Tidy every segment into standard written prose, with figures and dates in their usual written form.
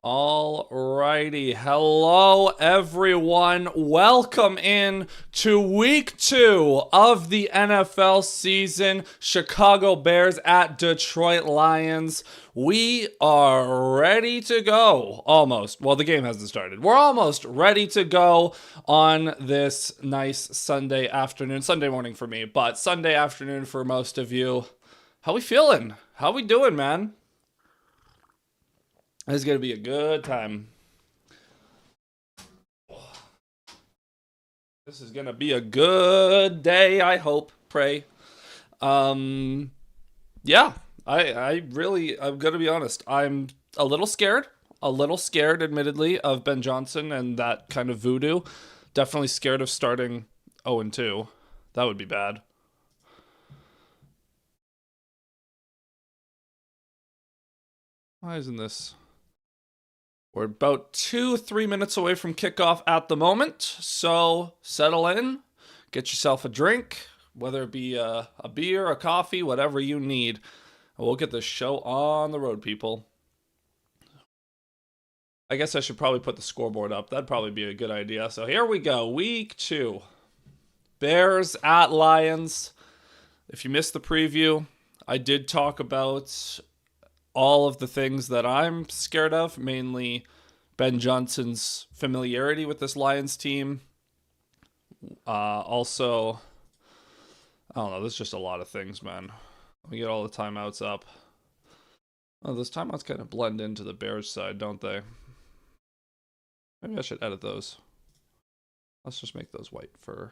Alrighty, hello everyone. Welcome in to week 2 of the NFL season. Chicago Bears at Detroit Lions. We are ready to go. Almost. Well, the game hasn't started. We're almost ready to go on this nice Sunday afternoon. Sunday morning for me, but Sunday afternoon for most of you. How we feeling? How we doing, man? This is going to be a good time. This is going to be a good day, I hope. Pray. Yeah, I'm going to be honest. I'm a little scared, admittedly, of Ben Johnson and that kind of voodoo. Definitely scared of starting 0-2. That would be bad. Why isn't this? We're about 2-3 minutes away from kickoff at the moment, so settle in, get yourself a drink, whether it be a beer, a coffee, whatever you need. We'll get this show on the road, people. I guess I should probably put the scoreboard up. That'd probably be a good idea. So here we go, week 2. Bears at Lions. If you missed the preview, I did talk about all of the things that I'm scared of, mainly Ben Johnson's familiarity with this Lions team. Also, I don't know, there's just a lot of things, man. Let me get all the timeouts up. Oh, those timeouts kind of blend into the Bears side, don't they? Maybe I should edit those. Let's just make those white for...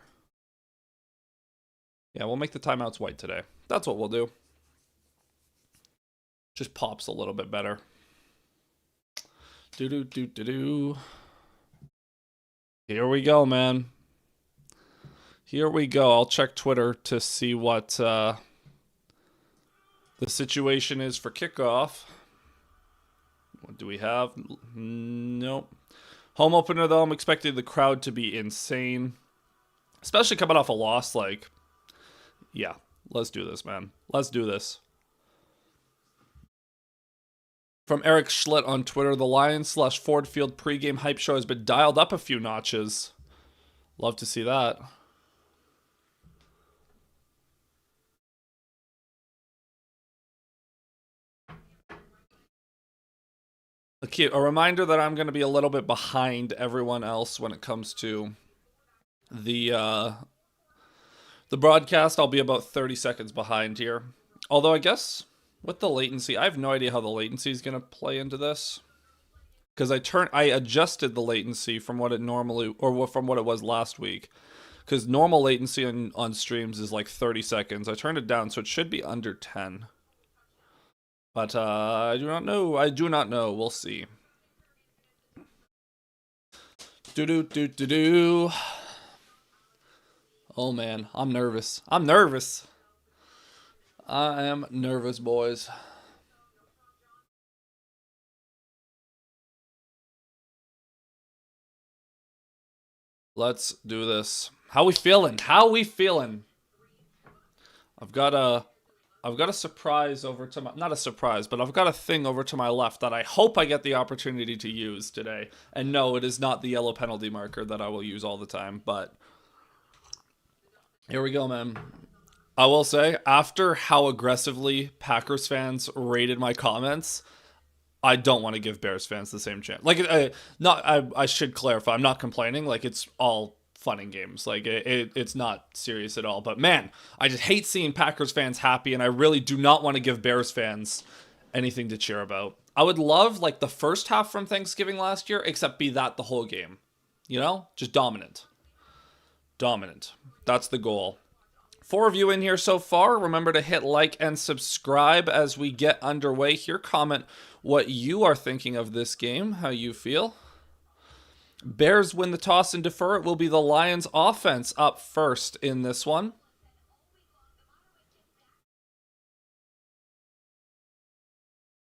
Yeah, we'll make the timeouts white today. That's what we'll do. Just pops a little bit better. Do. Here we go, man. Here we go. I'll check Twitter to see what the situation is for kickoff. What do we have? Nope. Home opener, though, I'm expecting the crowd to be insane. Especially coming off a loss, like... Yeah, let's do this, man. Let's do this. From Eric Schlitt on Twitter, the Lions/Ford Field pregame hype show has been dialed up a few notches. Love to see that. A reminder that I'm going to be a little bit behind everyone else when it comes to the broadcast. I'll be about 30 seconds behind here. Although I guess... with the latency, I have no idea how the latency is going to play into this. Because I adjusted the latency from what it normally, or from what it was last week. Because normal latency on streams is like 30 seconds. I turned it down, so it should be under 10. But I do not know. We'll see. Do. Oh man, I'm nervous. I am nervous, boys. Let's do this. How we feeling? I've got a surprise over to my... Not a surprise, but I've got a thing over to my left that I hope I get the opportunity to use today. And no, it is not the yellow penalty marker that I will use all the time, but... Here we go, man. I will say, after how aggressively Packers fans rated my comments, I don't want to give Bears fans the same chance. Like, I should clarify, I'm not complaining. Like, it's all fun and games. Like, it's not serious at all. But man, I just hate seeing Packers fans happy, and I really do not want to give Bears fans anything to cheer about. I would love, like, the first half from Thanksgiving last year, except be that the whole game. You know? Just dominant. That's the goal. 4 of you in here so far. Remember to hit like and subscribe as we get underway here. Comment what you are thinking of this game, how you feel. Bears win the toss and defer. It will be the Lions offense up first in this one.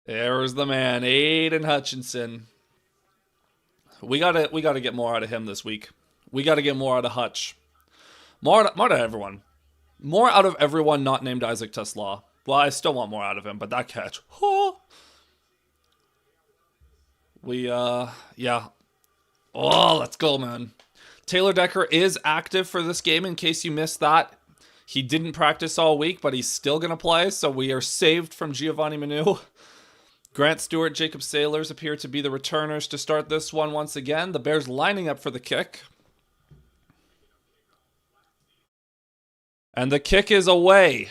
There's the man, Aiden Hutchinson. We gotta get more out of him this week. We gotta get more out of Hutch. More out of everyone. More out of everyone not named Isaac Tesla. Well, I still want more out of him, but that catch. Oh. Yeah. Oh, let's go, man. Taylor Decker is active for this game in case you missed that. He didn't practice all week, but he's still going to play, so we are saved from Giovanni Manu. Grant Stewart, Jacob Sailors appear to be the returners to start this one once again. The Bears lining up for the kick. And the kick is away.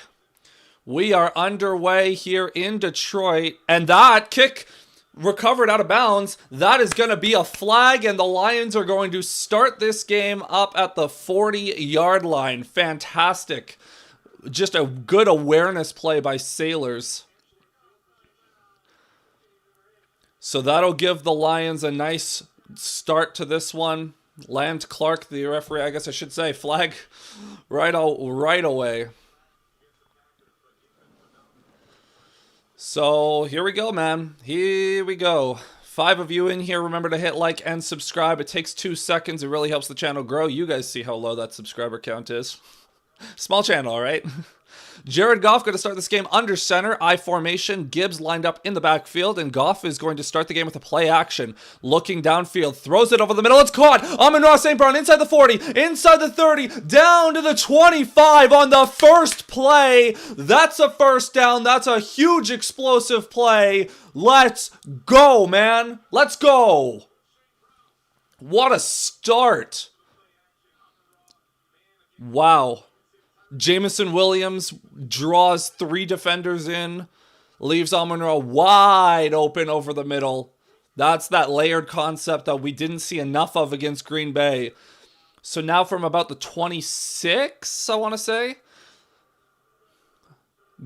We are underway here in Detroit, and that kick recovered out of bounds. That is going to be a flag, and the Lions are going to start this game up at the 40-yard line. Fantastic. Just a good awareness play by Sailors. So that'll give the Lions a nice start to this one. Land Clark, the referee, I guess I should say, flag right away. So here we go, man. Here we go. 5 of you in here. Remember to hit like and subscribe. It takes 2 seconds. It really helps the channel grow. You guys see how low that subscriber count is. Small channel, all right? Jared Goff going to start this game under center, I formation. Gibbs lined up in the backfield, and Goff is going to start the game with a play action. Looking downfield, throws it over the middle. It's caught. Amon-Ra St. Brown inside the 40, inside the 30, down to the 25 on the first play. That's a first down. That's a huge explosive play. Let's go, man. Let's go. What a start. Wow. Jameson Williams draws 3 defenders in, leaves Amon-Ra wide open over the middle. That's that layered concept that we didn't see enough of against Green Bay. So now from about the 26, I want to say,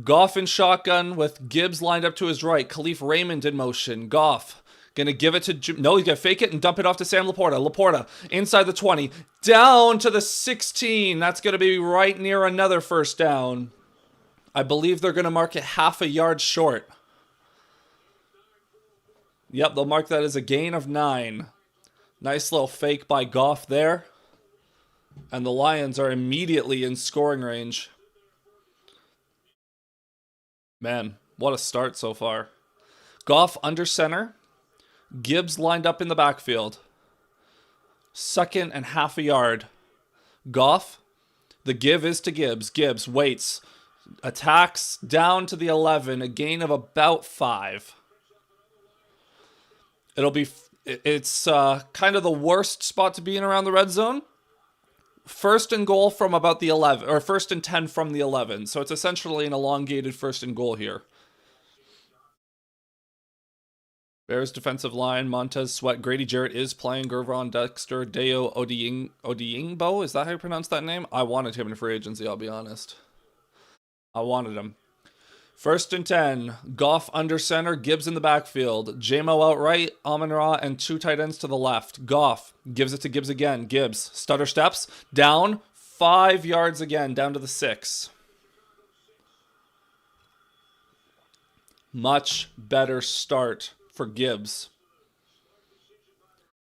Goff in shotgun with Gibbs lined up to his right. Khalif Raymond in motion. Goff gonna give it to... No, he's gonna fake it and dump it off to Sam Laporta. Laporta inside the 20. Down to the 16. That's gonna be right near another first down. I believe they're gonna mark it half a yard short. Yep, they'll mark that as a gain of 9. Nice little fake by Goff there. And the Lions are immediately in scoring range. Man, what a start so far. Goff under center. Gibbs lined up in the backfield. 2nd and half a yard. Goff. The give is to Gibbs. Gibbs waits. Attacks down to the 11. A gain of about 5. It's kind of the worst spot to be in around the red zone. 1st and goal from about the 11. Or 1st and 10 from the 11. So it's essentially an elongated 1st and goal here. Bears defensive line, Montez Sweat, Grady Jarrett is playing, Gervon Dexter, Deo Odeyingbo, is that how you pronounce that name? I wanted him in free agency, I'll be honest. I wanted him. 1st and 10, Goff under center, Gibbs in the backfield, J-Mo out right, Amon-Ra, and 2 tight ends to the left. Goff gives it to Gibbs again, Gibbs, stutter steps, down, 5 yards again, down to the 6. Much better start for Gibbs.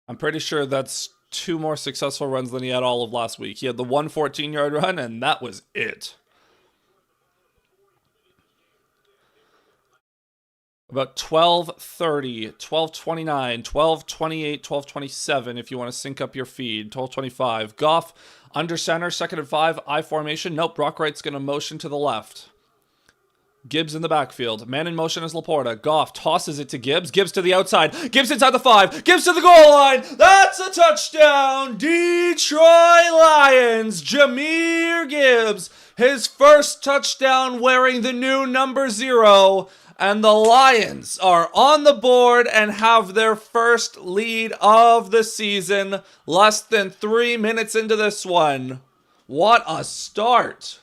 I'm pretty sure that's 2 more successful runs than he had all of last week. He had the 1 14-yard run, and that was it. About 12:30, 12:29, 12:28, 12:27 if you want to sync up your feed. 12:25. Goff under center, 2nd and 5, I formation. Nope, Brock Wright's going to motion to the left. Gibbs in the backfield. Man in motion is Laporta. Goff tosses it to Gibbs. Gibbs to the outside. Gibbs inside the 5. Gibbs to the goal line. That's a touchdown. Detroit Lions. Jahmyr Gibbs. His first touchdown wearing the new number 0. And the Lions are on the board and have their first lead of the season. Less than 3 minutes into this one. What a start.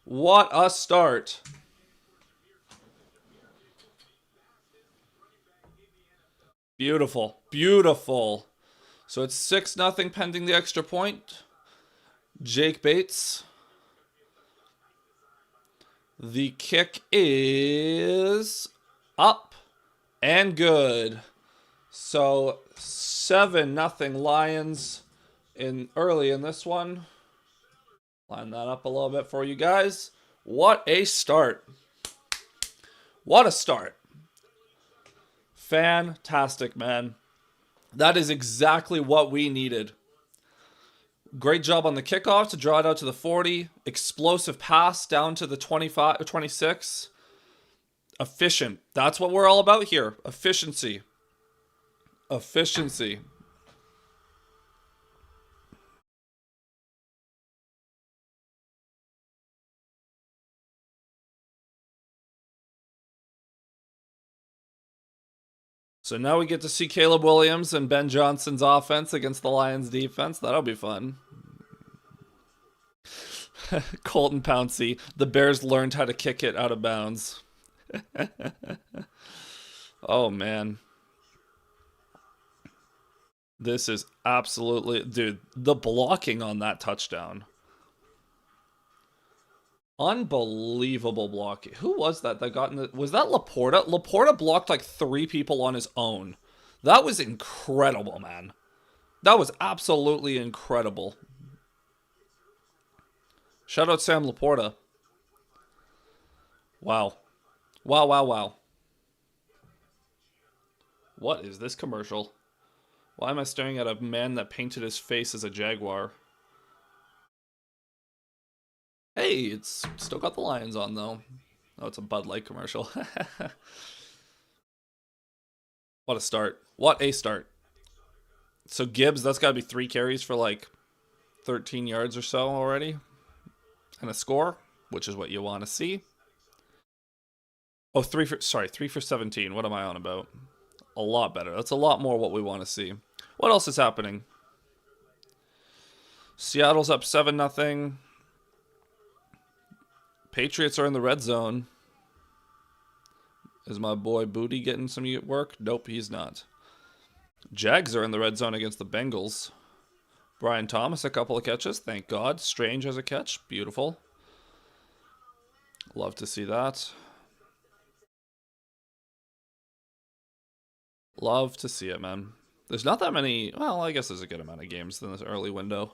What a start. Beautiful. Beautiful. So it's 6-0 pending the extra point. Jake Bates. The kick is up and good. So 7-0 Lions early in this one. Line that up a little bit for you guys. What a start. What a start. Fantastic, man. That is exactly what we needed. Great job on the kickoff to draw it out to the 40. Explosive pass down to the 25 or 26. Efficient. That's what we're all about here. Efficiency. Efficiency. So now we get to see Caleb Williams and Ben Johnson's offense against the Lions defense. That'll be fun. Colton Pouncey. The Bears learned how to kick it out of bounds. Oh, man. This is absolutely... Dude, the blocking on that touchdown. Unbelievable blocking. Who was that got in the... Was that Laporta? Laporta blocked like 3 people on his own. That was incredible, man. That was absolutely incredible. Shout out Sam Laporta. Wow. Wow, wow, wow. What is this commercial? Why am I staring at a man that painted his face as a jaguar? Hey, it's still got the Lions on, though. Oh, it's a Bud Light commercial. What a start. What a start. So Gibbs, that's got to be 3 carries for like 13 yards or so already. And a score, which is what you want to see. Oh, 3 for 17. What am I on about? A lot better. That's a lot more what we want to see. What else is happening? Seattle's up 7-0. Patriots are in the red zone. Is my boy Booty getting some work? Nope, he's not. Jags are in the red zone against the Bengals. Brian Thomas, a couple of catches. Thank God. Strange has a catch. Beautiful. Love to see that. Love to see it, man. There's not that many... Well, I guess there's a good amount of games in this early window.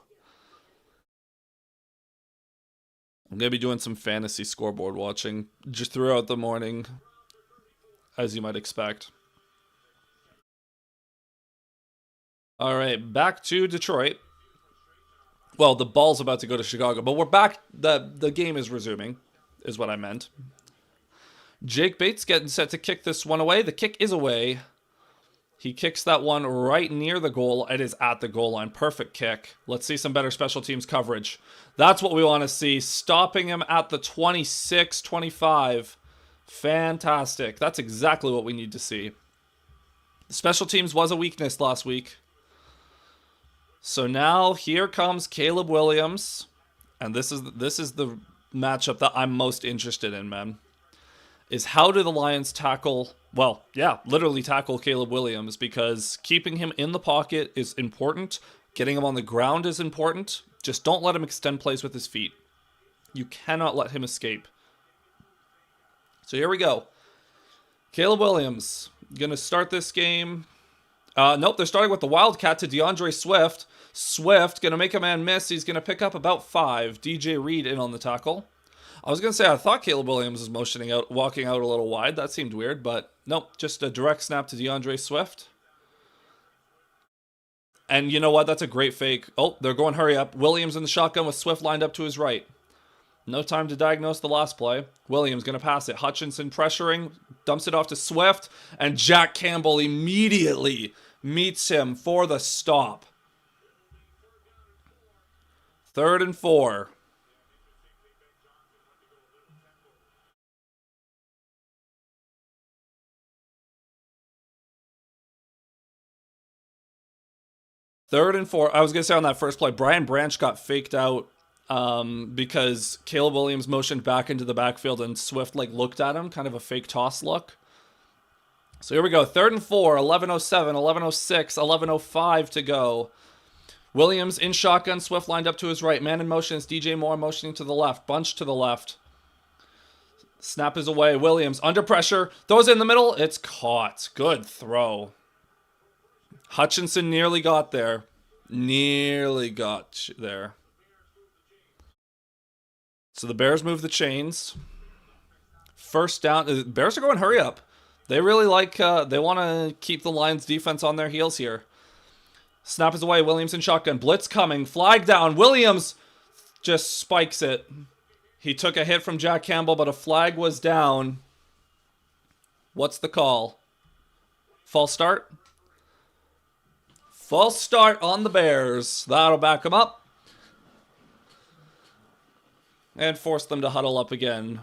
I'm going to be doing some fantasy scoreboard watching just throughout the morning, as you might expect. All right, back to Detroit. Well, the ball's about to go to Chicago, but we're back. The game is resuming, is what I meant. Jake Bates getting set to kick this one away. The kick is away. He kicks that one right near the goal. It is at the goal line. Perfect kick. Let's see some better special teams coverage. That's what we want to see. Stopping him at the 26, 25. Fantastic. That's exactly what we need to see. Special teams was a weakness last week. So now here comes Caleb Williams. And this is the matchup that I'm most interested in, man. Is how do the Lions tackle... Well, yeah, literally tackle Caleb Williams, because keeping him in the pocket is important. Getting him on the ground is important. Just don't let him extend plays with his feet. You cannot let him escape. So here we go. Caleb Williams going to start this game. Nope, they're starting with the Wildcat to DeAndre Swift. Swift going to make a man miss. He's going to pick up about 5. DJ Reed in on the tackle. I was going to say, I thought Caleb Williams was walking out a little wide. That seemed weird, but nope, just a direct snap to DeAndre Swift. And you know what? That's a great fake. Oh, they're going hurry up. Williams in the shotgun with Swift lined up to his right. No time to diagnose the last play. Williams going to pass it. Hutchinson pressuring, dumps it off to Swift, and Jack Campbell immediately meets him for the stop. 3rd and 4. Third and 4. I was going to say on that first play, Brian Branch got faked out because Caleb Williams motioned back into the backfield and Swift looked at him, kind of a fake toss look. So here we go. 3rd and 4, 11:07, 11:06, 11:05 to go. Williams in shotgun, Swift lined up to his right. Man in motion is DJ Moore motioning to the left. Bunch to the left. Snap is away. Williams under pressure. Throws it in the middle. It's caught. Good throw. Hutchinson nearly got there. Nearly got there. So the Bears move the chains. First down. The Bears are going hurry up. They really like, they want to keep the Lions defense on their heels here. Snap is away. Williams in shotgun. Blitz coming. Flag down. Williams just spikes it. He took a hit from Jack Campbell, but a flag was down. What's the call? False start? False start on the Bears. That'll back them up. And force them to huddle up again.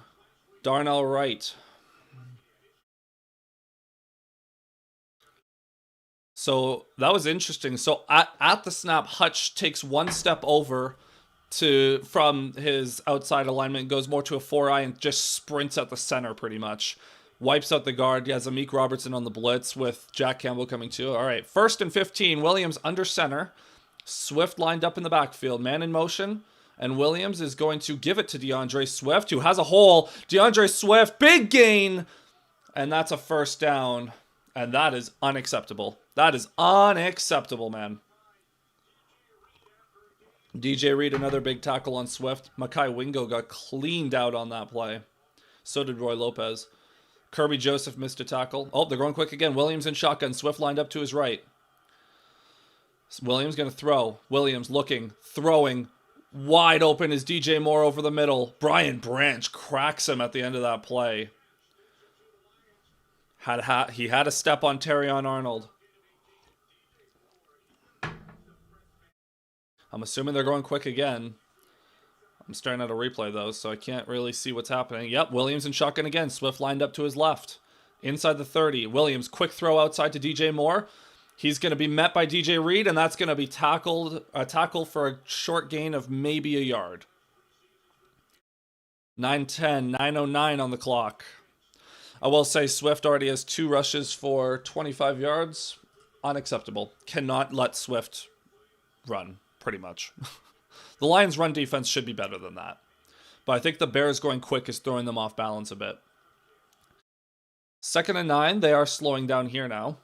Darnell Wright. So that was interesting. So at the snap, Hutch takes one step over from his outside alignment, goes more to a 4-eye and just sprints at the center pretty much. Wipes out the guard. He has Amik Robertson on the blitz with Jack Campbell coming too. All right, 1st and 15. Williams under center. Swift lined up in the backfield. Man in motion. And Williams is going to give it to DeAndre Swift, who has a hole. DeAndre Swift, big gain. And that's a first down. And that is unacceptable. That is unacceptable, man. DJ Reed, another big tackle on Swift. Makai Wingo got cleaned out on that play. So did Roy Lopez. Kirby Joseph missed a tackle. Oh, they're going quick again. Williams in shotgun. Swift lined up to his right. Williams going to throw. Williams looking, throwing. Wide open is DJ Moore over the middle. Brian Branch cracks him at the end of that play. He had a step on Terrion Arnold. I'm assuming they're going quick again. I'm staring at a replay, though, so I can't really see what's happening. Yep, Williams in shotgun again. Swift lined up to his left. Inside the 30. Williams, quick throw outside to DJ Moore. He's going to be met by DJ Reed, and that's going to be a tackle for a short gain of maybe a yard. 9:10, 9:09 on the clock. I will say Swift already has 2 rushes for 25 yards. Unacceptable. Cannot let Swift run, pretty much. The Lions' run defense should be better than that. But I think the Bears going quick is throwing them off balance a bit. 2nd and 9. They are slowing down here now.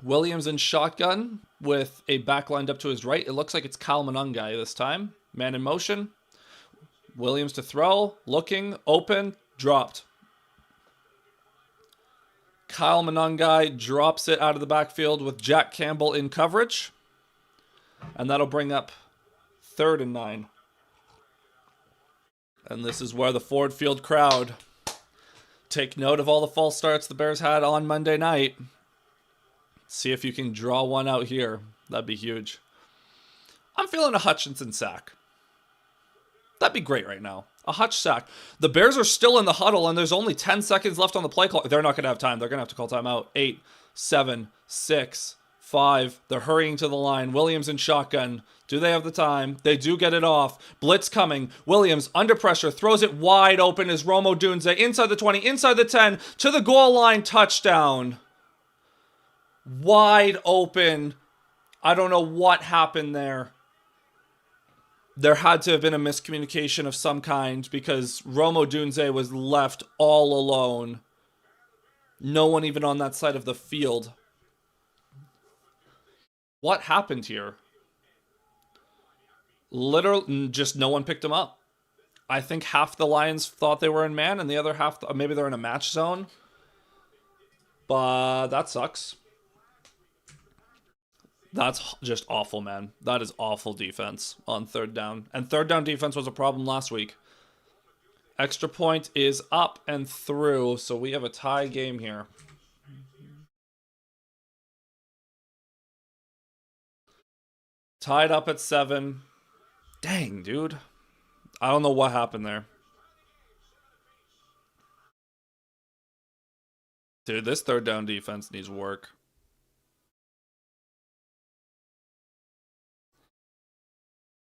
Williams in shotgun with a back lined up to his right. It looks like it's Kyle Monangai this time. Man in motion. Williams to throw. Looking. Open. Dropped. Kyle Monangai drops it out of the backfield with Jack Campbell in coverage. And that'll bring up 3rd and 9. And this is where the Ford Field crowd take note of all the false starts the Bears had on Monday night. See if you can draw one out here. That'd be huge. I'm feeling a Hutchinson sack. That'd be great right now. A Hutch sack. The Bears are still in the huddle, and there's only 10 seconds left on the play clock. They're not going to have time. They're going to have to call timeout. 8, 7, 6, 5. They're hurrying to the line. Williams in shotgun. Do they have the time? They do get it off. Blitz coming. Williams under pressure. Throws it wide open as Romo Dunze. Inside the 20. Inside the 10. To the goal line. Touchdown. Wide open. I don't know what happened there. There had to have been a miscommunication of some kind because Romo Dunze was left all alone. No one even on that side of the field. What happened here? Literally, just no one picked him up. I think half the Lions thought they were in man and the other half, maybe they're in a match zone. But that sucks. That's just awful, man. That is awful defense on 3rd down. And 3rd down defense was a problem last week. Extra point is up and through, so we have a tie game here. Tied up at 7. Dang, dude. I don't know what happened there. Dude, this 3rd down defense needs work.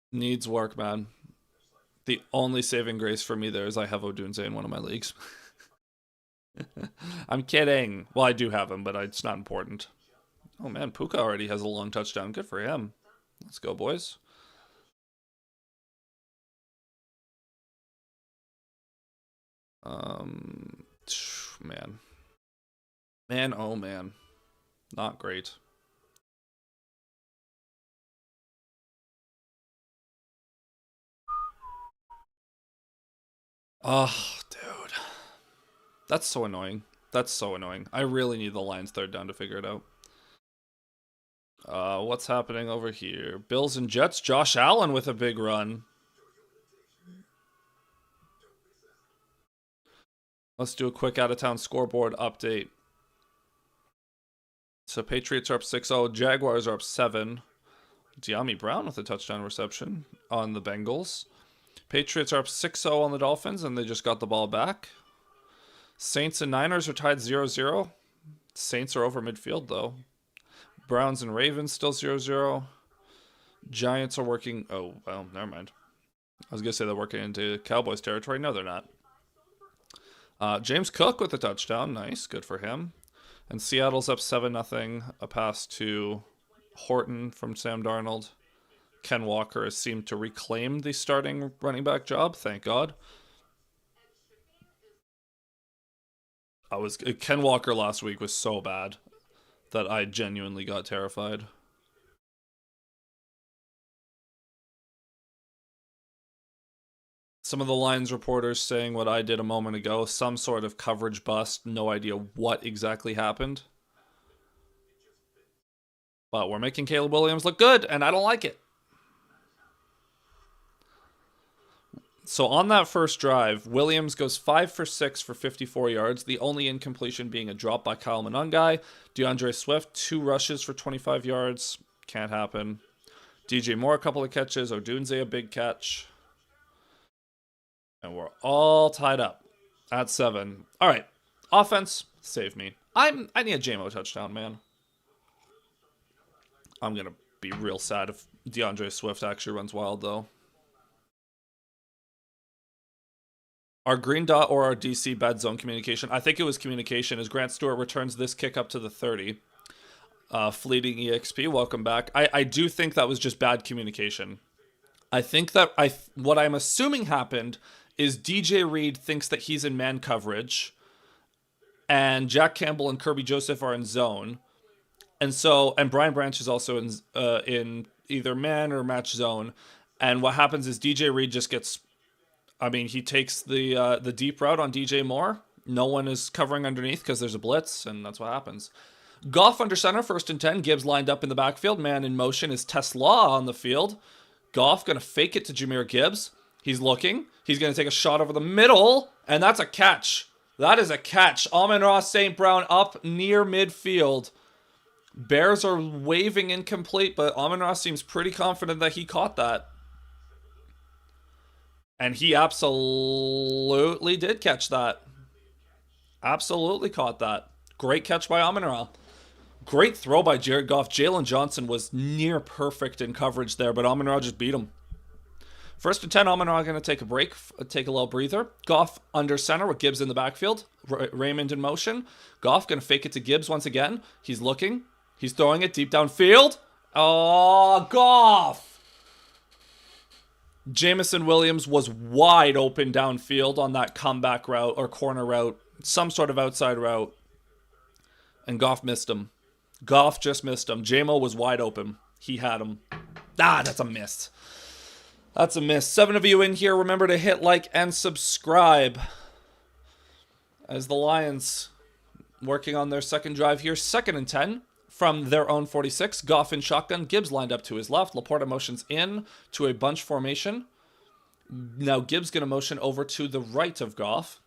Needs work, man. The only saving grace for me there is I have Odunze in one of my leagues. I'm kidding. Well, I do have him, but it's not important. Oh, man, Puka already has a long touchdown. Good for him. Let's go, boys. Man. Man, oh, man. Not great. Oh, dude. That's so annoying. That's so annoying. I really need the Lions third down to figure it out. What's happening over here? Bills and Jets. Josh Allen with a big run. Let's do a quick out-of-town scoreboard update. So Patriots are up 6-0. Jaguars are up 7. De'Ami Brown with a touchdown reception on the Bengals. Patriots are up 6-0 on the Dolphins, and they just got the ball back. Saints and Niners are tied 0-0. Saints are over midfield, though. Browns and Ravens still 0-0. Giants are working... Oh, well, never mind. I was going to say they're working into Cowboys territory. No, they're not. James Cook with a touchdown. Nice. Good for him. And Seattle's up 7-0. A pass to Horton from Sam Darnold. Ken Walker has seemed to reclaim the starting running back job. Thank God. Ken Walker last week was so bad that I genuinely got terrified. Some of the Lions reporters saying what I did a moment ago, some sort of coverage bust, no idea what exactly happened. But we're making Caleb Williams look good, and I don't like it. So on that first drive, Williams goes 5 for 6 for 54 yards, the only incompletion being a drop by Kyle Monangai. DeAndre Swift, 2 rushes for 25 yards. Can't happen. DJ Moore, a couple of catches. Odunze, a big catch. And we're all tied up at 7. All right. Offense, save me. I need a JMO touchdown, man. I'm going to be real sad if DeAndre Swift actually runs wild, though. Our green dot or our DC bad zone communication? I think it was communication as Grant Stewart returns this kick up to the 30. Fleeting EXP, welcome back. I do think that was just bad communication. I think that what I'm assuming happened is DJ Reed thinks that he's in man coverage and Jack Campbell and Kirby Joseph are in zone. And Brian Branch is also in either man or match zone. And what happens is DJ Reed just gets... he takes the deep route on DJ Moore. No one is covering underneath because there's a blitz, and that's what happens. Goff under center, 1st and 10. Gibbs lined up in the backfield. Man in motion is Tesla on the field. Goff going to fake it to Jahmyr Gibbs. He's looking. He's going to take a shot over the middle, and that's a catch. That is a catch. Amon-Ra St. Brown up near midfield. Bears are waving incomplete, but Amon-Ra seems pretty confident that he caught that. And he absolutely did catch that. Absolutely caught that. Great catch by Amon-Ra. Great throw by Jared Goff. Jalen Johnson was near perfect in coverage there, but Amon-Ra just beat him. 1st and 10, Amon-Ra going to take a break, take a little breather. Goff under center with Gibbs in the backfield. Raymond in motion. Goff going to fake it to Gibbs once again. He's looking. He's throwing it deep downfield. Oh, Goff! Jamison Williams was wide open downfield on that comeback route or corner route. Some sort of outside route. And Goff missed him. Goff just missed him. J-Mo was wide open. He had him. That's a miss. That's a miss. 7 of you in here. Remember to hit like and subscribe. As the Lions working on their second drive here. 2nd and 10 from their own 46. Goff in shotgun. Gibbs lined up to his left. Laporta motions in to a bunch formation. Now Gibbs going to motion over to the right of Goff.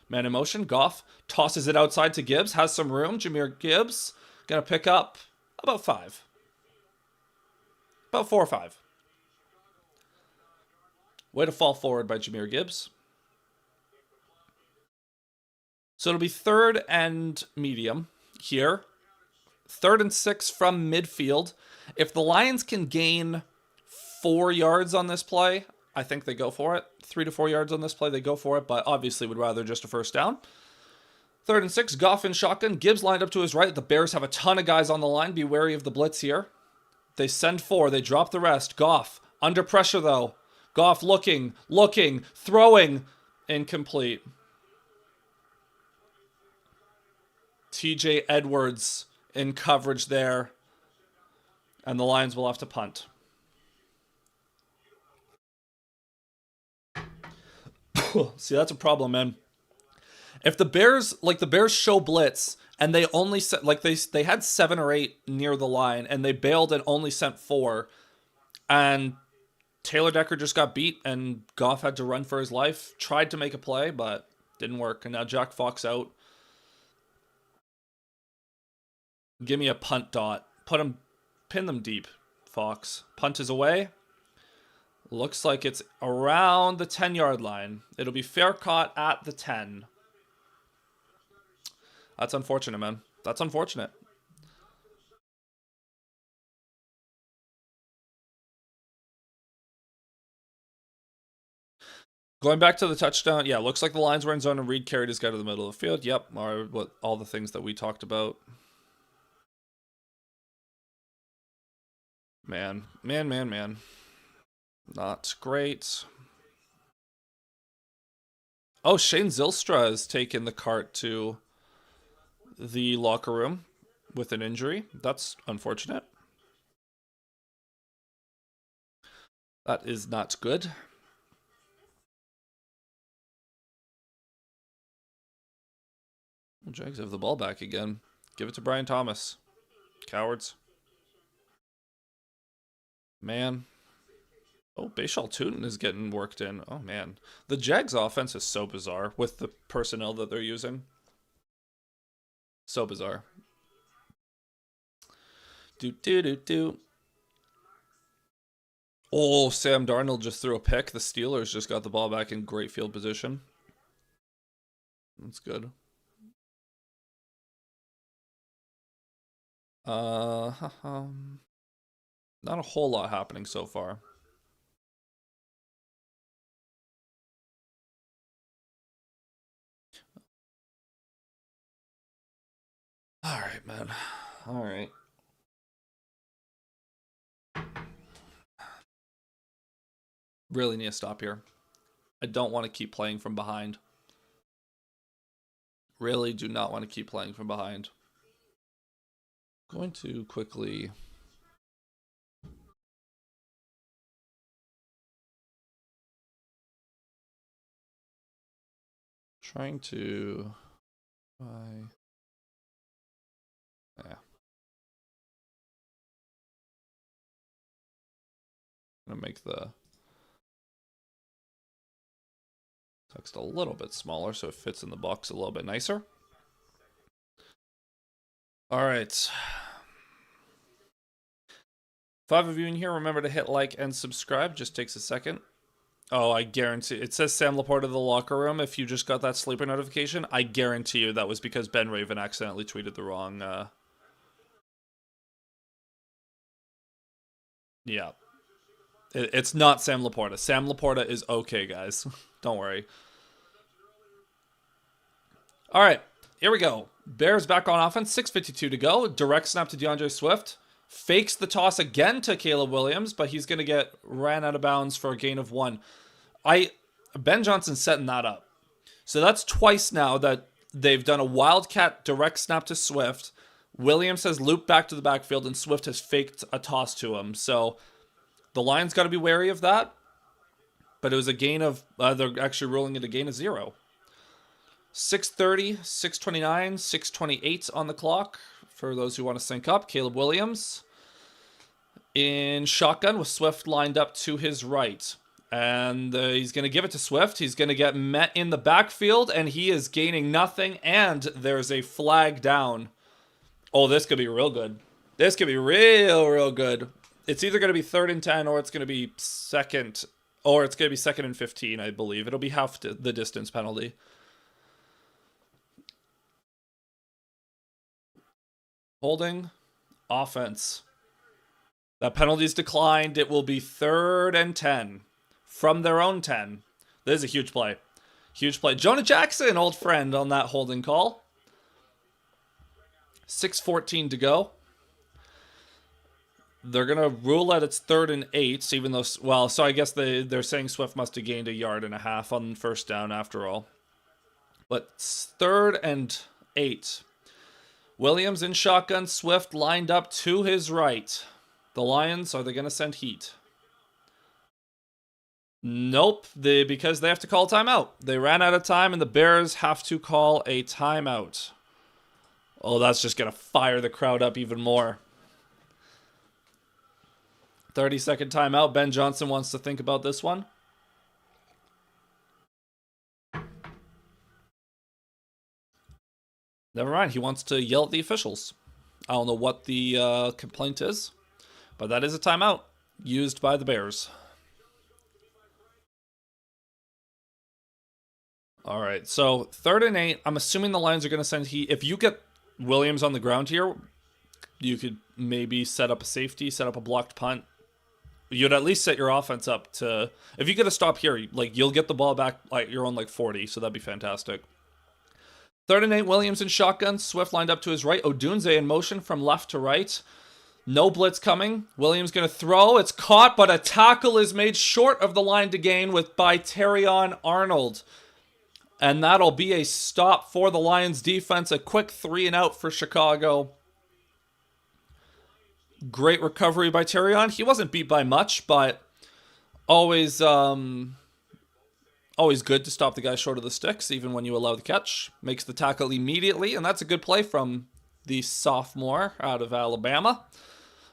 Man in motion. Goff tosses it outside to Gibbs. Has some room. Jahmyr Gibbs going to pick up about 5. About 4 or 5. Way to fall forward by Jahmyr Gibbs. So it'll be 3rd and medium here. 3rd and 6 from midfield. If the Lions can gain 4 yards on this play, I think they go for it. 3 to 4 yards on this play, they go for it, but obviously would rather just a 1st down. 3rd and 6, Goff in shotgun. Gibbs lined up to his right. The Bears have a ton of guys on the line. Be wary of the blitz here. They send 4. They drop the rest. Goff under pressure, though. Goff looking, throwing, incomplete. TJ Edwards in coverage there. And the Lions will have to punt. See, that's a problem, man. If the Bears show blitz and they only sent like they had 7 or 8 near the line and they bailed and only sent 4, and Taylor Decker just got beat and Goff had to run for his life. Tried to make a play, but didn't work. And now Jack Fox out. Give me a punt dot. Pin them deep, Fox. Punt is away. Looks like it's around the 10-yard line. It'll be fair caught at the 10. That's unfortunate, man. That's unfortunate. Going back to the touchdown, yeah, looks like the lines were in zone and Reed carried his guy to the middle of the field. Yep, all the things that we talked about. Man. Not great. Oh, Shane Zylstra has taken the cart to the locker room with an injury. That's unfortunate. That is not good. Jags have the ball back again. Give it to Brian Thomas. Cowards. Man. Oh, Bashal Tootin is getting worked in. Oh, man. The Jags offense is so bizarre with the personnel that they're using. So bizarre. Do. Oh, Sam Darnold just threw a pick. The Steelers just got the ball back in great field position. That's good. Not a whole lot happening so far. All right, man. All right. Really need to stop here. I don't want to keep playing from behind. Really do not want to keep playing from behind. Going to quickly trying to yeah. I'm gonna make the text a little bit smaller so it fits in the box a little bit nicer. All right. 5 of you in here, remember to hit like and subscribe. Just takes a second. Oh, I guarantee. It says Sam Laporta of the locker room. If you just got that sleeper notification, I guarantee you that was because Ben Raven accidentally tweeted the wrong. Yeah. It's not Sam Laporta. Sam Laporta is okay, guys. Don't worry. All right, here we go. Bears back on offense. 6:52 to go. Direct snap to DeAndre Swift. Fakes the toss again to Caleb Williams, but he's going to get ran out of bounds for a gain of 1. Ben Johnson's setting that up. So that's twice now that they've done a wildcat direct snap to Swift. Williams has looped back to the backfield, and Swift has faked a toss to him. So the Lions got to be wary of that. But it was a gain of, they're actually ruling it a gain of 0. 6:30, 6:29, 6:28 on the clock for those who want to sync up. Caleb Williams in shotgun with Swift lined up to his right. And he's going to give it to Swift. He's going to get met in the backfield, and he is gaining nothing, and there's a flag down. Oh, this could be real good. This could be real good. It's either going to be 3rd and 10, or it's going to be second, or it's going to be 2nd and 15, I believe. It'll be half the distance penalty. Holding. Offense. That penalty's declined. It will be 3rd and 10. From their own 10. This is a huge play. Huge play. Jonah Jackson, old friend, on that holding call. 6:14 to go. They're going to rule that it's 3rd and 8, even though, well, so I guess they're saying Swift must have gained 1.5 yards on first down after all. But it's 3rd and 8. Williams in shotgun, Swift lined up to his right. The Lions, are they going to send heat? Nope, because they have to call a timeout. They ran out of time, and the Bears have to call a timeout. Oh, that's just going to fire the crowd up even more. 30-second timeout. Ben Johnson wants to think about this one. Never mind, he wants to yell at the officials. I don't know what the complaint is, but that is a timeout used by the Bears. All right, so 3rd and 8. I'm assuming the Lions are going to send if you get Williams on the ground here, you could maybe set up a safety, set up a blocked punt. You'd at least set your offense up to, if you get a stop here, like you'll get the ball back like you're on like 40, so that'd be fantastic. 3rd and 8, Williams in shotgun. Swift lined up to his right. Odunze in motion from left to right. No blitz coming. Williams going to throw. It's caught, but a tackle is made short of the line to gain by Terrion Arnold. And that'll be a stop for the Lions defense. A quick 3 and out for Chicago. Great recovery by Terrion. He wasn't beat by much, but always good to stop the guy short of the sticks, even when you allow the catch. Makes the tackle immediately, and that's a good play from the sophomore out of Alabama.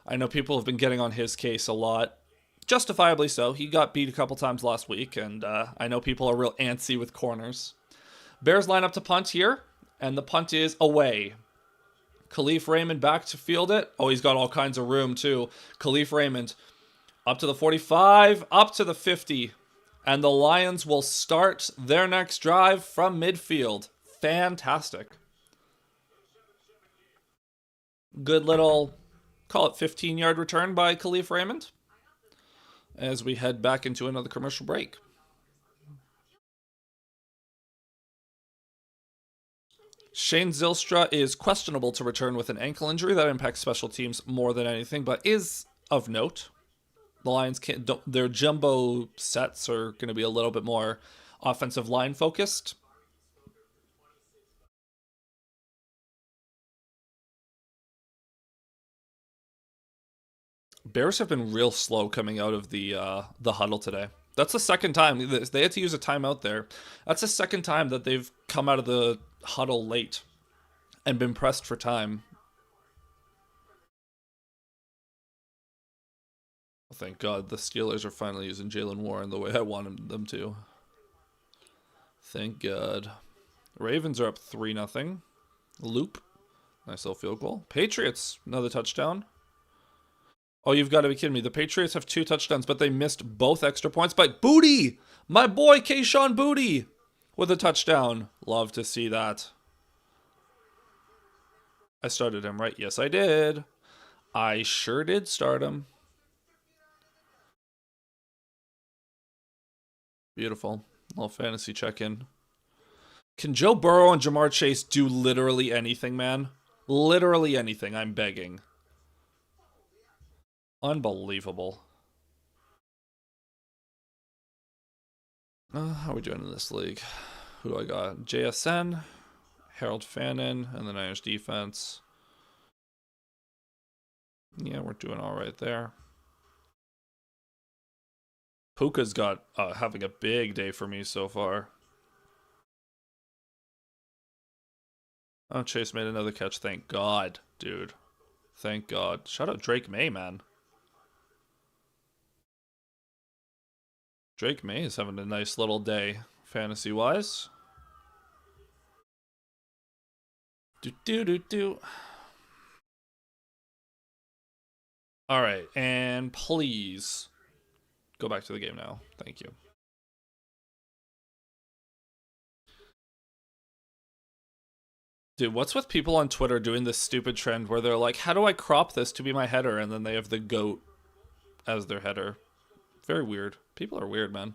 I know people have been getting on his case a lot. Justifiably so. He got beat a couple times last week, and I know people are real antsy with corners. Bears line up to punt here, and the punt is away. Khalif Raymond back to field it. Oh, he's got all kinds of room, too. Khalif Raymond up to the 45, up to the 50. And the Lions will start their next drive from midfield. Fantastic. Good little, call it 15-yard return by Khalif Raymond as we head back into another commercial break. Shane Zylstra is questionable to return with an ankle injury. That impacts special teams more than anything, but is of note. The Lions their jumbo sets are going to be a little bit more offensive line focused. Bears have been real slow coming out of the huddle today. That's the second time they had to use a timeout there. That's the second time that they've come out of the huddle late and been pressed for time. Thank God the Steelers are finally using Jalen Warren the way I wanted them to. Thank God. Ravens are up 3-0. Loop. Nice little field goal. Patriots, another touchdown. Oh, you've got to be kidding me. The Patriots have 2 touchdowns, but they missed both extra points. But Booty! My boy, Kayshon Booty! With a touchdown. Love to see that. I started him, right? Yes, I did. I sure did start him. Beautiful. Little fantasy check-in. Can Joe Burrow and Jamar Chase do literally anything, man? Literally anything, I'm begging. Unbelievable. How are we doing in this league? Who do I got? JSN, Harold Fannin, and the Niners defense. Yeah, we're doing all right there. Puka's got having a big day for me so far. Oh, Chase made another catch. Thank God, dude. Thank God. Shout out Drake May, man. Drake May is having a nice little day, fantasy-wise. Do. All right, and please go back to the game now. Thank you. Dude, what's with people on Twitter doing this stupid trend where they're like, how do I crop this to be my header? And then they have the goat as their header. Very weird. People are weird, man.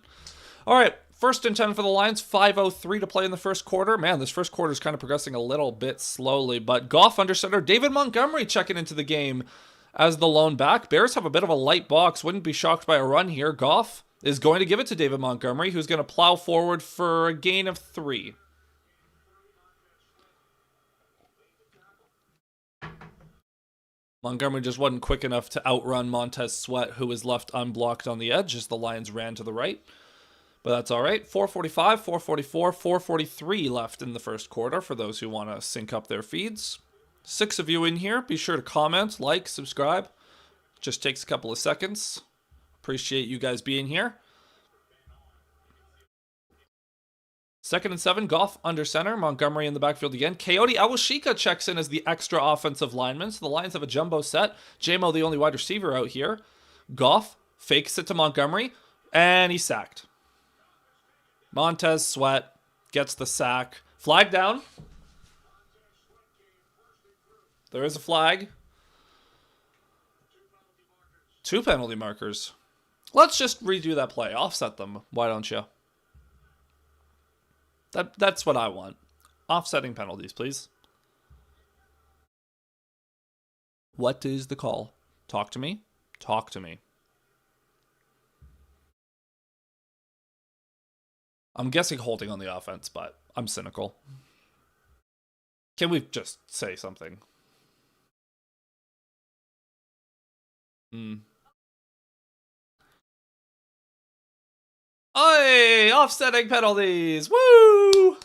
All right, 1st and 10 for the Lions. 5:03 to play in the first quarter. Man, this first quarter is kind of progressing a little bit slowly, but Goff under center. David Montgomery checking into the game as the lone back. Bears have a bit of a light box. Wouldn't be shocked by a run here. Goff is going to give it to David Montgomery, who's going to plow forward for a gain of 3. Montgomery just wasn't quick enough to outrun Montez Sweat, who was left unblocked on the edge as the Lions ran to the right. But that's all right. 445, 444, 443 left in the first quarter for those who want to sync up their feeds. 6 of you in here. Be sure to comment, like, subscribe. Just takes a couple of seconds. Appreciate you guys being here. 2nd and 7, Goff under center. Montgomery in the backfield again. Coyote Awashika checks in as the extra offensive lineman. So the Lions have a jumbo set. J-Mo, the only wide receiver out here. Goff fakes it to Montgomery, and he's sacked. Montez Sweat gets the sack. Flag down. There is a flag. 2 penalty markers. Let's just redo that play. Offset them. Why don't you? That's what I want. Offsetting penalties, please. What is the call? Talk to me. Talk to me. I'm guessing holding on the offense, but I'm cynical. Can we just say something? Oi! Offsetting penalties! Woo!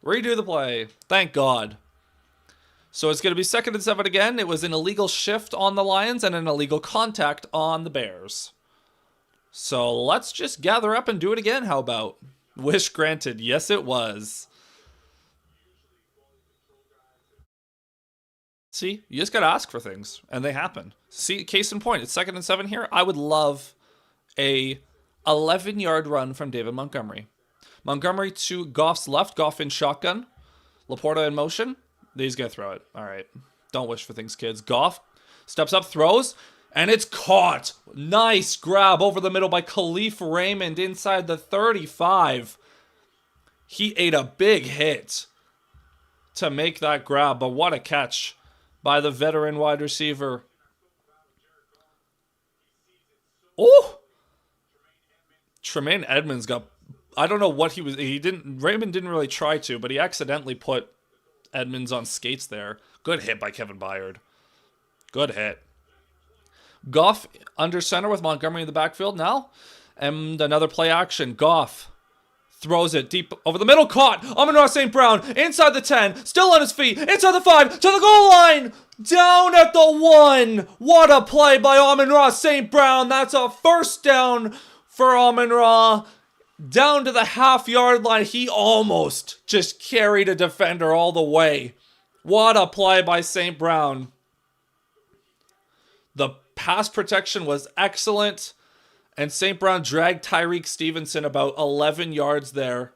Redo the play. Thank God. So it's going to be 2nd and 7 again. It was an illegal shift on the Lions and an illegal contact on the Bears. So let's just gather up and do it again. How about? Wish granted. Yes, it was. See, you just got to ask for things, and they happen. See, case in point, it's 2nd and 7 here. I would love a 11-yard run from David Montgomery. Montgomery to Goff's left. Goff in shotgun. Laporta in motion. He's going to throw it. All right. Don't wish for things, kids. Goff steps up, throws. And it's caught. Nice grab over the middle by Khalif Raymond inside the 35. He ate a big hit to make that grab, but what a catch by the veteran wide receiver. Oh! Tremaine Edmonds got... I don't know what he was... Raymond didn't really try to, but he accidentally put Edmonds on skates there. Good hit by Kevin Byard. Good hit. Goff under center with Montgomery in the backfield now. And another play action. Goff throws it deep over the middle. Caught. Amon-Ra St. Brown inside the 10. Still on his feet. Inside the 5. To the goal line. Down at the 1. What a play by Amon-Ra St. Brown. That's a first down for Amon-Ra. Down to the half-yard line. He almost just carried a defender all the way. What a play by St. Brown. The pass protection was excellent, and St. Brown dragged Tyreek Stevenson about 11 yards there.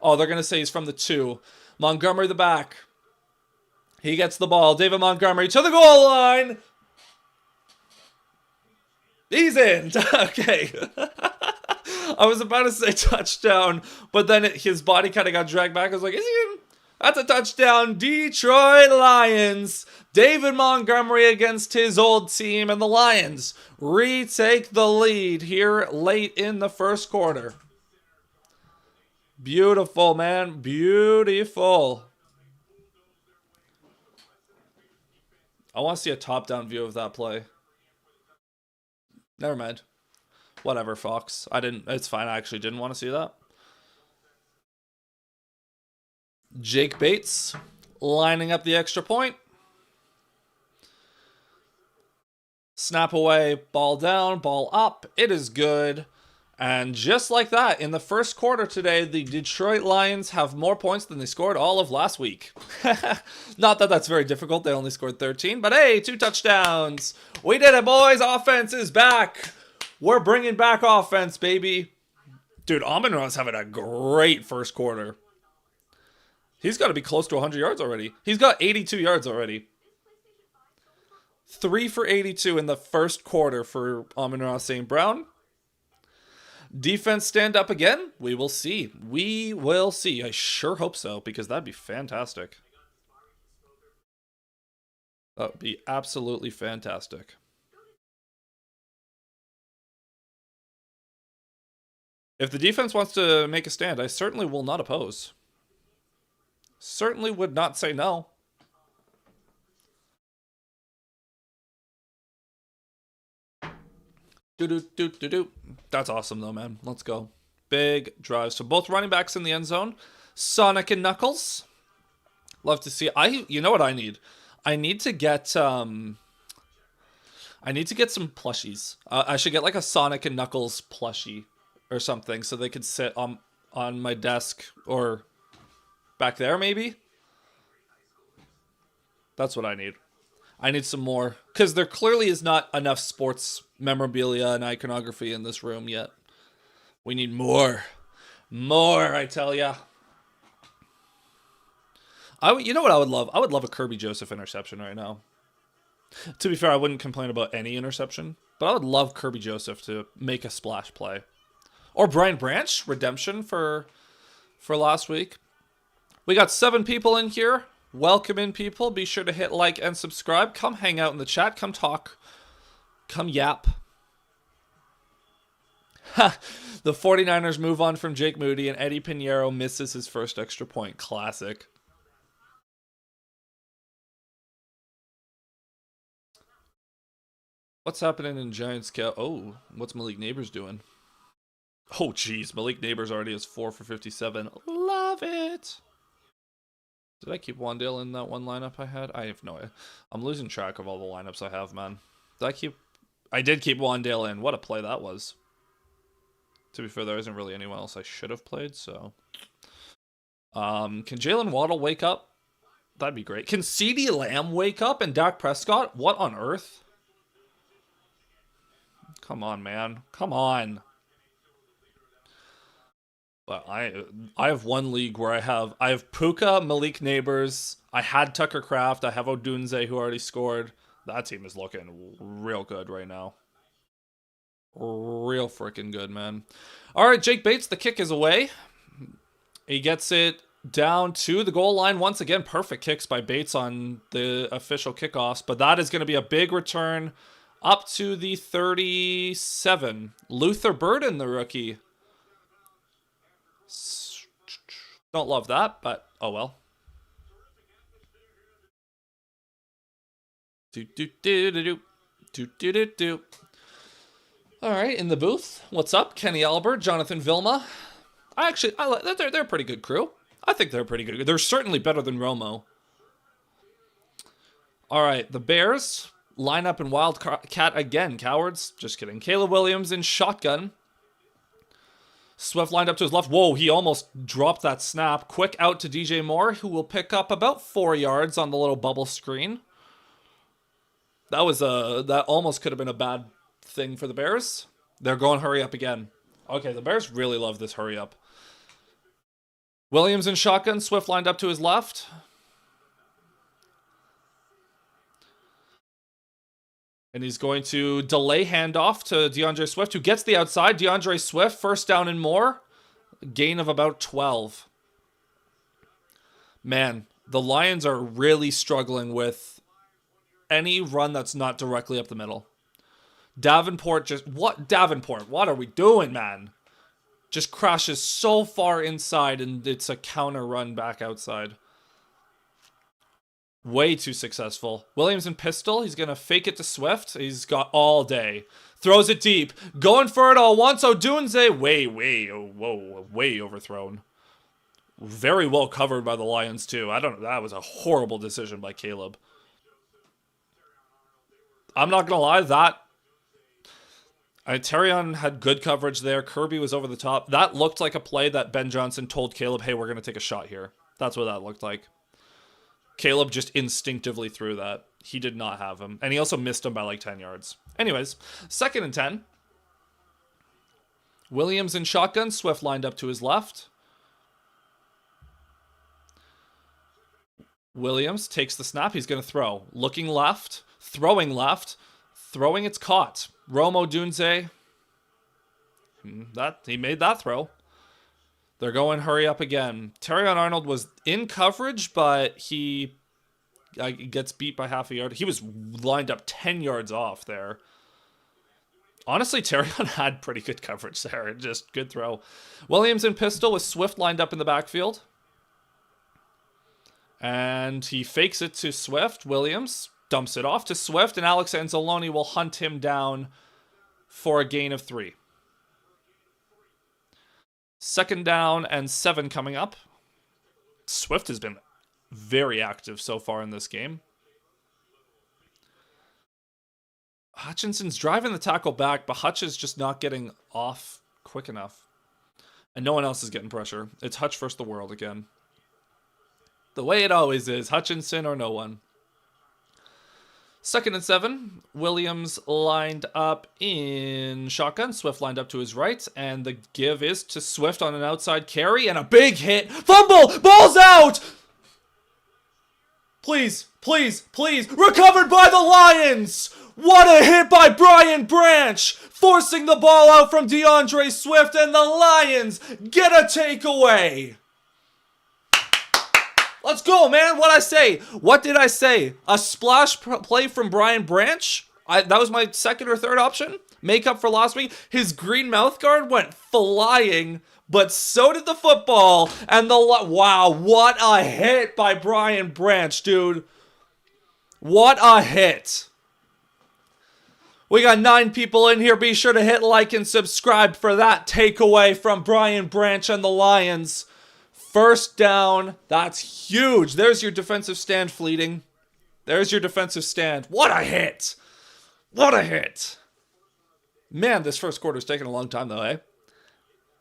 Oh, they're going to say he's from the 2. Montgomery the back. He gets the ball. David Montgomery to the goal line. He's in. Okay. I was about to say touchdown, but then his body kind of got dragged back. I was like, is he in? That's a touchdown. Detroit Lions. David Montgomery against his old team, and the Lions retake the lead here late in the first quarter. Beautiful, man. Beautiful. I want to see a top-down view of that play. Never mind. Whatever, Fox. It's fine. I actually didn't want to see that. Jake Bates lining up the extra point. Snap away, ball down, ball up. It is good. And just like that, in the first quarter today, the Detroit Lions have more points than they scored all of last week. Not that that's very difficult. They only scored 13. But hey, 2 touchdowns. We did it, boys. Offense is back. We're bringing back offense, baby. Dude, Amon-Ra's having a great first quarter. He's got to be close to 100 yards already. He's got 82 yards already. 3 for 82 in the first quarter for Amon-Ra St. Brown. Defense stand up again? We will see. We will see. I sure hope so, because that'd be fantastic. That would be absolutely fantastic. If the defense wants to make a stand, I certainly will not oppose. Certainly would not say no. Do. That's awesome, though, man. Let's go. Big drive. So both running backs in the end zone. Sonic and Knuckles. Love to see. You know what I need? I need to get some plushies. I should get like a Sonic and Knuckles plushie or something so they could sit on my desk or back there maybe. That's what I need. I need some more because there clearly is not enough sports memorabilia and iconography in this room yet. We need more. More, I tell ya. You know what I would love? I would love a Kirby Joseph interception right now. To be fair, I wouldn't complain about any interception, but I would love Kirby Joseph to make a splash play. Or Brian Branch, redemption for last week. We got 7 people in here. Welcome in, people. Be sure to hit like and subscribe. Come hang out in the chat. Come talk. Come yap. Ha! The 49ers move on from Jake Moody, and Eddie Pinheiro misses his first extra point. Classic. What's happening in Giants Cow? Oh, what's Malik Neighbors doing? Oh, jeez. Malik Neighbors already has 4 for 57. Love it. Did I keep Wandale in that one lineup I had? I have no idea. I'm losing track of all the lineups I have, man. I did keep Wandale in. What a play that was. To be fair, there isn't really anyone else I should have played, so. Can Jalen Waddle wake up? That'd be great. Can CeeDee Lamb wake up and Dak Prescott? What on earth? Come on, man. Come on. But I have one league where I have Puka, Malik Neighbors, I had Tucker Kraft, I have Odunze who already scored. That team is looking real good right now. Real freaking good, man. All right, Jake Bates, the kick is away. He gets it down to the goal line once again. Perfect kicks by Bates on the official kickoffs, but that is going to be a big return up to the 37. Luther Burden, the rookie. Don't love that, but oh well. All right, in the booth, what's up? Kenny Albert, Jonathan Vilma. They're a pretty good crew. I think they're pretty good. They're certainly better than Romo. All right, the Bears line up in Wildcat again. Cowards, just kidding. Caleb Williams in shotgun. Swift lined up to his left. Whoa, he almost dropped that snap. Quick out to DJ Moore, who will pick up about 4 yards on the little bubble screen. That almost could have been a bad thing for the Bears. They're going hurry up again. Okay, the Bears really love this hurry up. Williams in shotgun. Swift lined up to his left. And he's going to delay handoff to DeAndre Swift, who gets the outside. DeAndre Swift, first down and more. Gain of about 12. Man, the Lions are really struggling with any run that's not directly up the middle. Davenport, what are we doing, man? Just crashes so far inside, and it's a counter run back outside. Way too successsay. Williams and pistol. He's going to fake it to Swift. He's got all day. Throws it deep. Going for it all once. Odunze. Way overthrown. Very well covered by the Lions, too. That was a horrible decision by Caleb. I'm not going to lie. Terrion had good coverage there. Kirby was over the top. That looked like a play that Ben Johnson told Caleb, hey, we're going to take a shot here. That's what that looked like. Caleb just instinctively threw that. He did not have him. And he also missed him by like 10 yards. Anyways, 2nd and 10. Williams in shotgun. Swift lined up to his left. Williams takes the snap. He's going to throw. Looking left. Throwing left. Throwing, it's caught. Romo Dunze. He made that throw. They're going hurry up again. Terrion Arnold was in coverage, but he gets beat by half a yard. He was lined up 10 yards off there. Honestly, Terrion had pretty good coverage there. Just good throw. Williams and pistol with Swift lined up in the backfield. And he fakes it to Swift. Williams dumps it off to Swift, and Alex Anzalone will hunt him down for a gain of 3. 2nd down and 7 coming up. Swift has been very active so far in this game. Hutchinson's driving the tackle back, but Hutch is just not getting off quick enough. And no one else is getting pressure. It's Hutch versus the world again. The way it always is. Hutchinson or no one. 2nd and 7. Williams lined up in shotgun. Swift lined up to his right. And the give is to Swift on an outside carry. And a big hit. Fumble! Ball's out! Please, please, please. Recovered by the Lions! What a hit by Brian Branch! Forcing the ball out from DeAndre Swift. And the Lions get a takeaway. Let's go, man. What'd I say? What did I say? A splash play from Brian Branch? That was my 2nd or 3rd option. Make up for last week. His green mouth guard went flying, but so did the football. And wow, what a hit by Brian Branch, dude. What a hit. We got 9 people in here. Be sure to hit like and subscribe for that takeaway from Brian Branch and the Lions. 1st down. That's huge. There's your defensive stand, Fleeting. There's your defensive stand. What a hit. What a hit. Man, this first quarter's taking a long time, though, eh?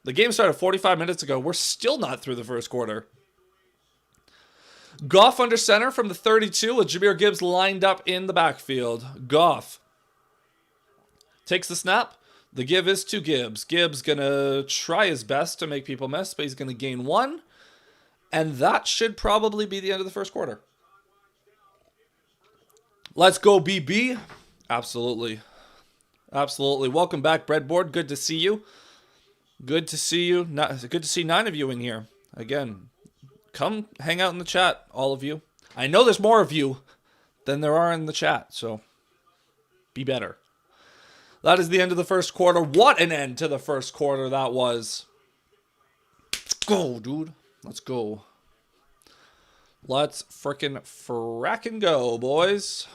The game started 45 minutes ago. We're still not through the first quarter. Goff under center from the 32 with Jahmyr Gibbs lined up in the backfield. Goff takes the snap. The give is to Gibbs. Gibbs gonna try his best to make people miss, but he's gonna gain 1. And that should probably be the end of the first quarter. Let's go, BB. Absolutely. Absolutely. Welcome back, Breadboard. Good to see you. Good to see you. Good to see 9 of you in here. Again, come hang out in the chat, all of you. I know there's more of you than there are in the chat, so be better. That is the end of the first quarter. What an end to the first quarter that was. Let's go, dude. Let's go. Let's frackin' go, boys.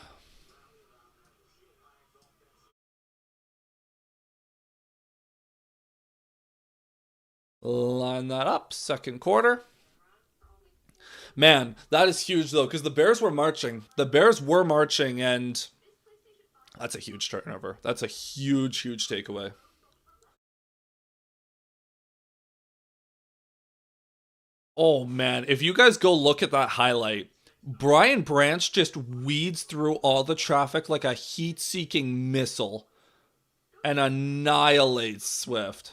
Line that up. 2nd quarter. Man, that is huge, though, because the Bears were marching. The Bears were marching, and that's a huge turnover. That's a huge, huge takeaway. Oh, man. If you guys go look at that highlight, Brian Branch just weeds through all the traffic like a heat-seeking missile and annihilates Swift.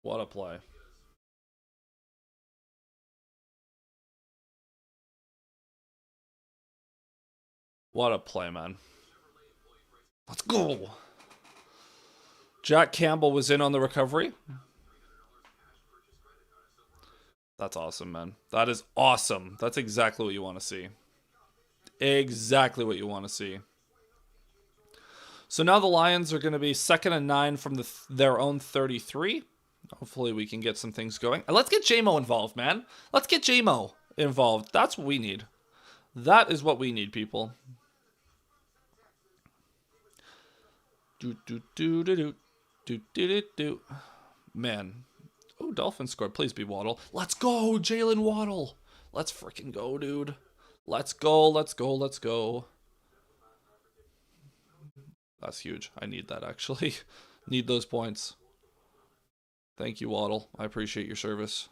What a play. What a play, man. Let's go. Jack Campbell was in on the recovery. That's awesome, man. That is awesome. That's exactly what you want to see. Exactly what you want to see. So now the Lions are going to be 2nd and 9 from their own 33. Hopefully we can get some things going. And let's get JMO involved, man. Let's get JMO involved. That's what we need. That is what we need, people. Man. Oh, Dolphins scored. Please be Waddle. Let's go, Jalen Waddle. Let's freaking go, dude. Let's go, let's go, let's go. That's huge. I need that, actually. Need those points. Thank you, Waddle. I appreciate your service.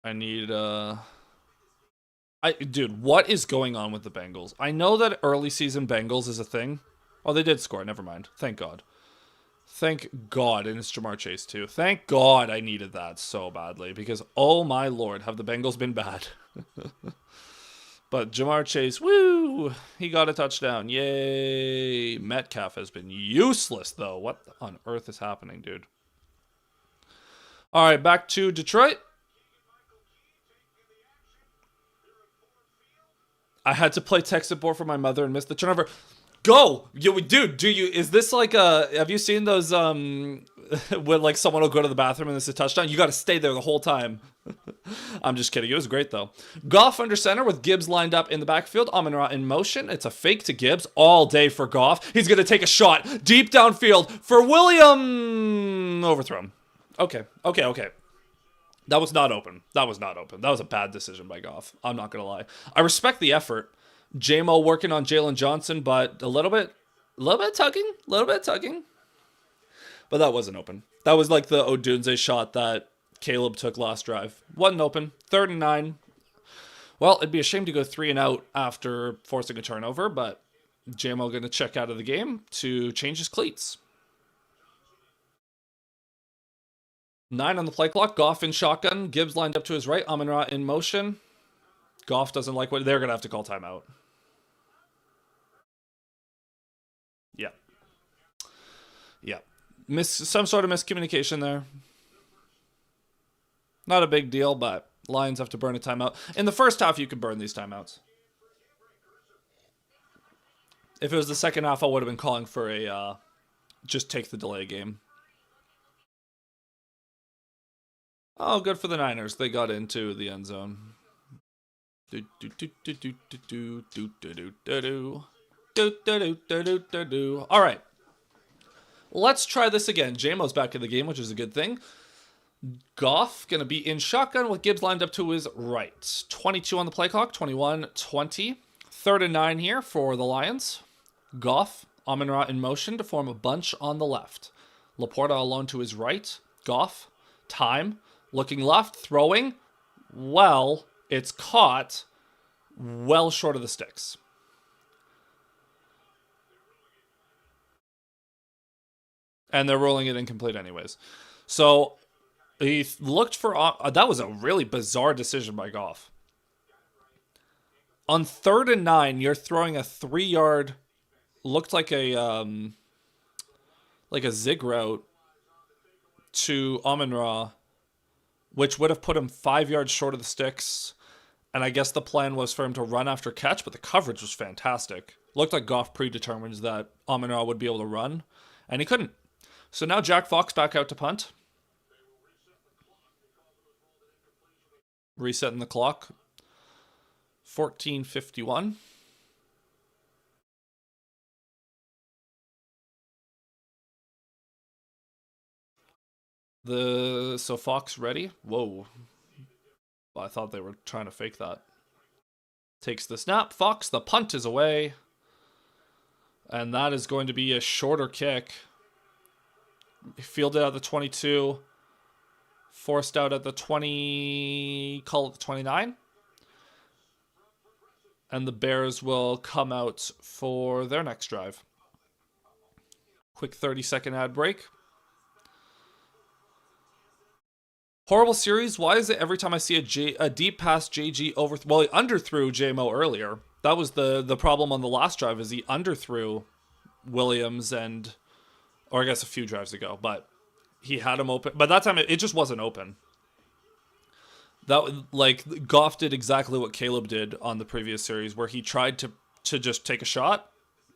I need, dude, what is going on with the Bengals? I know that early season Bengals is a thing. Oh, they did score. Never mind. Thank God. Thank God. And it's Jamar Chase, too. Thank God I needed that so badly. Because, oh my Lord, have the Bengals been bad. But Jamar Chase, woo! He got a touchdown. Yay! Metcalf has been useless, though. What on earth is happening, dude? All right, back to Detroit. I had to play tech support for my mother and missed the turnover. Go, dude. Do you? Is this like a? Have you seen those? When like someone will go to the bathroom and it's a touchdown, you got to stay there the whole time. I'm just kidding. It was great though. Goff under center with Gibbs lined up in the backfield. Amon-Ra in motion. It's a fake to Gibbs all day for Goff. He's gonna take a shot deep downfield for William. Overthrown. Okay. That was not open. That was a bad decision by Goff. I'm not gonna lie. I respect the effort. J-Mo working on Jalen Johnson, but a little bit tugging. But that wasn't open. That was like the Odunze shot that Caleb took last drive. Wasn't open. 3rd and 9. Well, it'd be a shame to go 3 and out after forcing a turnover, but J-Mo going to check out of the game to change his cleats. 9 on the play clock. Goff in shotgun. Gibbs lined up to his right. Amon-Ra in motion. Goff doesn't like what they're going to have to call timeout. Yeah. Some sort of miscommunication there. Not a big deal, but Lions have to burn a timeout. In the first half, you could burn these timeouts. If it was the second half, I would have been calling for a just take the delay game. Oh, good for the Niners. They got into the end zone. All right. Let's try this again. J-Mo's back in the game, which is a good thing. Goff going to be in shotgun with Gibbs lined up to his right. 22 on the play clock, 21-20. 3rd and 9 here for the Lions. Goff, Amon-Ra in motion to form a bunch on the left. Laporta alone to his right. Goff, time, looking left, throwing. Well, it's caught well short of the sticks. And they're rolling it incomplete anyways. So he looked for... that was a really bizarre decision by Goff. On 3rd and 9, you're throwing a 3-yard... Looked like a zig route to Amon-Ra, which would have put him 5 yards short of the sticks. And I guess the plan was for him to run after catch, but the coverage was fantastic. Looked like Goff predetermined that Amon-Ra would be able to run, and he couldn't. So now Jack Fox back out to punt. Resetting the clock. 14:51. So Fox ready. Whoa. Well, I thought they were trying to fake that. Takes the snap. Fox, the punt is away. And that is going to be a shorter kick. Fielded at the 22. Forced out at the 20. Call it the 29. And the Bears will come out for their next drive. Quick 30-second ad break. Horrible series. Why is it every time I see a deep pass, JG well, he underthrew J-Mo earlier. That was the problem on the last drive, is he underthrew Williams or I guess a few drives ago, but he had him open. But that time it just wasn't open. That, like, Goff did exactly what Caleb did on the previous series, where he tried to just take a shot.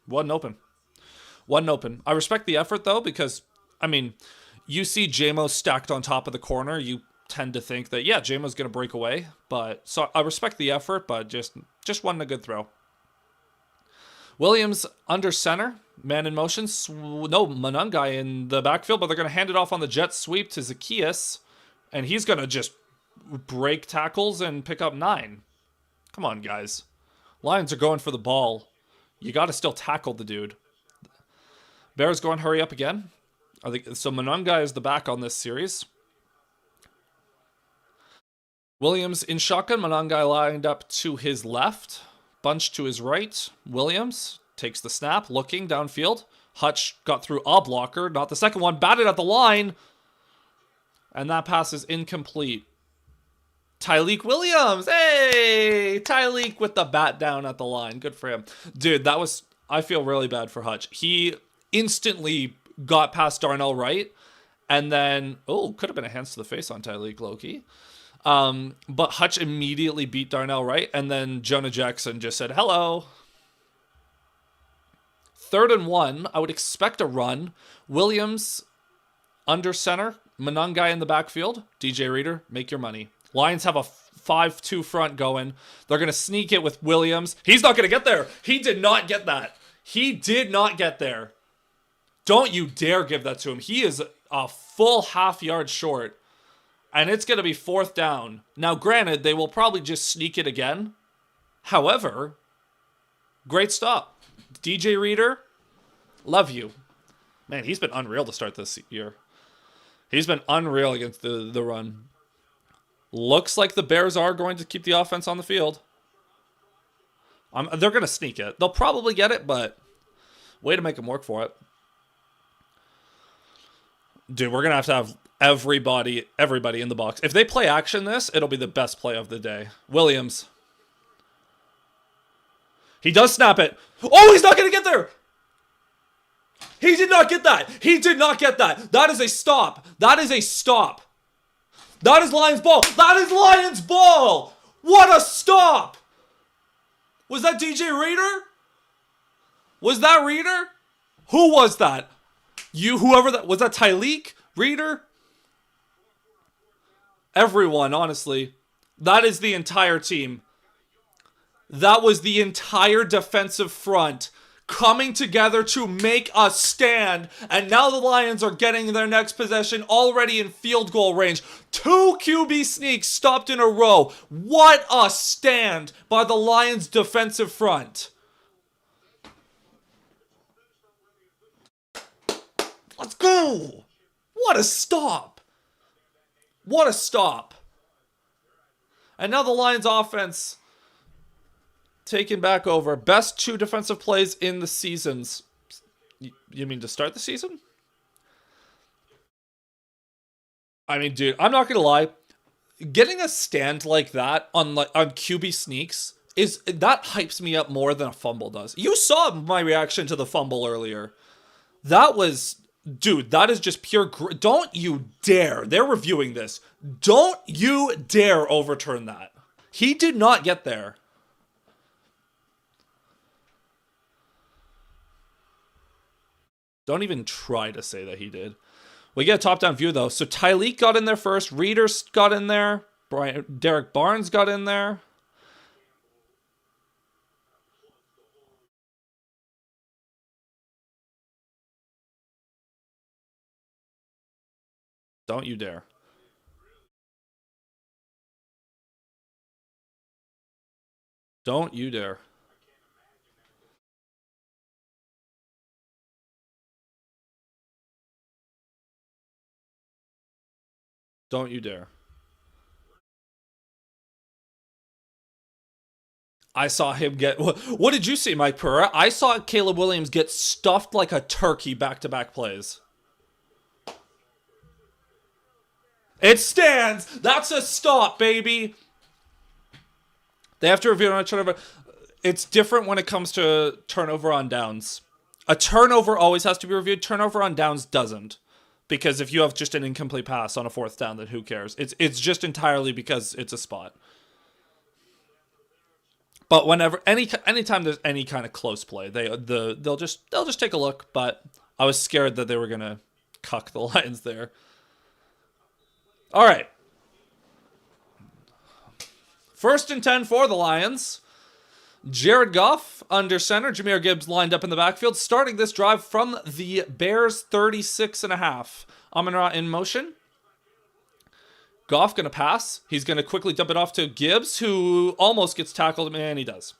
Wasn't open. I respect the effort though, because I mean, you see J-Mo stacked on top of the corner, you tend to think that, yeah, J-Mo's going to break away. But so I respect the effort, but just wasn't a good throw. Williams under center, man in motion. No, Monangai in the backfield, but they're going to hand it off on the jet sweep to Zacchaeus, and he's going to just break tackles and pick up 9. Come on, guys. Lions are going for the ball. You got to still tackle the dude. Bears going hurry up again. I think so. Monangai is the back on this series. Williams in shotgun. Monangai lined up to his left. Bunch to his right. Williams takes the snap, looking downfield. Hutch got through a blocker, not the second one. Batted at the line. And that pass is incomplete. Tyleik Williams. Hey! Tyleik with the bat down at the line. Good for him. Dude, that was... I feel really bad for Hutch. He instantly got past Darnell Wright. And then... Oh, could have been a hands to the face on Tyleik, low-key. But Hutch immediately beat Darnell Wright, and then Jonah Jackson just said, hello. 3rd and 1. I would expect a run. Williams under center. Monangai in the backfield. DJ Reader, make your money. Lions have a 5-2 front going. They're going to sneak it with Williams. He's not going to get there. He did not get that. He did not get there. Don't you dare give that to him. He is a full half yard short. And it's going to be 4th down. Now, granted, they will probably just sneak it again. However, great stop. DJ Reader, love you. Man, he's been unreal to start this year. He's been unreal against the run. Looks like the Bears are going to keep the offense on the field. They're going to sneak it. They'll probably get it, but way to make them work for it. Dude, we're going to have everybody in the box. If they play action this, it'll be the best play of the day. Williams. He does snap it. Oh, he's not going to get there. He did not get that. He did not get that. That is a stop. That is a stop. That is Lions ball. That is Lions ball. What a stop. Was that DJ Reader? Was that Reader? Who was that? Whoever that was, that Tyleek? Reader? Everyone, honestly. That is the entire team. That was the entire defensive front coming together to make a stand. And now the Lions are getting their next possession already in field goal range. 2 QB sneaks stopped in a row. What a stand by the Lions defensive front. Let's go. What a stop. What a stop. And now the Lions offense taken back over. Best 2 defensive plays in the seasons. You mean to start the season? I mean, dude, I'm not going to lie. Getting a stand like that on QB sneaks, that hypes me up more than a fumble does. You saw my reaction to the fumble earlier. That was... Dude, that is just pure... Don't you dare. They're reviewing this. Don't you dare overturn that. He did not get there. Don't even try to say that he did. We get a top-down view, though. So Tyleek got in there first. Reader got in there. Derek Barnes got in there. Don't you dare. Don't you dare. Don't you dare. I saw him get... What did you see, Mike Pereira? I saw Caleb Williams get stuffed like a turkey back-to-back plays. It stands. That's a stop, baby. They have to review on a turnover. It's different when it comes to turnover on downs. A turnover always has to be reviewed. Turnover on downs doesn't. Because if you have just an incomplete pass on a 4th down, then who cares? It's just entirely because it's a spot. But anytime there's any kind of close play, they'll just take a look. But I was scared that they were gonna cuck the Lions there. All right. 1st and 10 for the Lions. Jared Goff under center. Jahmyr Gibbs lined up in the backfield, starting this drive from the Bears 36.5. Amon-Ra in motion. Goff going to pass. He's going to quickly dump it off to Gibbs, who almost gets tackled, and he does.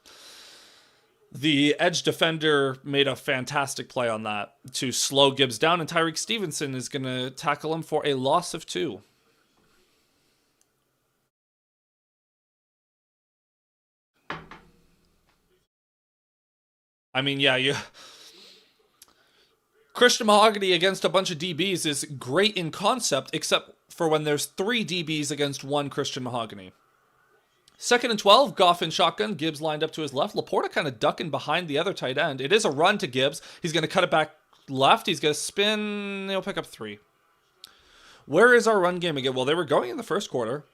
The edge defender made a fantastic play on that to slow Gibbs down, and Tyreek Stevenson is going to tackle him for a loss of 2. I mean, yeah, Christian Mahogany against a bunch of DBs is great in concept, except for when there's 3 DBs against 1 Christian Mahogany. 2nd and 12, Goff in shotgun. Gibbs lined up to his left. Laporta kind of ducking behind the other tight end. It is a run to Gibbs. He's going to cut it back left. He's going to spin. He'll pick up 3. Where is our run game again? Well, they were going in the first quarter.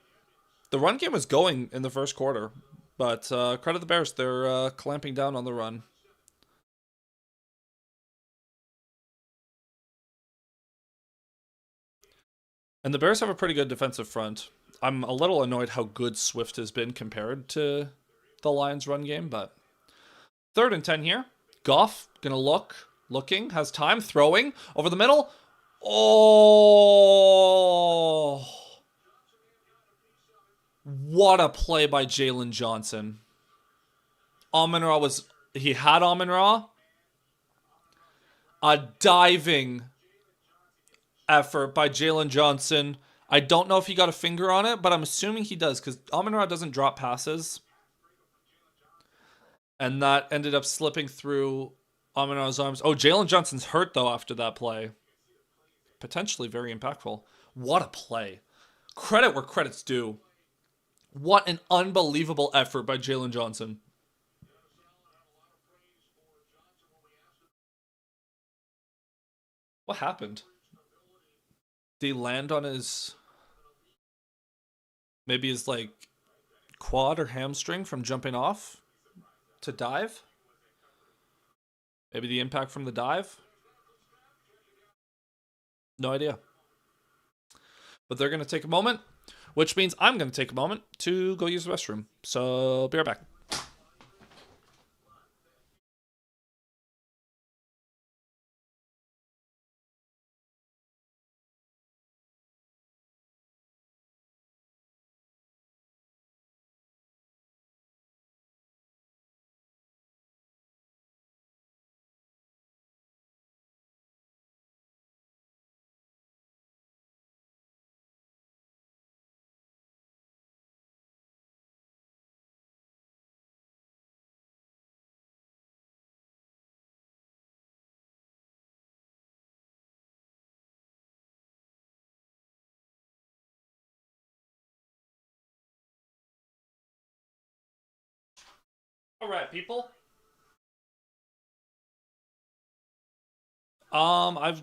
The run game was going in the first quarter, but credit the Bears. They're clamping down on the run. And the Bears have a pretty good defensive front. I'm a little annoyed how good Swift has been compared to the Lions' run game, but 3rd and 10 here. Goff gonna looking, has time, throwing over the middle. Oh, what a play by Jalen Johnson. He had Amon-Ra. A diving effort by Jalen Johnson. I don't know if he got a finger on it, but I'm assuming he does because Amon-Ra doesn't drop passes. And that ended up slipping through Amon-Ra's arms. Oh, Jalen Johnson's hurt, though, after that play. Potentially very impactful. What a play. Credit where credit's due. What an unbelievable effort by Jalen Johnson. What happened? Did he land on his... maybe his, like, quad or hamstring from jumping off to dive? Maybe the impact from the dive? No idea. But they're going to take a moment, which means I'm going to take a moment to go use the restroom. So, be right back. All right, people. I've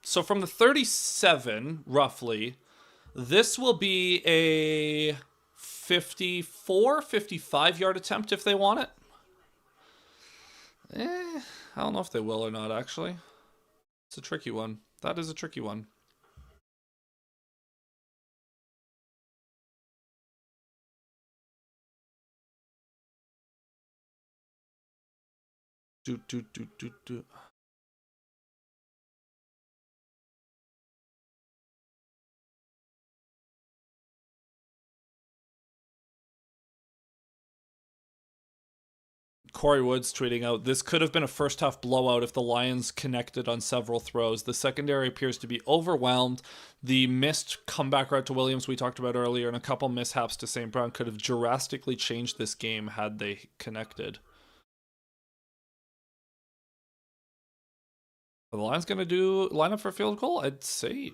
so from the 37 roughly, this will be a 54, 55-yard attempt if they want it. I don't know if they will or not, actually. It's a tricky one. That is a tricky one. Do. Corey Woods tweeting out, this could have been a first half blowout if the Lions connected on several throws. The secondary appears to be overwhelmed. The missed comeback route to Williams we talked about earlier and a couple mishaps to St. Brown could have drastically changed this game had they connected. Are the Lions going to do line up for a field goal? I'd say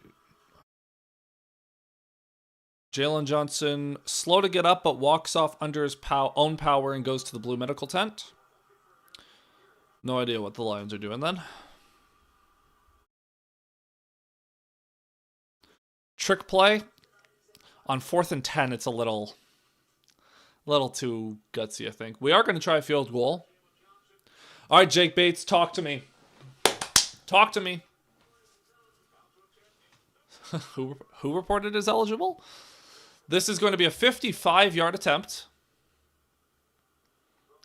Jalen Johnson, slow to get up, but walks off under his own power and goes to the blue medical tent. No idea what the Lions are doing then. Trick play. On 4th and 10, it's a little too gutsy, I think. We are going to try a field goal. All right, Jake Bates, talk to me. Talk to me. Who reported as eligible? This is going to be a 55-yard attempt.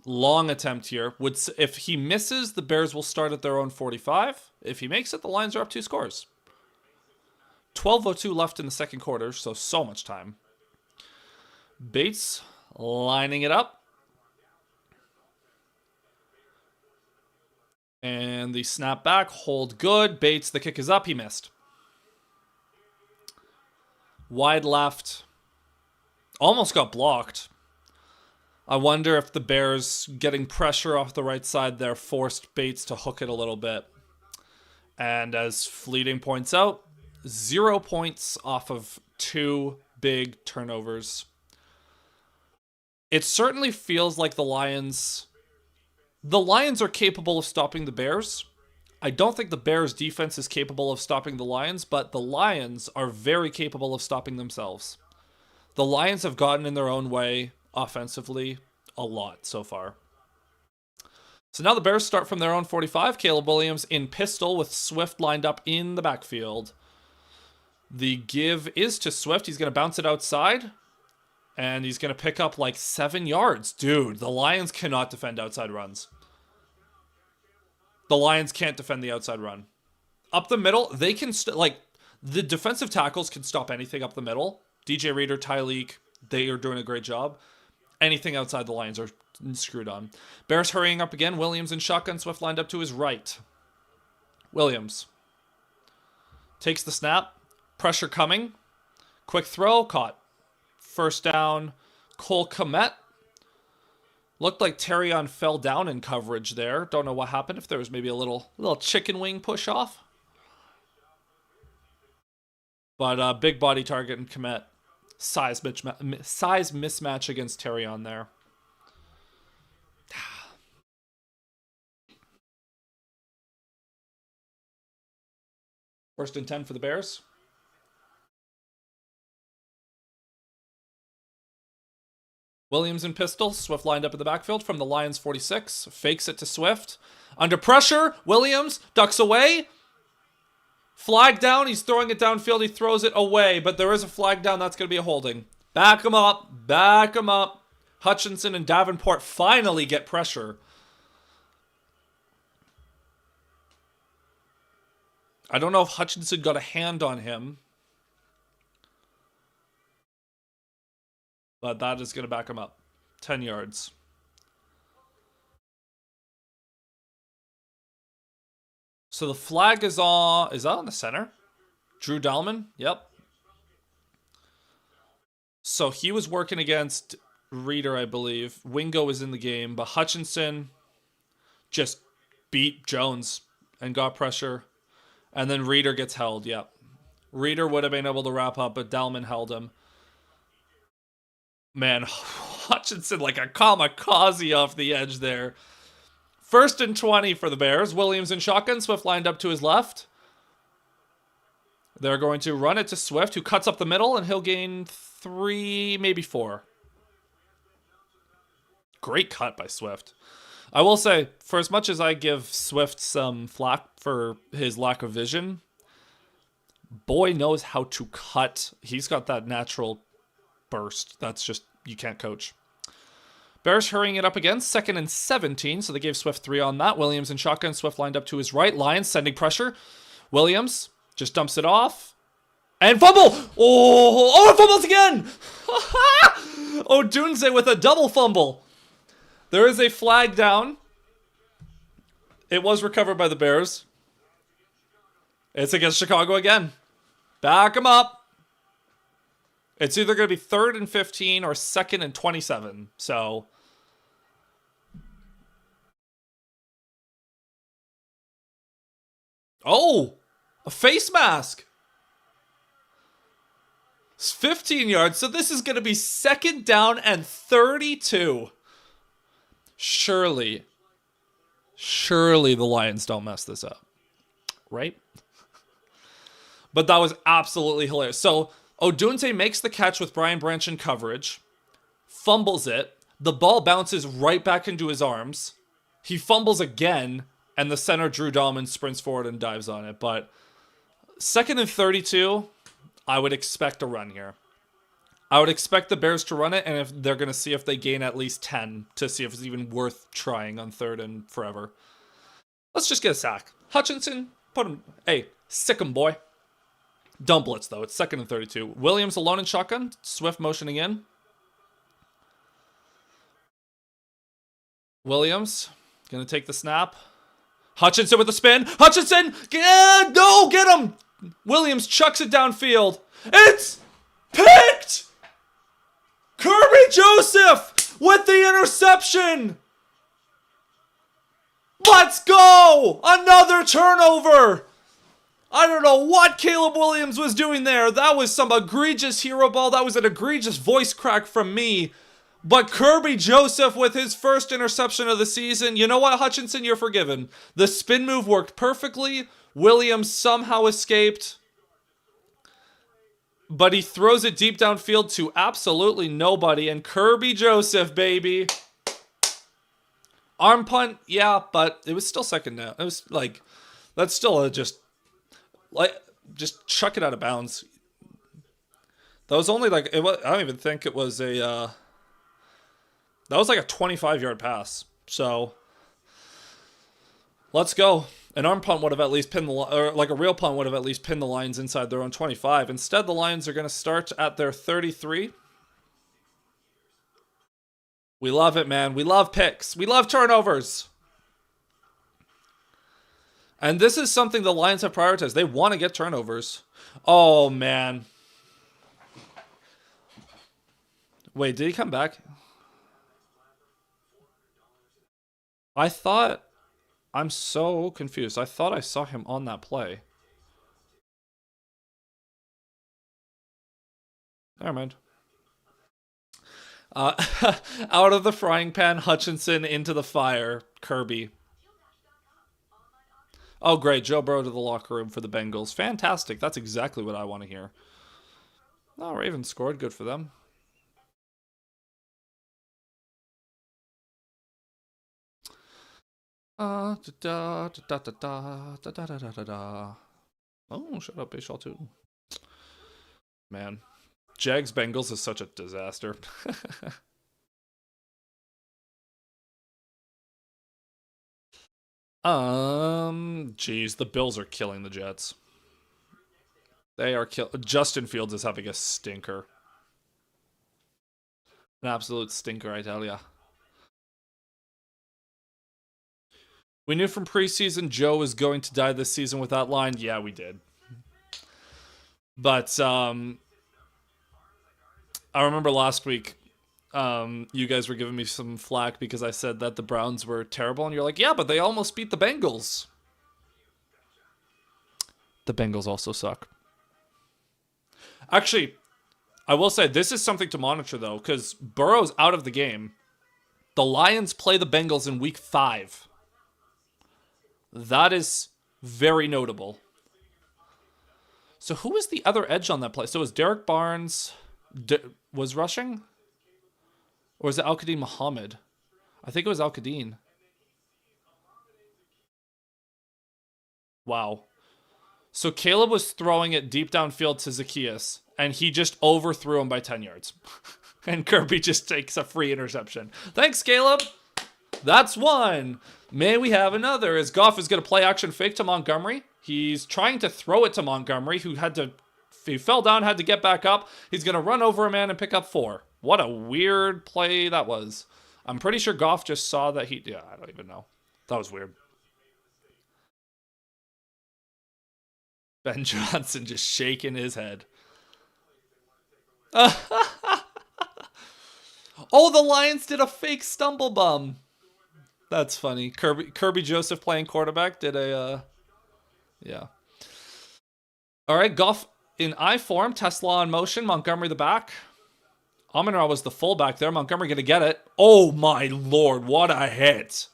Long attempt here. If he misses, the Bears will start at their own 45. If he makes it, the Lions are up 2 scores. 12:02 left in the second quarter, so much time. Bates lining it up. And the snap back, hold good. Bates, the kick is up, he missed. Wide left. Almost got blocked. I wonder if the Bears getting pressure off the right side there forced Bates to hook it a little bit. And as Fleeting points out, 0 points off of 2 big turnovers. It certainly feels like the Lions are capable of stopping the Bears. I don't think the Bears' defense is capable of stopping the Lions, but the Lions are very capable of stopping themselves. The Lions have gotten in their own way offensively a lot so far. So now the Bears start from their own 45. Caleb Williams in pistol with Swift lined up in the backfield. The give is to Swift. He's going to bounce it outside. And he's going to pick up like 7 yards. Dude, the Lions cannot defend outside runs. The Lions can't defend the outside run. Up the middle, they can... the defensive tackles can stop anything up the middle. DJ Reader, Tyleek, they are doing a great job. Anything outside the Lions are screwed on. Bears hurrying up again. Williams in shotgun. Swift lined up to his right. Williams takes the snap. Pressure coming. Quick throw. Caught. First down. Cole Kmet. Looked like Terrion fell down in coverage there. Don't know what happened. If there was maybe a little chicken wing push off. But big body target and Kmet. Size mismatch against Terrion there. First and 10 for the Bears. Williams in pistol. Swift lined up in the backfield from the Lions 46. Fakes it to Swift. Under pressure. Williams ducks away. Flag down. He's throwing it downfield. He throws it away. But there is a flag down. That's going to be a holding. Back him up. Back him up. Hutchinson and Davenport finally get pressure. I don't know if Hutchinson got a hand on him. But that is going to back him up. 10 yards. So the flag is on... Is that on the center? Drew Dalman? Yep. So he was working against Reader, I believe. Wingo was in the game. But Hutchinson just beat Jones and got pressure. And then Reader gets held. Yep. Reader would have been able to wrap up, but Dalman held him. Man, Hutchinson like a kamikaze off the edge there. First and 20 for the Bears. Williams in shotgun. Swift lined up to his left. They're going to run it to Swift, who cuts up the middle, and he'll gain 3, maybe 4. Great cut by Swift. I will say, for as much as I give Swift some flack for his lack of vision, boy knows how to cut. He's got that natural burst. That's just, you can't coach. Bears hurrying it up again. 2nd and 17, so they gave Swift 3 on that. Williams in shotgun. Swift lined up to his right. Lions sending pressure. Williams just dumps it off. And fumble! Oh, it fumbles again! Odunze with a double fumble. There is a flag down. It was recovered by the Bears. It's against Chicago again. Back him up. It's either going to be 3rd and 15 or 2nd and 27. So, oh, a face mask. It's 15 yards. So this is going to be 2nd down and 32. Surely the Lions don't mess this up, right? But that was absolutely hilarious. So Odunze makes the catch with Brian Branch in coverage, fumbles it, the ball bounces right back into his arms, he fumbles again, and the center Drew Dalman sprints forward and dives on it. But 2nd and 32, I would expect a run here. I would expect the Bears to run it, and if they're going to see if they gain at least 10 to see if it's even worth trying on 3rd and forever. Let's just get a sack. Hutchinson, put him, hey, sick him, boy. Don't blitz, though. It's 2nd and 32. Williams alone in shotgun. Swift motioning in. Williams going to take the snap. Hutchinson with the spin. Hutchinson! No, get him! Williams chucks it downfield. It's picked! Kirby Joseph with the interception! Let's go! Another turnover! I don't know what Caleb Williams was doing there. That was some egregious hero ball. That was an egregious voice crack from me. But Kirby Joseph with his first interception of the season. You know what, Hutchinson? You're forgiven. The spin move worked perfectly. Williams somehow escaped. but he throws it deep downfield to absolutely nobody. And Kirby Joseph, baby. Arm punt, yeah, but it was still second down. It was like, that's still just chuck it out of bounds. That was only like, I don't even think it was that was like a 25-yard pass. So, let's go. An arm punt would have at least pinned or like a real punt would have at least pinned the Lions inside their own 25. Instead, the Lions are going to start at their 33. We love it, man. We love picks. We love turnovers. And this is something the Lions have prioritized. They want to get turnovers. Oh, man. Wait, did he come back? I'm so confused. I thought I saw him on that play. Never mind. Out of the frying pan, Hutchinson into the fire, Kirby. Oh, great. Joe Burrow to the locker room for the Bengals. Fantastic. That's exactly what I want to hear. Oh, Ravens scored. Good for them. Oh, shut up, Baseball 2. Man. Jags Bengals is such a disaster. Geez, the Bills are killing the Jets. They are Justin Fields is having a stinker. An absolute stinker, I tell ya. We knew from preseason Joe was going to die this season with that line. Yeah, we did. But I remember last week you guys were giving me some flack because I said that the Browns were terrible, and you're like, yeah, but they almost beat the Bengals. The Bengals also suck. Actually, I will say this is something to monitor, though, because Burrow's out of the game. The Lions play the Bengals in week 5. That is very notable. So who was the other edge on that play? So was Derek Barnes was rushing? Or was it Al-Qadim Muhammad? I think it was Al-Qadim. Wow. So Caleb was throwing it deep downfield to Zacchaeus, and he just overthrew him by 10 yards. And Kirby just takes a free interception. Thanks, Caleb. That's one. May we have another, as Goff is going to play action fake to Montgomery. He's trying to throw it to Montgomery, who he fell down, had to get back up. He's going to run over a man and pick up 4. What a weird play that was. I'm pretty sure Goff just saw that yeah, I don't even know. That was weird. Ben Johnson just shaking his head. Oh, the Lions did a fake stumble bum. That's funny. Kirby Joseph playing quarterback did a, yeah. All right, Goff in I form, Tesla in motion, Montgomery the back. Amon-Ra was the fullback there. Montgomery going to get it. Oh, my Lord. What a hit.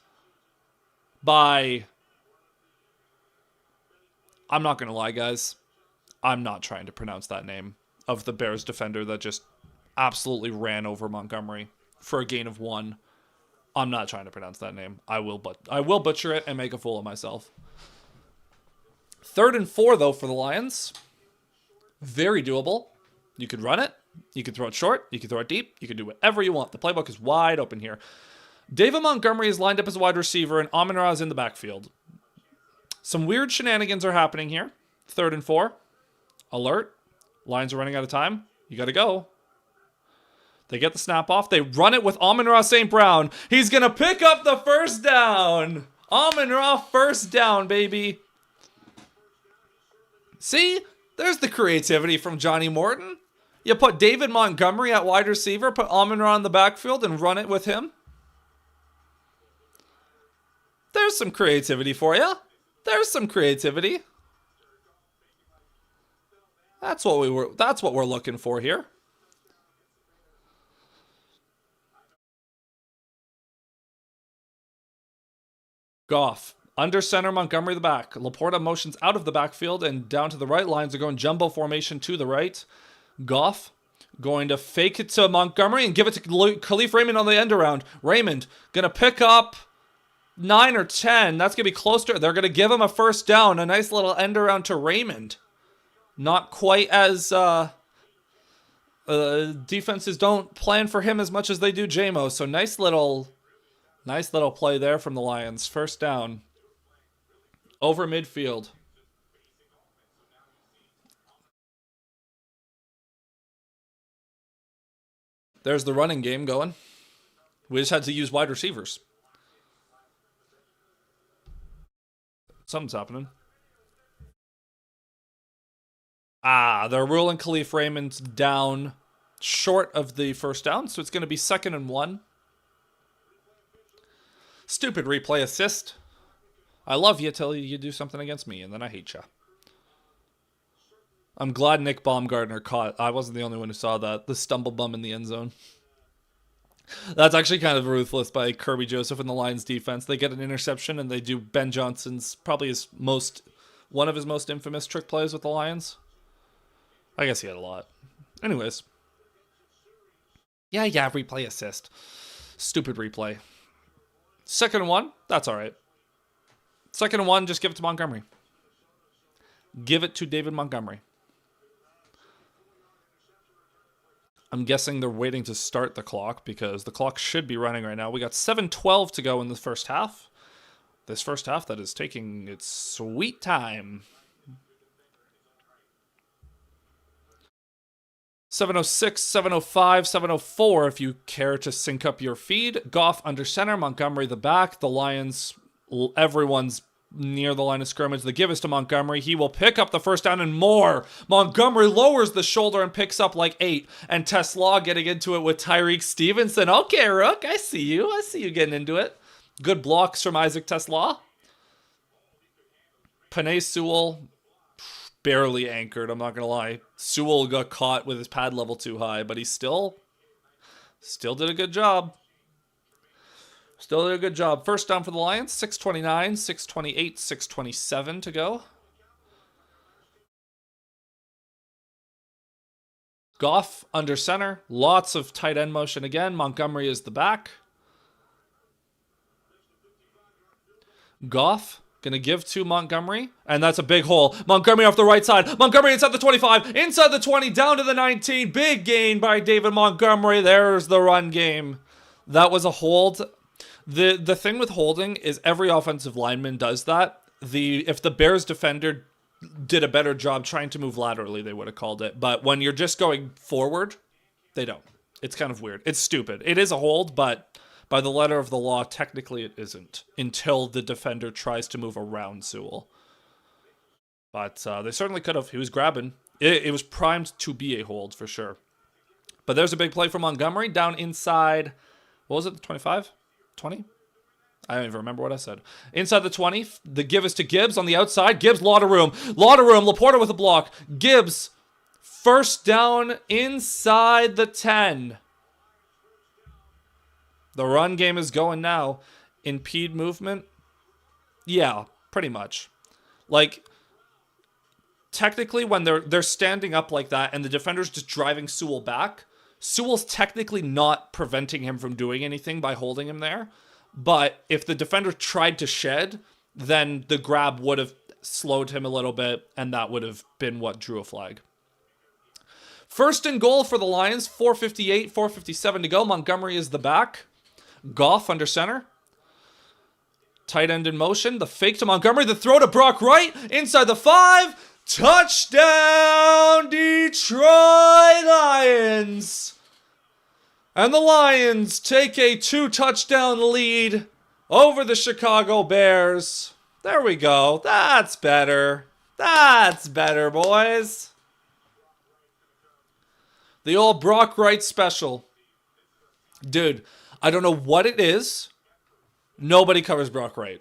By... I'm not going to lie, guys. I'm not trying to pronounce that name of the Bears defender that just absolutely ran over Montgomery for a gain of 1. I'm not trying to pronounce that name. I will butcher it and make a fool of myself. 3rd and 4, though, for the Lions. Very doable. You could run it. You can throw it short. You can throw it deep. You can do whatever you want. The playbook is wide open here. David Montgomery is lined up as a wide receiver, and Amon-Ra is in the backfield. Some weird shenanigans are happening here. 3rd and 4. Alert. Lions are running out of time. You got to go. They get the snap off. They run it with Amon-Ra St. Brown. He's going to pick up the first down. Amon-Ra first down, baby. See? There's the creativity from Johnny Morton. You put David Montgomery at wide receiver, put Amon-Ra in the backfield, and run it with him. There's some creativity for you. There's some creativity. That's what we're looking for here. Goff. Under center, Montgomery the back. Laporta motions out of the backfield and down to the right. Lions are going jumbo formation to the right. Goff going to fake it to Montgomery and give it to Khalif Raymond on the end around. Raymond going to pick up 9 or 10. That's going to be closer. They're going to give him a first down. A nice little end around to Raymond. Not quite as... defenses don't plan for him as much as they do JMO. So nice little play there from the Lions. First down. Over midfield. There's the running game going. We just had to use wide receivers. Something's happening. They're ruling Khalif Raymond down short of the first down, so it's going to be 2nd and 1. Stupid replay assist. I love you till you do something against me, and then I hate you. I'm glad Nick Baumgartner caught. I wasn't the only one who saw that. The stumble bum in the end zone. That's actually kind of ruthless by Kirby Joseph and the Lions defense. They get an interception and they do Ben Johnson's probably one of his most infamous trick plays with the Lions. I guess he had a lot. Anyways. Yeah, replay assist. Stupid replay. 2nd and 1, that's all right. 2nd and 1, just give it to Montgomery. Give it to David Montgomery. I'm guessing they're waiting to start the clock because the clock should be running right now. We got 7:12 to go in the first half. This first half that is taking its sweet time. 7:06, 7:05, 7:04 if you care to sync up your feed. Goff under center, Montgomery the back. The Lions, everyone's near the line of scrimmage. The give is to Montgomery. He will pick up the first down and more. Montgomery lowers the shoulder and picks up like 8. And Tesla getting into it with Tyreek Stevenson. Okay, Rook, I see you. I see you getting into it. Good blocks from Isaac Tesla. Penei Sewell, barely anchored, I'm not going to lie. Sewell got caught with his pad level too high, but he still did a good job. Still did a good job. First down for the Lions. 6:29, 6:28, 6:27 to go. Goff under center. Lots of tight end motion again. Montgomery is the back. Goff going to give to Montgomery. And that's a big hole. Montgomery off the right side. Montgomery inside the 25. Inside the 20. Down to the 19. Big gain by David Montgomery. There's the run game. That was a hold. The thing with holding is every offensive lineman does that. If the Bears defender did a better job trying to move laterally, they would have called it. But when you're just going forward, they don't. It's kind of weird. It's stupid. It is a hold, but by the letter of the law, technically it isn't until the defender tries to move around Sewell. But they certainly could have. He was grabbing. It was primed to be a hold for sure. But there's a big play for Montgomery down inside. What was it? The 25? 20? I don't even remember what I said. Inside the 20, the give is to Gibbs on the outside. Gibbs, lot of room. Laporta with a block. Gibbs, first down inside the 10. The run game is going now. Impede movement? Yeah, pretty much. Like, technically when they're standing up like that and the defender's just driving Sewell back, Sewell's technically not preventing him from doing anything by holding him there. But if the defender tried to shed, then the grab would have slowed him a little bit, and that would have been what drew a flag. First and goal for the Lions, 4:58, 4:57 to go. Montgomery is the back. Goff under center. Tight end in motion. The fake to Montgomery. The throw to Brock Wright. Inside the 5. Touchdown, Detroit Lions! And the Lions take a 2-touchdown lead over the Chicago Bears. There we go. That's better. That's better, boys. The old Brock Wright special. Dude, I don't know what it is. Nobody covers Brock Wright.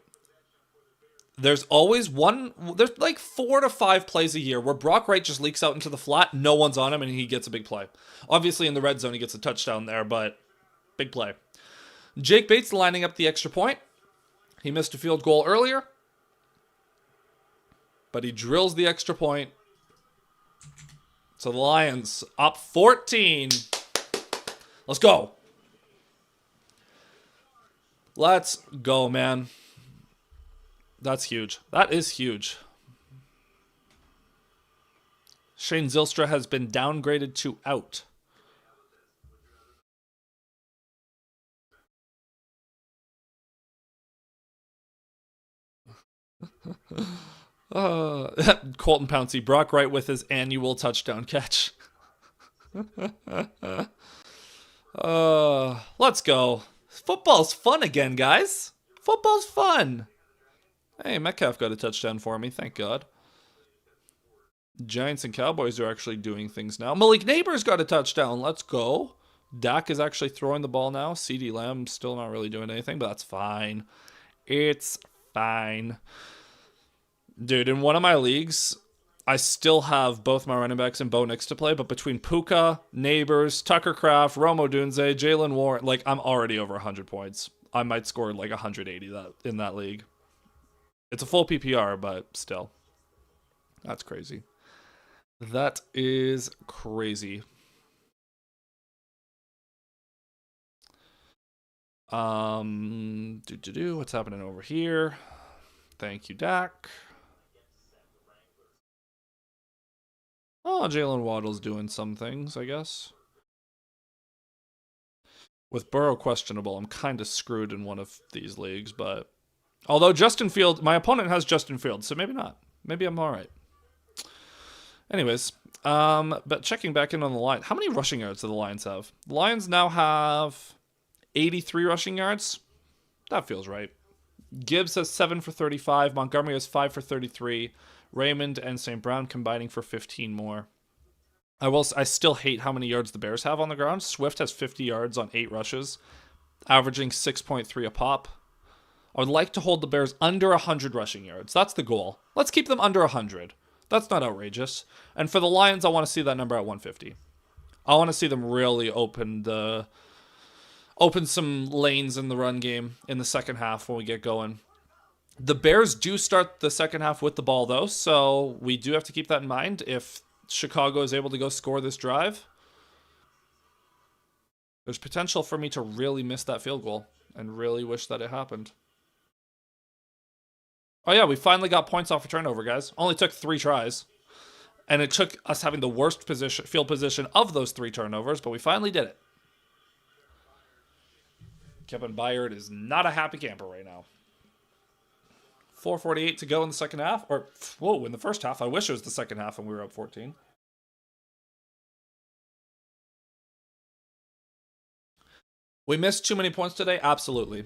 There's always there's like 4 to 5 plays a year where Brock Wright just leaks out into the flat, no one's on him, and he gets a big play. Obviously, in the red zone, he gets a touchdown there, but big play. Jake Bates lining up the extra point. He missed a field goal earlier, but he drills the extra point. So the Lions up 14. Let's go. Let's go, man. That's huge. That is huge. Shane Zylstra has been downgraded to out. Colton Pouncey, Brock Wright with his annual touchdown catch. Let's go. Football's fun again, guys. Football's fun. Hey, Metcalf got a touchdown for me, thank God. Giants and Cowboys are actually doing things now. Malik Neighbors got a touchdown. Let's go. Dak is actually throwing the ball now. CeeDee Lamb still not really doing anything, but that's fine. It's fine. Dude, in one of my leagues, I still have both my running backs and Bo Nix to play, but between Puka, Neighbors, Tucker Kraft, Romo Dunze, Jalen Warren, like, I'm already over 100 points. I might score like 180 in that league. It's a full PPR, but still. That's crazy. That is crazy. What's happening over here? Thank you, Dak. Oh, Jalen Waddle's doing some things, I guess. With Burrow questionable, I'm kind of screwed in one of these leagues, but... Although Justin Fields... My opponent has Justin Fields, so maybe not. Maybe I'm alright. Anyways, but checking back in on the line, how many rushing yards do the Lions have? The Lions now have 83 rushing yards. That feels right. Gibbs has 7 for 35. Montgomery has 5 for 33. Raymond and St. Brown combining for 15 more. I still hate how many yards the Bears have on the ground. Swift has 50 yards on 8 rushes, averaging 6.3 a pop. I would like to hold the Bears under 100 rushing yards. That's the goal. Let's keep them under 100. That's not outrageous. And for the Lions, I want to see that number at 150. I want to see them really open some lanes in the run game in the second half when we get going. The Bears do start the second half with the ball, though, so we do have to keep that in mind. If Chicago is able to go score this drive, there's potential for me to really miss that field goal and really wish that it happened. Oh yeah, we finally got points off a turnover, guys. Only took 3 tries. And it took us having the worst field position of those 3 turnovers, but we finally did it. Kevin Byard is not a happy camper right now. 4:48 to go in the second half. Or, whoa, in the first half. I wish it was the second half and we were up 14. We missed too many points today? Absolutely.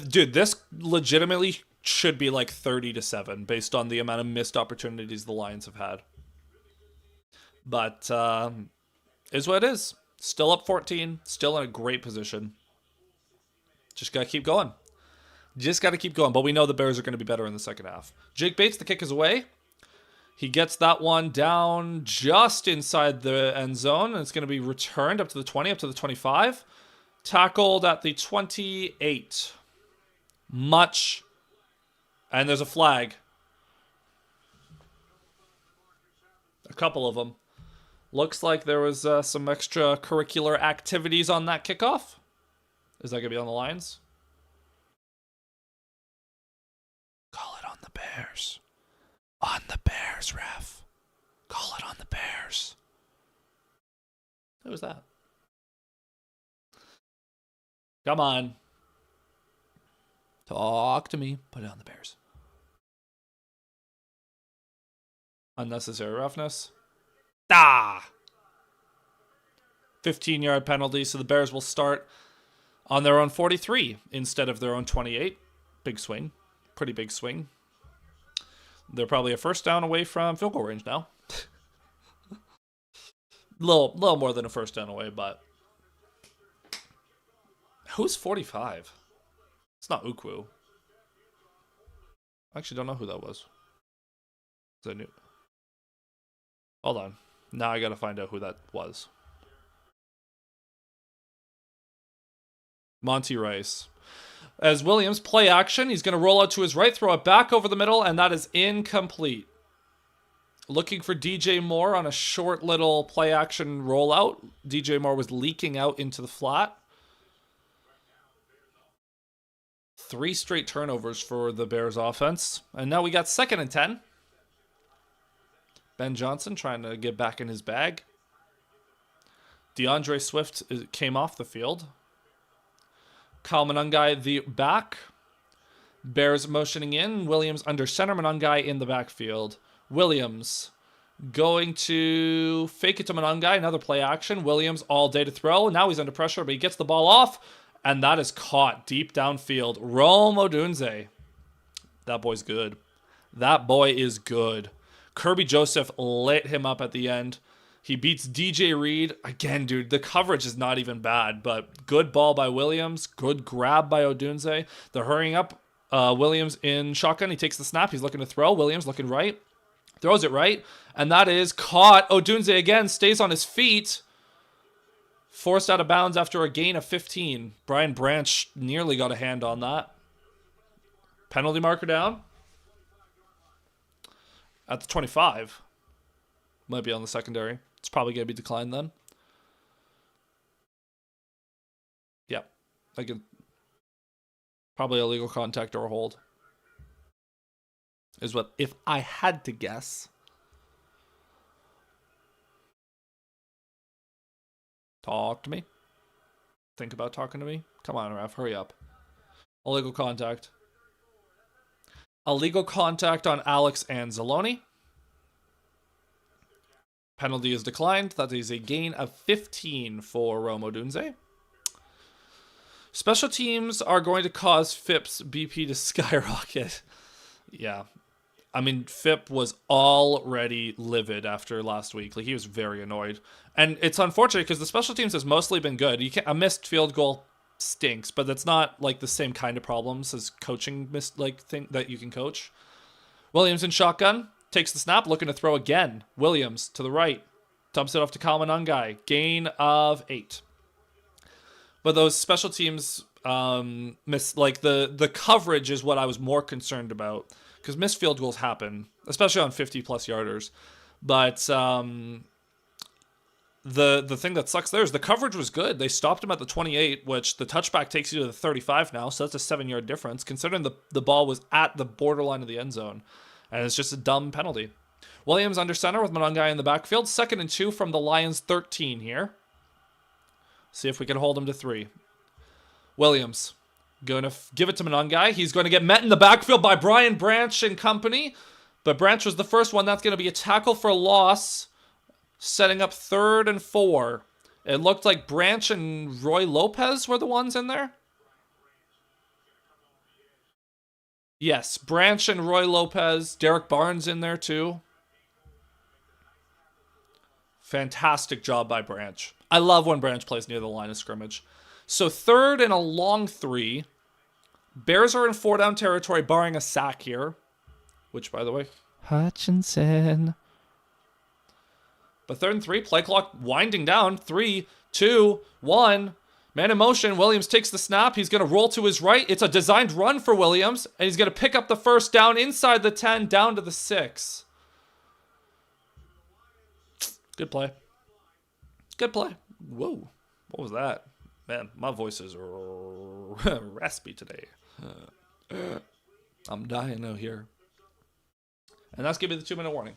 Dude, this legitimately should be like 30-7 based on the amount of missed opportunities the Lions have had. But, is what it is. Still up 14. Still in a great position. Just got to keep going. Just got to keep going. But we know the Bears are going to be better in the second half. Jake Bates, the kick is away. He gets that one down just inside the end zone. And it's going to be returned up to the 20, up to the 25. Tackled at the 28. Much. And there's a flag. A couple of them. Looks like there was some extracurricular activities on that kickoff. Is that going to be on the Lions? Call it on the Bears. On the Bears, ref. Call it on the Bears. Who was that? Come on. Talk to me. Put it on the Bears. Unnecessary roughness. 15-yard penalty, so the Bears will start on their own 43 instead of their own 28. Big swing. Pretty big swing. They're probably a first down away from field goal range now. little more than a first down away, but... Who's 45? It's not Ukwu. I actually don't know who that was. I knew. Hold on. Now I gotta find out who that was. Monty Rice. As Williams, play action. He's going to roll out to his right, throw it back over the middle, and that is incomplete. Looking for DJ Moore on a short little play action rollout. DJ Moore was leaking out into the flat. 3 straight turnovers for the Bears offense. And now we got 2nd and 10. Ben Johnson trying to get back in his bag. DeAndre Swift came off the field. Kyle Monangai, the back. Bears motioning in. Williams under center. Monangai in the backfield. Williams going to fake it to Monangai. Another play action. Williams all day to throw. Now he's under pressure, but he gets the ball off. And that is caught deep downfield. Rome Odunze. That boy's good. That boy is good. Kirby Joseph lit him up at the end. He beats DJ Reed. Again, dude, the coverage is not even bad, but good ball by Williams. Good grab by Odunze. They're hurrying up. Williams in shotgun. He takes the snap. He's looking to throw. Williams looking right. Throws it right. And that is caught. Odunze again stays on his feet. Forced out of bounds after a gain of 15. Brian Branch nearly got a hand on that. Penalty marker down. At the 25. Might be on the secondary. It's probably going to be declined then. Yeah. I can... Probably illegal contact or a hold. Is what, if I had to guess. Talk to me. Think about talking to me. Come on, ref, hurry up. Illegal contact. Illegal contact on Alex Anzalone. Penalty is declined. That is a gain of 15 for Rome Odunze. Special teams are going to cause Phipps BP to skyrocket. Yeah. I mean, Phipp was already livid after last week. Like, he was very annoyed. And it's unfortunate because the special teams has mostly been good. A missed field goal stinks, but that's not like the same kind of problems as coaching thing that you can coach. Williams in shotgun. Takes the snap, looking to throw again. Williams to the right. Dumps it off to Kyle Monangai. Gain of 8. But those special teams miss, like the coverage is what I was more concerned about. Because missed field goals happen, especially on 50-plus yarders. But the thing that sucks there is the coverage was good. They stopped him at the 28, which the touchback takes you to the 35 now, so that's a 7-yard difference, considering the ball was at the borderline of the end zone. And it's just a dumb penalty. Williams under center with Monangai in the backfield. 2nd and 2 from the Lions' 13 here. See if we can hold him to 3. Williams going to give it to Monangai. He's going to get met in the backfield by Brian Branch and company. But Branch was the first one. That's going to be a tackle for a loss. Setting up 3rd and 4. It looked like Branch and Roy Lopez were the ones in there. Yes, Branch and Roy Lopez. Derek Barnes in there too. Fantastic job by Branch. I love when Branch plays near the line of scrimmage. So 3rd and a long 3. Bears are in 4-down territory, barring a sack here. Which, by the way, Hutchinson. But 3rd and 3, play clock winding down. 3, 2, 1. Man in motion. Williams takes the snap. He's going to roll to his right. It's a designed run for Williams. And he's going to pick up the first down inside the 10, down to the 6. Good play. Good play. Whoa. What was that? Man, my voice is raspy today. I'm dying out here. And that's going to be the 2-minute warning.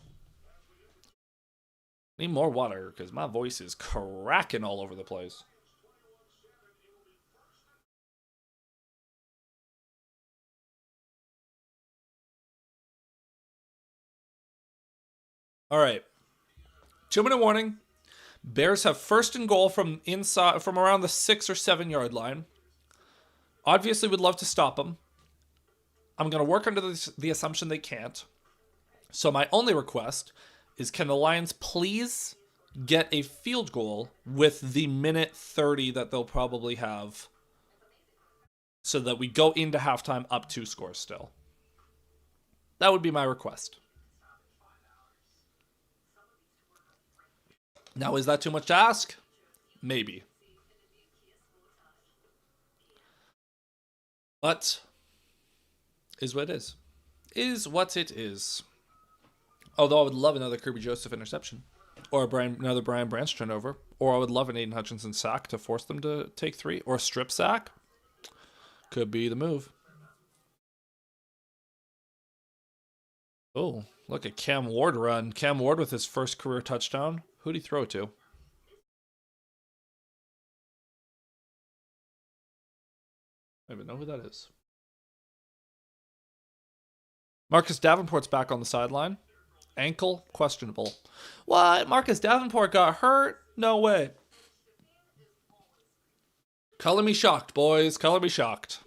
Need more water because my voice is cracking all over the place. All right. 2-minute warning. Bears have 1st and goal from around the 6 or 7 yard line. Obviously, would love to stop them. I'm going to work under the assumption they can't. So my only request is, can the Lions please get a field goal with the minute 30 that they'll probably have, so that we go into halftime up 2 scores still. That would be my request. Now, is that too much to ask? Maybe. But is what it is. Is what it is. Although I would love another Kirby Joseph interception. Or another Brian Branch turnover. Or I would love an Aiden Hutchinson sack to force them to take 3. Or a strip sack. Could be the move. Oh, look at Cam Ward run. Cam Ward with his first career touchdown. Who'd he throw to? I don't even know who that is. Marcus Davenport's back on the sideline. Ankle, questionable. What? Marcus Davenport got hurt? No way. Color me shocked, boys. Color me shocked.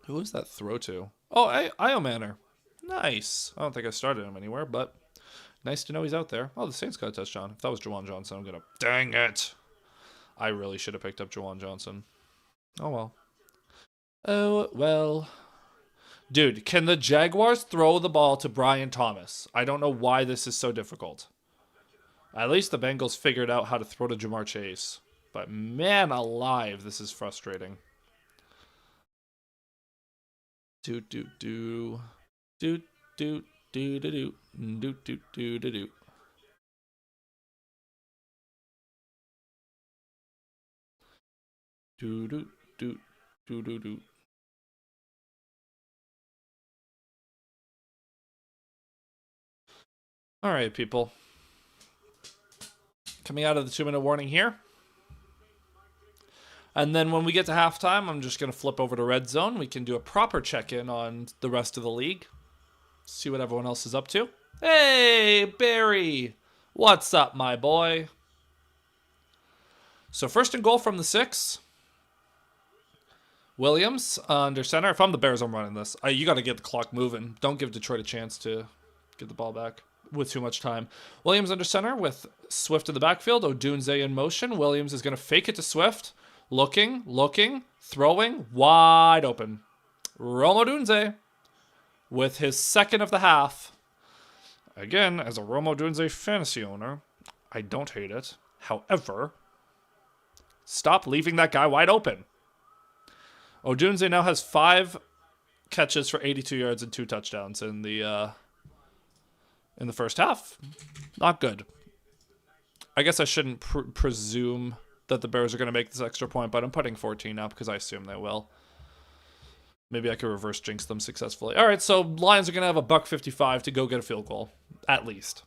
Who is that throw to? Oh, Io Manor. Nice. I don't think I started him anywhere, but nice to know he's out there. Oh, the Saints got a touchdown. If that was Jawan Johnson, I'm going to... Dang it. I really should have picked up Jawan Johnson. Oh, well. Oh, well. Dude, can the Jaguars throw the ball to Brian Thomas? I don't know why this is so difficult. At least the Bengals figured out how to throw to Jamar Chase. But man alive, this is frustrating. Do do do do do do do do do do do do do. Do do do do do do. All right, people. Coming out of the 2-minute warning here. And then when we get to halftime, I'm just going to flip over to Red Zone. We can do a proper check-in on the rest of the league. See what everyone else is up to. Hey, Barry. What's up, my boy? So first and goal from the 6. Williams under center. If I'm the Bears, I'm running this. You got to get the clock moving. Don't give Detroit a chance to get the ball back with too much time. Williams under center with Swift in the backfield. Odunze in motion. Williams is going to fake it to Swift. Looking, throwing, wide open. Rome Odunze with his second of the half. Again, as a Rome Odunze fantasy owner, I don't hate it. However, stop leaving that guy wide open. Odunze now has 5 catches for 82 yards and 2 touchdowns in the first half. Not good. I guess I shouldn't presume that the Bears are going to make this extra point, but I'm putting 14 up because I assume they will. Maybe I could reverse jinx them successfully. All right, so Lions are going to have a $1.55 to go get a field goal, at least.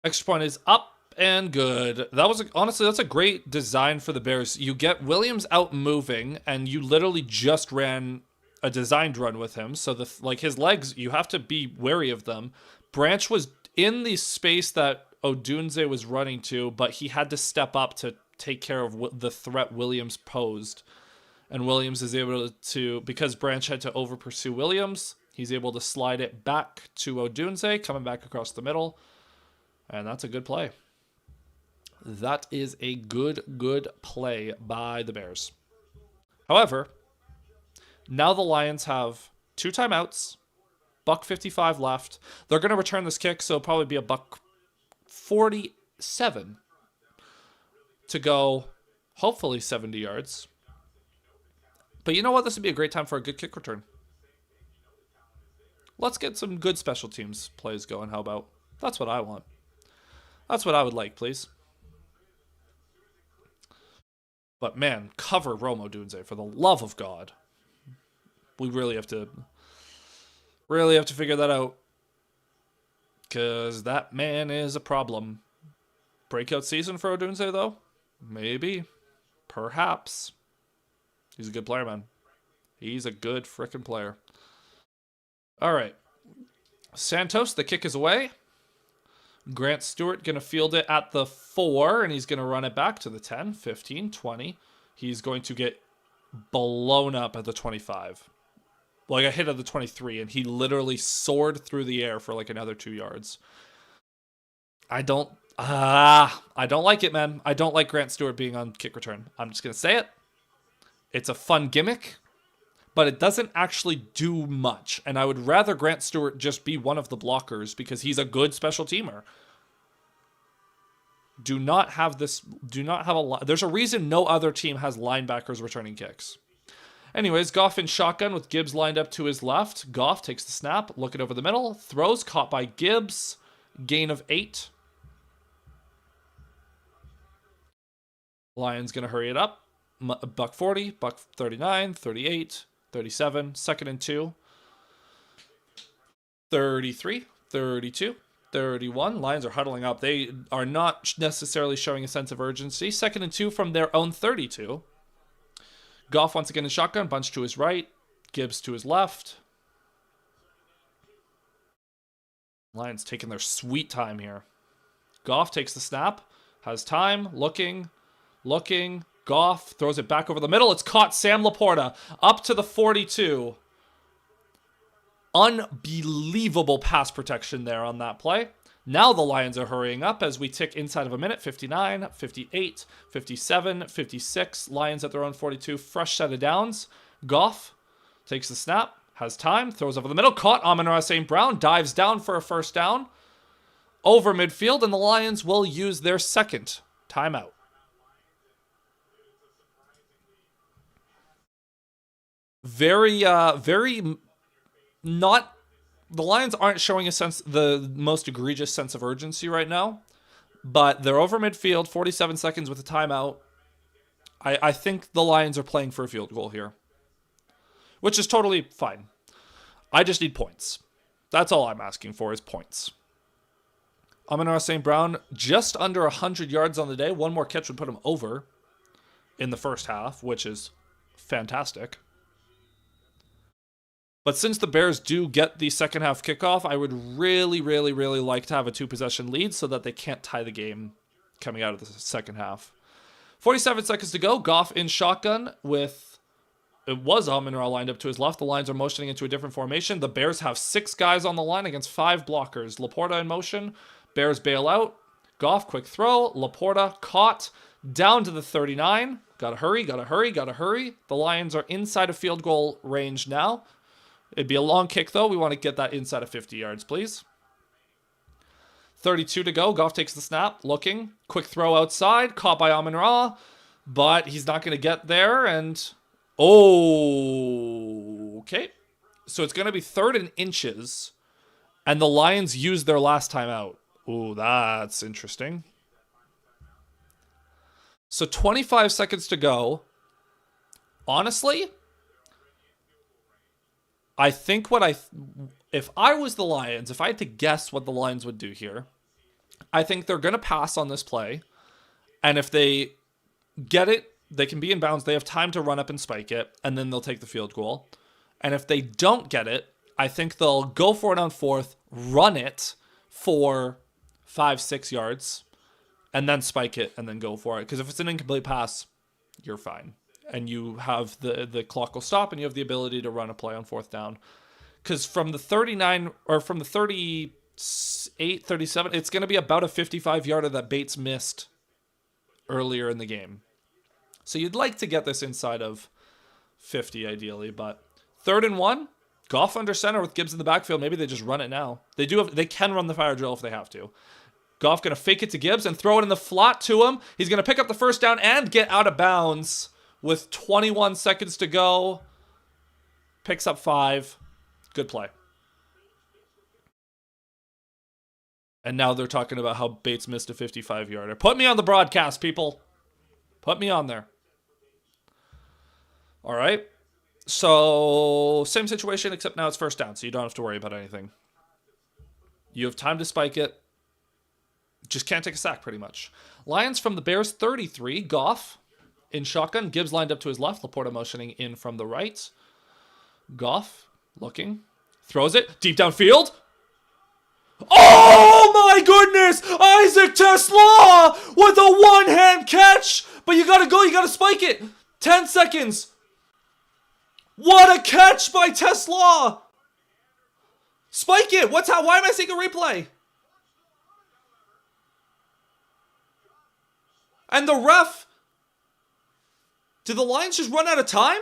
Extra point is up and good. That was honestly, that's a great design for the Bears. You get Williams out moving, and you literally just ran a designed run with him. So his legs, you have to be wary of them. Branch was in the space that Odunze was running to, but he had to step up to take care of the threat Williams posed. And Williams is able to, because Branch had to over pursue Williams, he's able to slide it back to Odunze, coming back across the middle. And that's a good play. That is a good play by the Bears. However, now the Lions have 2 timeouts, $1.55 left. They're going to return this kick, so it'll probably be a $1.47 to go, hopefully 70 yards. But you know what? This would be a great time for a good kick return. Let's get some good special teams plays going. How about? That's what I want. That's what I would like, please. But man, cover Rome Odunze for the love of God. We really have to figure that out. Because that man is a problem. Breakout season for Odunze, though? Maybe. Perhaps. He's a good player, man. He's a good frickin' player. All right. Santos, the kick is away. Grant Stewart going to field it at the 4, and he's going to run it back to the 10, 15, 20. He's going to get blown up at the 25. Well, I got hit at the 23, and he literally soared through the air for like another 2 yards. I don't like it, man. I don't like Grant Stewart being on kick return. I'm just going to say it. It's a fun gimmick, but it doesn't actually do much. And I would rather Grant Stewart just be one of the blockers because he's a good special teamer. do not have there's a reason no other team has linebackers returning kicks. Anyways, Goff in shotgun with Gibbs lined up to his left. Goff takes the snap, looking over the middle, throws, caught by Gibbs, gain of 8. Lions gonna hurry it up. Buck 40, buck 39, 38, 37, 2nd and 2. 33, 32, 31. Lions are huddling up. They are not necessarily showing a sense of urgency. 2nd and 2 from their own 32. Goff once again in shotgun, bunch to his right, Gibbs to his left. Lions taking their sweet time here. Goff takes the snap, has time, looking. Goff throws it back over the middle. It's caught. Sam Laporta up to the 42. Unbelievable pass protection there on that play. Now the Lions are hurrying up as we tick inside of a minute. 59, 58, 57, 56. Lions at their own 42. Fresh set of downs. Goff takes the snap, has time, throws over the middle. Caught. Amon-Ra St. Brown dives down for a first down. Over midfield, and the Lions will use their second timeout. Very not. The Lions aren't showing the most egregious sense of urgency right now, but they're over midfield, 47 seconds with a timeout. I think the Lions are playing for a field goal here, which is totally fine. I just need points. That's all I'm asking for is points. Amon-Ra St. Brown just under 100 yards on the day. One more catch would put him over in the first half, which is fantastic. But since the Bears do get the second half kickoff, I would really, really, really like to have a 2-possession lead so that they can't tie the game coming out of the second half. 47 seconds to go. Goff in shotgun with, it was Amon-Ra lined up to his left. The Lions are motioning into a different formation. The Bears have 6 guys on the line against 5 blockers. Laporta in motion. Bears bail out. Goff, quick throw. Laporta caught down to the 39. Gotta hurry. The Lions are inside of field goal range now. It'd be a long kick, though. We want to get that inside of 50 yards, please. 32 to go. Goff takes the snap, looking. Quick throw outside, caught by Amon-Ra, but he's not going to get there, and... Oh, okay. So it's going to be 3rd and inches, and the Lions use their last time out. Ooh, that's interesting. So 25 seconds to go. Honestly... I think if I was the Lions, if I had to guess what the Lions would do here, I think they're going to pass on this play. And if they get it, they can be in bounds. They have time to run up and spike it, and then they'll take the field goal. And if they don't get it, I think they'll go for it on 4th, run it for 5-6 yards, and then spike it and then go for it. Because if it's an incomplete pass, you're fine. And you have the clock will stop, and you have the ability to run a play on 4th down. Because from the 39 or from the 38, 37, it's going to be about a 55-yarder that Bates missed earlier in the game. So you'd like to get this inside of 50 ideally, but 3rd and 1, Goff under center with Gibbs in the backfield. Maybe they just run it now. They can run the fire drill if they have to. Goff going to fake it to Gibbs and throw it in the flat to him. He's going to pick up the first down and get out of bounds. With 21 seconds to go, picks up 5. Good play. And now they're talking about how Bates missed a 55-yarder. Put me on the broadcast, people. Put me on there. All right. So, same situation, except now it's first down, so you don't have to worry about anything. You have time to spike it. Just can't take a sack, pretty much. Lions from the Bears, 33. Goff. In shotgun, Gibbs lined up to his left. Laporta motioning in from the right. Goff looking. Throws it. Deep downfield. Oh my goodness! Isaac Tesla with a one-hand catch! But you gotta go. You gotta spike it. 10 seconds. What a catch by Tesla! Spike it. Why am I seeing a replay? And the ref... Did the Lions just run out of time?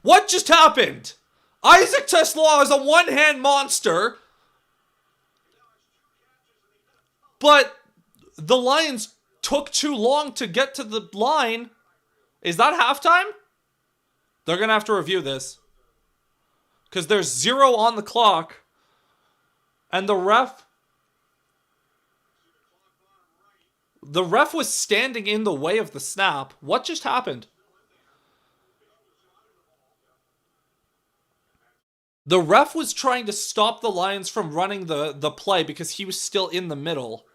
What just happened? Isaac Tesla is a one-hand monster. But the Lions took too long to get to the line. Is that halftime? They're going to have to review this. Because there's 0 on the clock. And the ref was standing in the way of the snap. What just happened? The ref was trying to stop the Lions from running the play because he was still in the middle.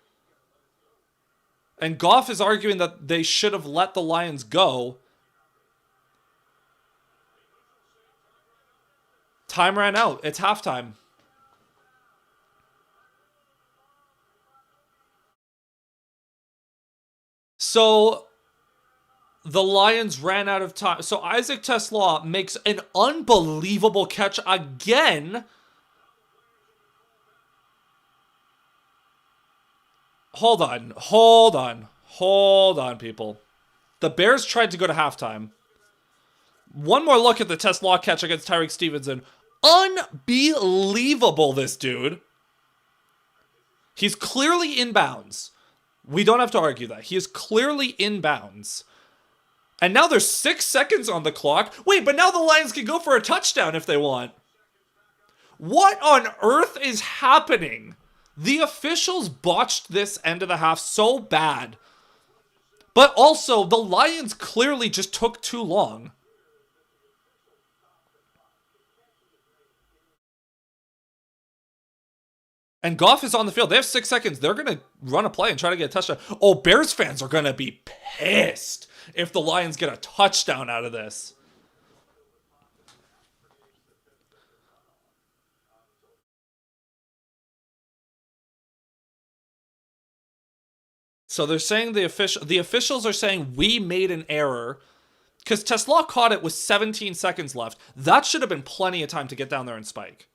And Goff is arguing that they should have let the Lions go. Time ran out. It's halftime. So the Lions ran out of time. So Isaac TeSlaa makes an unbelievable catch again. Hold on, people. The Bears tried to go to halftime. One more look at the TeSlaa catch against Tyreek Stevenson. Unbelievable, this dude. He's clearly in bounds. We don't have to argue that. He is clearly in bounds. And now there's 6 seconds on the clock. Wait, but now the Lions can go for a touchdown if they want. What on earth is happening? The officials botched this end of the half so bad. But also, the Lions clearly just took too long. And Goff is on the field. They have 6 seconds. They're going to run a play and try to get a touchdown. Oh, Bears fans are going to be pissed if the Lions get a touchdown out of this. So they're saying the officials are saying we made an error because TeSlaa caught it with 17 seconds left. That should have been plenty of time to get down there and spike.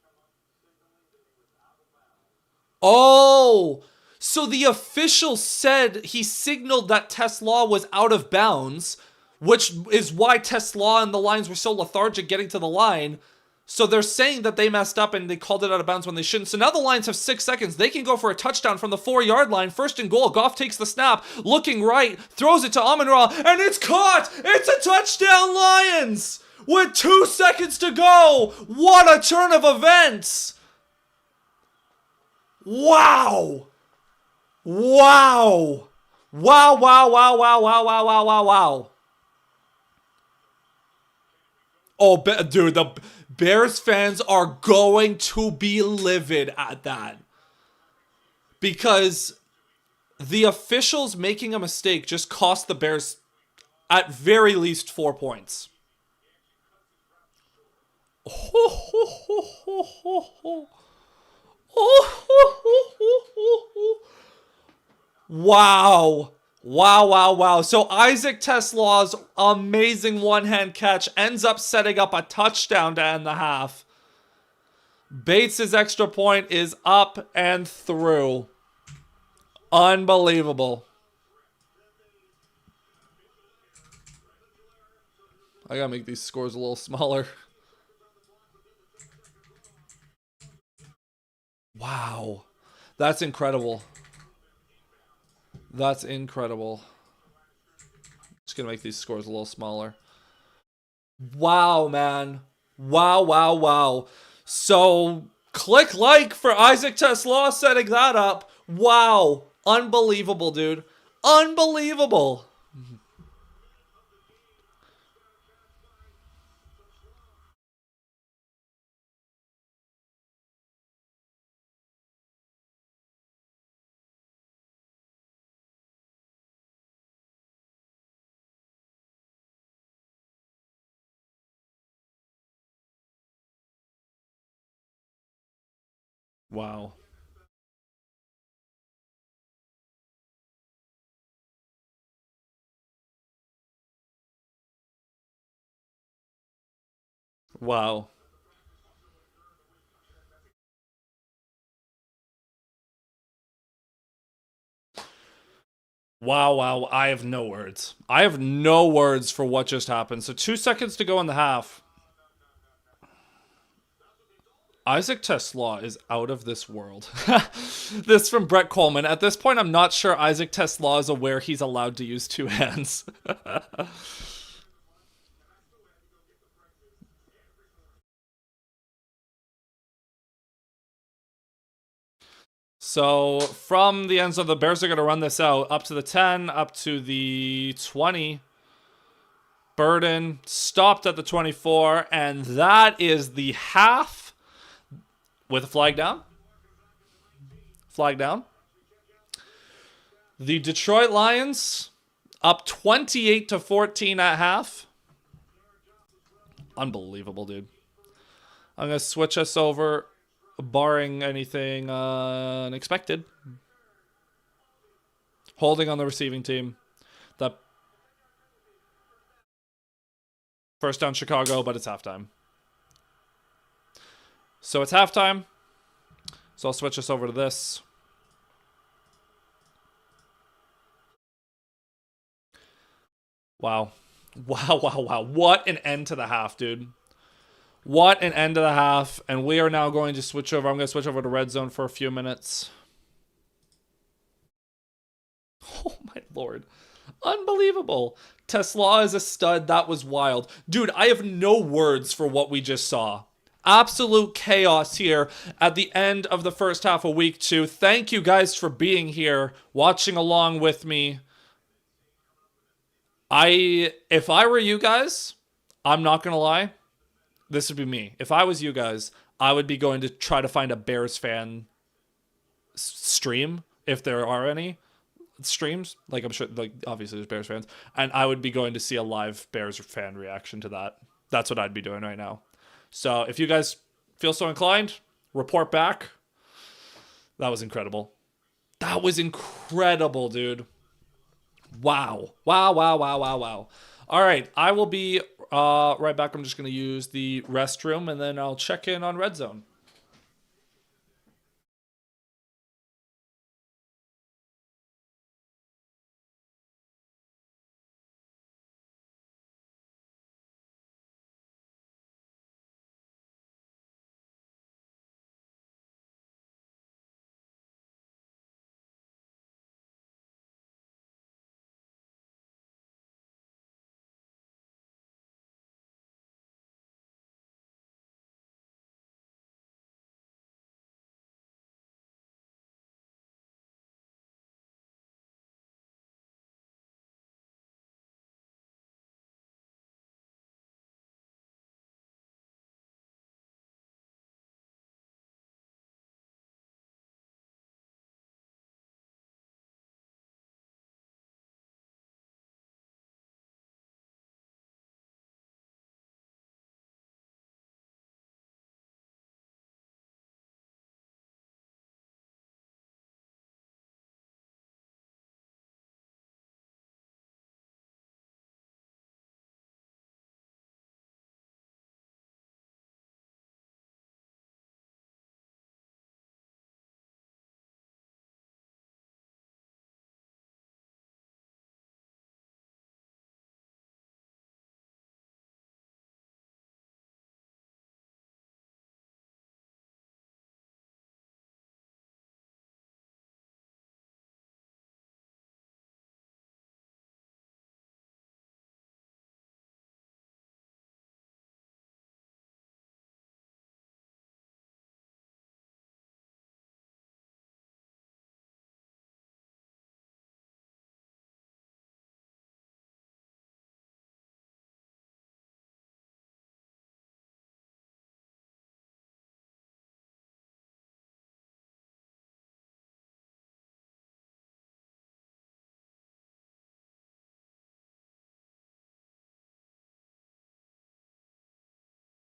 Oh, so the official said he signaled that TeSlaa was out of bounds, which is why TeSlaa and the Lions were so lethargic getting to the line. So they're saying that they messed up and they called it out of bounds when they shouldn't. So now the Lions have 6 seconds. They can go for a touchdown from the 4-yard line. First and goal. Goff takes the snap, looking right, throws it to Amon-Ra, and it's caught! It's a touchdown, Lions! With 2 seconds to go! What a turn of events! Wow! Wow! Wow, wow, wow, wow, wow, wow, wow, wow, wow. Oh, dude, the Bears fans are going to be livid at that. Because the officials making a mistake just cost the Bears at very least 4 points. Wow. Wow, wow, wow. So Isaac TeSlaa's amazing one-hand catch ends up setting up a touchdown to end the half. Bates' extra point is up and through. Unbelievable. I gotta make these scores a little smaller. Wow. That's incredible. That's incredible. Just gonna make these scores a little smaller. Wow, man. Wow, wow, wow. So, click like for Isaac TeSlaa setting that up. Wow. Unbelievable, dude. Unbelievable. Wow. Wow. Wow, wow. I have no words. I have no words for what just happened. So 2 seconds to go in the half. Isaac Tesla is out of this world. This from Brett Coleman. At this point, I'm not sure Isaac Tesla is aware he's allowed to use two hands. So from the ends of the Bears are going to run this out up to the 10, up to the 20. Burden stopped at the 24, and that is the half with a flag down. Flag down. The Detroit Lions up 28-14 at half. Unbelievable, dude. I'm going to switch us over, barring anything unexpected. Holding on the receiving team. That first down Chicago, but it's halftime. So it's halftime. So I'll switch us over to this. Wow. Wow, wow, wow. What an end to the half, dude. What an end to the half. And we are now going to switch over. I'm going to switch over to red zone for a few minutes. Oh, my Lord. Unbelievable. Tesla is a stud. That was wild. Dude, I have no words for what we just saw. Absolute chaos here at the end of the first half of week 2. Thank you guys for being here, watching along with me. If I were you guys, I'm not going to lie, this would be me. If I was you guys, I would be going to try to find a Bears fan stream, if there are any streams. Like, I'm sure, like, obviously there's Bears fans. And I would be going to see a live Bears fan reaction to that. That's what I'd be doing right now. So if you guys feel so inclined, report back. That was incredible. That was incredible, dude. Wow. Wow, wow, wow, wow, wow. All right, I will be right back. I'm just going to use the restroom, and then I'll check in on Red Zone.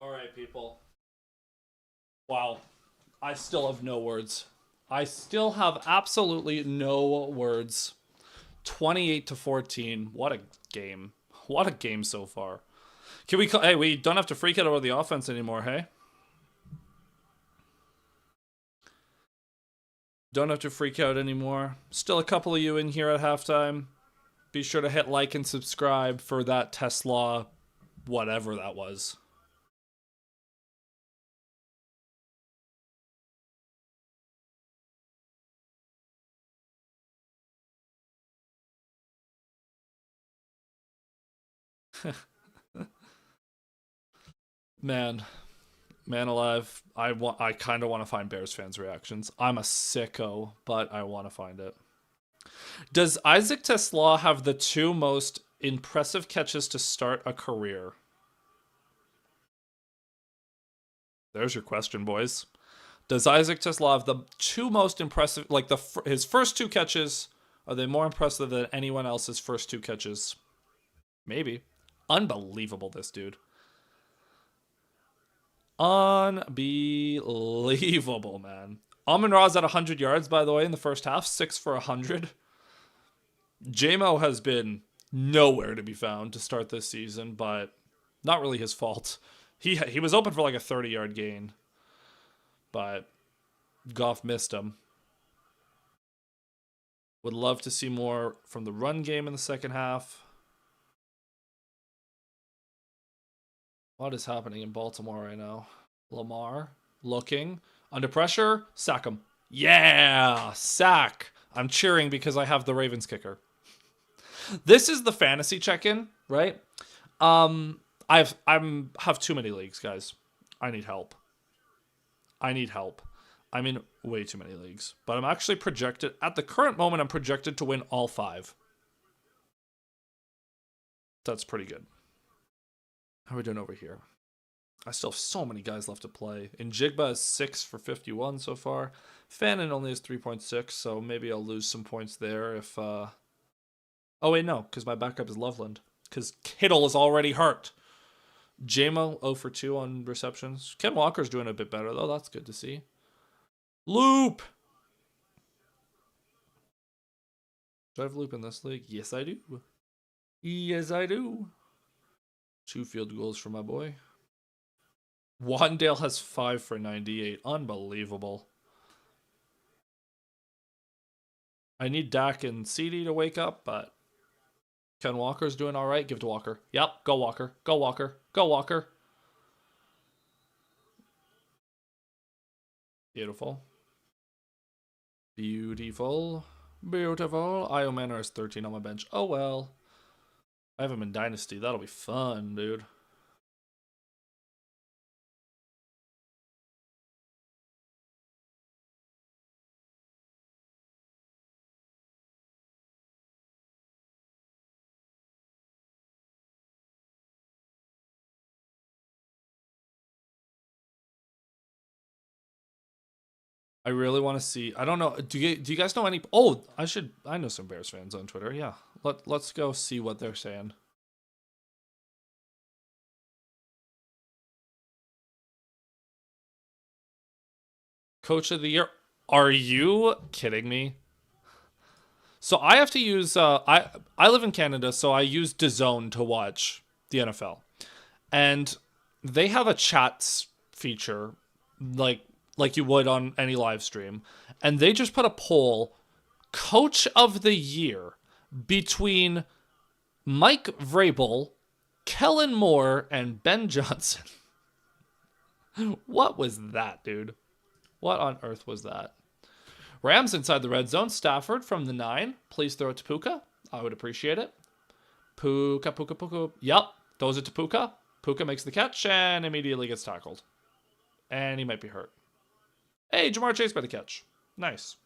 All right, people. Wow. I still have no words. I still have absolutely no words. 28-14. What a game. What a game so far. Can we? Hey, we don't have to freak out over the offense anymore. Hey, don't have to freak out anymore. Still a couple of you in here at halftime. Be sure to hit like and subscribe for that Tesla, whatever that was. Man, man alive. I kind of want to find Bears fans' reactions. I'm a sicko, but I want to find it. Does Isaac Tesla have the two most impressive catches to start a career? There's your question, boys. Does Isaac Tesla have the two most impressive, like his first two catches, are they more impressive than anyone else's first two catches? Maybe. Unbelievable, this dude. Unbelievable, man. Amon Ra's at 100 yards, by the way, in the first half, 6 for 100. JMO has been nowhere to be found to start this season, but not really his fault. He was open for like a 30-yard gain, but Goff missed him. Would love to see more from the run game in the second half. What is happening in Baltimore right now? Lamar looking under pressure. Sack him. Yeah, sack. I'm cheering because I have the Ravens kicker. This is the fantasy check-in, right? I have too many leagues, guys. I need help. I'm in way too many leagues, but I'm actually projected at the current moment. I'm projected to win all 5. That's pretty good. How are we doing over here? I still have so many guys left to play. And Jigba is 6 for 51 so far. Fannin only has 3.6, so maybe I'll lose some points there if... Oh, wait, no, because my backup is Loveland. Because Kittle is already hurt. JMO 0 for 2 on receptions. Ken Walker's doing a bit better, though. That's good to see. Loop! Do I have Loop in this league? Yes, I do. Yes, I do. 2 field goals for my boy. Wandale has 5 for 98. Unbelievable. I need Dak and CD to wake up, but Ken Walker's doing all right. Give it to Walker. Yep, go Walker. Go Walker. Go Walker. Beautiful. Beautiful. Beautiful. Io Manor is 13 on my bench. Oh, well. I have him in Dynasty. That'll be fun, dude. I really want to see. I don't know. Do you guys know any? Oh, I know some Bears fans on Twitter. Yeah, let's go see what they're saying. Coach of the year? Are you kidding me? So I have to use. I live in Canada, so I use DAZN to watch the NFL, and they have a chats feature, like you would on any live stream, and they just put a poll, Coach of the Year, between Mike Vrabel, Kellen Moore, and Ben Johnson. What was that, dude? What on earth was that? Rams inside the red zone. Stafford from the 9. Please throw it to Puka. I would appreciate it. Puka, Puka, Puka. Yep. Throws it to Puka. Puka makes the catch and immediately gets tackled. And he might be hurt. Hey, Jamar Chase by the catch. Nice.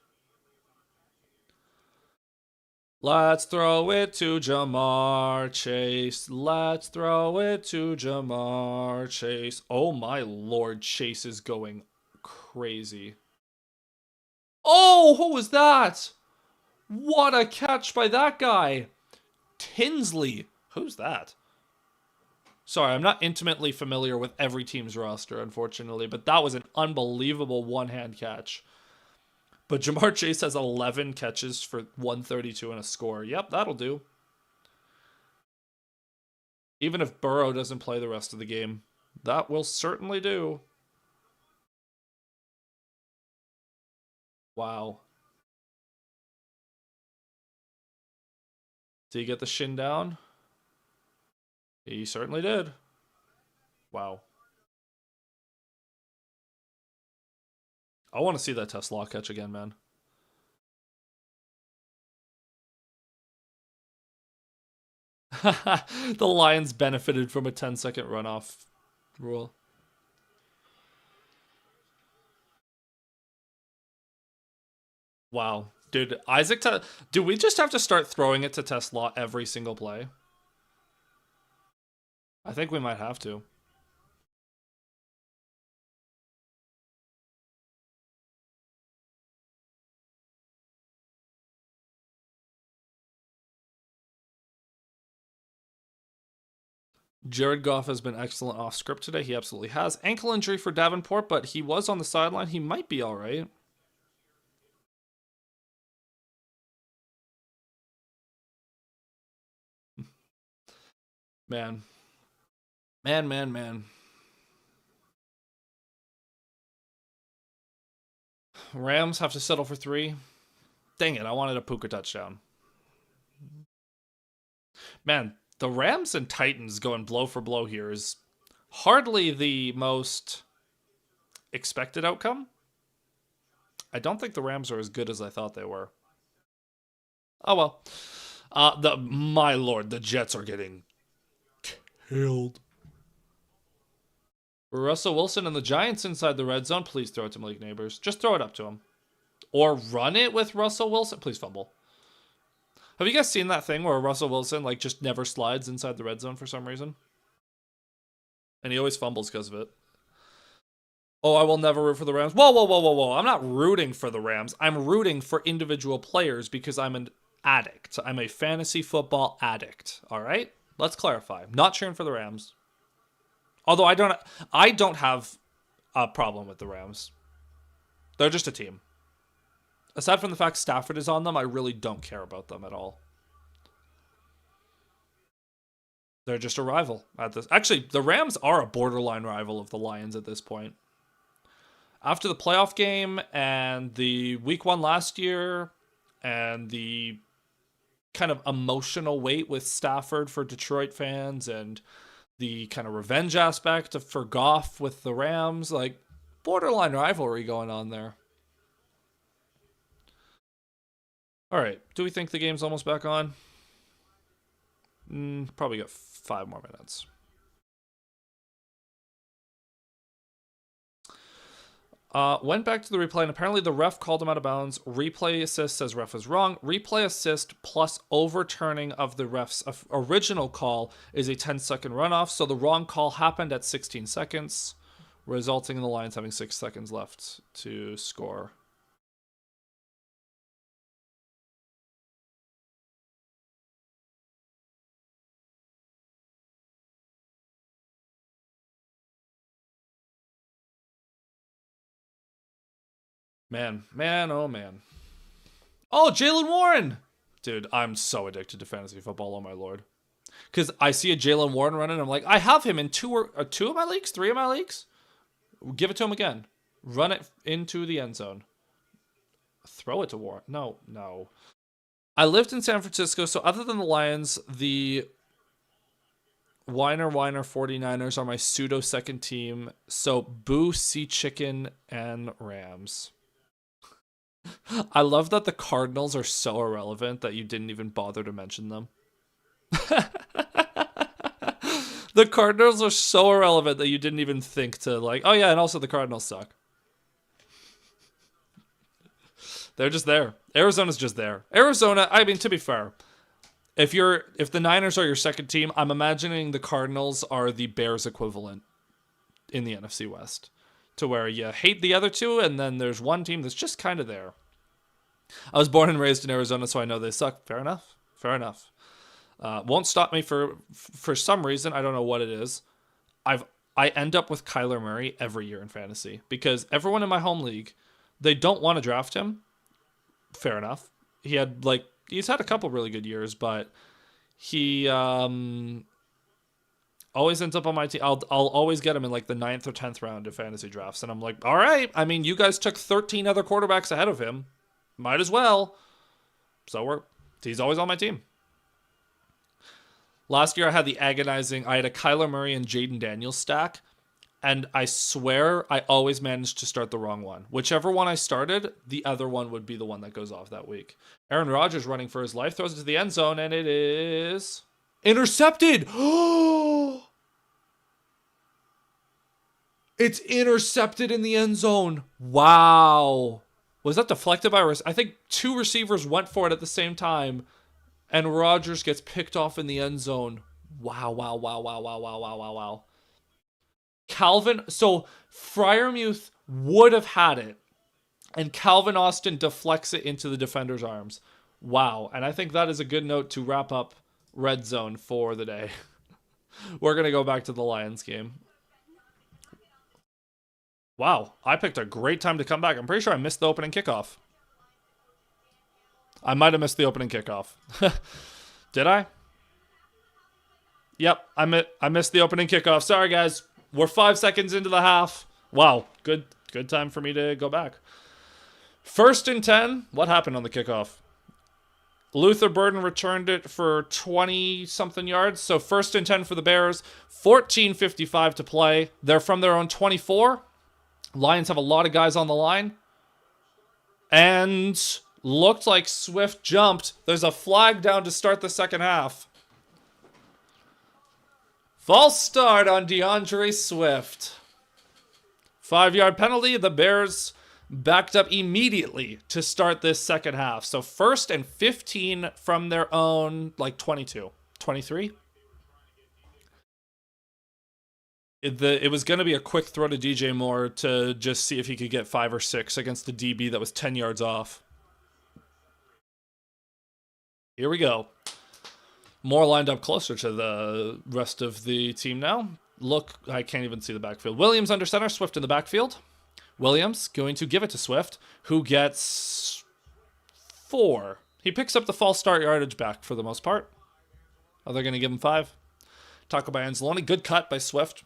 Let's throw it to Jamar Chase. Let's throw it to Jamar Chase. Oh my lord, Chase is going crazy. Oh, who was that? What a catch by that guy. Tinsley. Who's that? Sorry, I'm not intimately familiar with every team's roster, unfortunately, but that was an unbelievable one-hand catch. But Jamar Chase has 11 catches for 132 and a score. Yep, that'll do. Even if Burrow doesn't play the rest of the game, that will certainly do. Wow. Did he get the shin down? He certainly did. Wow. I want to see that Tesla catch again, man. The Lions benefited from a 10-second runoff rule. Wow. Dude, do we just have to start throwing it to Tesla every single play? I think we might have to. Jared Goff has been excellent off script today. He absolutely has. Ankle injury for Davenport, but he was on the sideline. He might be all right. Man. Man, man, man. Rams have to settle for 3. Dang it, I wanted a Puka touchdown. Man, the Rams and Titans going blow for blow here is hardly the most expected outcome. I don't think the Rams are as good as I thought they were. Oh well. My lord, the Jets are getting killed. Russell Wilson and the Giants inside the red zone. Please throw it to Malik Neighbors. Just throw it up to him. Or run it with Russell Wilson. Please fumble. Have you guys seen that thing where Russell Wilson like just never slides inside the red zone for some reason? And he always fumbles because of it. Oh, I will never root for the Rams. Whoa, whoa, whoa, whoa, whoa. I'm not rooting for the Rams. I'm rooting for individual players because I'm an addict. I'm a fantasy football addict. All right? Let's clarify. I'm not cheering for the Rams. Although I don't have a problem with the Rams. They're just a team. Aside from the fact Stafford is on them, I really don't care about them at all. They're just a rival at this. Actually, the Rams are a borderline rival of the Lions at this point. After the playoff game and the week 1 last year and the kind of emotional weight with Stafford for Detroit fans and the kind of revenge aspect for Goff with the Rams, like borderline rivalry going on there. All right, do we think the game's almost back on? Probably got 5 more minutes. Went back to the replay, and apparently the ref called him out of bounds. Replay assist says ref was wrong. Replay assist plus overturning of the ref's original call is a 10-second runoff, so the wrong call happened at 16 seconds, resulting in the Lions having 6 seconds left to score. Man, oh man. Oh, Jaylen Warren! Dude, I'm so addicted to fantasy football, oh my lord. Because I see a Jaylen Warren running, I'm like, I have him in 2 of my leagues, 3 of my leagues. Give it to him again. Run it into the end zone. Throw it to Warren. No. I lived in San Francisco, so other than the Lions, the Whiner 49ers are my pseudo second team. So boo, Sea Chicken, and Rams. I love that the Cardinals are so irrelevant that you didn't even bother to mention them. The Cardinals are so irrelevant that you didn't even think to like, oh yeah, and also the Cardinals suck. They're just there. Arizona's just there. Arizona, I mean, to be fair, if the Niners are your second team, I'm imagining the Cardinals are the Bears equivalent in the NFC West. To where you hate the other two, and then there's one team that's just kind of there. I was born and raised in Arizona, so I know they suck. Fair enough. Won't stop me for some reason. I don't know what it is. I end up with Kyler Murray every year in fantasy because everyone in my home league, they don't want to draft him. Fair enough. He's had a couple really good years, but he always ends up on my team. I'll always get him in like the 9th or 10th round of fantasy drafts. And I'm like, all right. I mean, you guys took 13 other quarterbacks ahead of him. Might as well. So he's always on my team. Last year I had I had a Kyler Murray and Jaden Daniels stack. And I swear I always managed to start the wrong one. Whichever one I started, the other one would be the one that goes off that week. Aaron Rodgers running for his life, throws it to the end zone, and it is Intercepted. Oh, it's intercepted in the end zone. Wow. Was that deflected by... I think two receivers went for it at the same time, and Rodgers gets picked off in the end zone. Wow, wow, wow, wow, wow, wow, wow, wow, wow. Calvin... So, Freiermuth would have had it, and Calvin Austin deflects it into the defender's arms. Wow. And I think that is a good note to wrap up Red Zone for the day. We're going to go back to the Lions game. Wow, I picked a great time to come back. I'm pretty sure I missed the opening kickoff. I might have missed the opening kickoff. Did I? Yep, I missed the opening kickoff. Sorry, guys. We're 5 seconds into the half. Wow, good time for me to go back. 1st and 10. What happened on the kickoff? Luther Burden returned it for 20-something yards. So 1st and 10 for the Bears. 14:55 to play. They're from their own 24. Lions have a lot of guys on the line. And looked like Swift jumped. There's a flag down to start the second half. False start on DeAndre Swift. 5-yard penalty. The Bears backed up immediately to start this second half. So 1st and 15 from their own, 22. 23? It was going to be a quick throw to DJ Moore to just see if he could get 5 or 6 against a DB that was 10 yards off. Here we go. Moore lined up closer to the rest of the team now. Look, I can't even see the backfield. Williams under center, Swift in the backfield. Williams going to give it to Swift, who gets 4. He picks up the false start yardage back for the most part. Are they going to give him 5? Tackle by Anzalone. Good cut by Swift.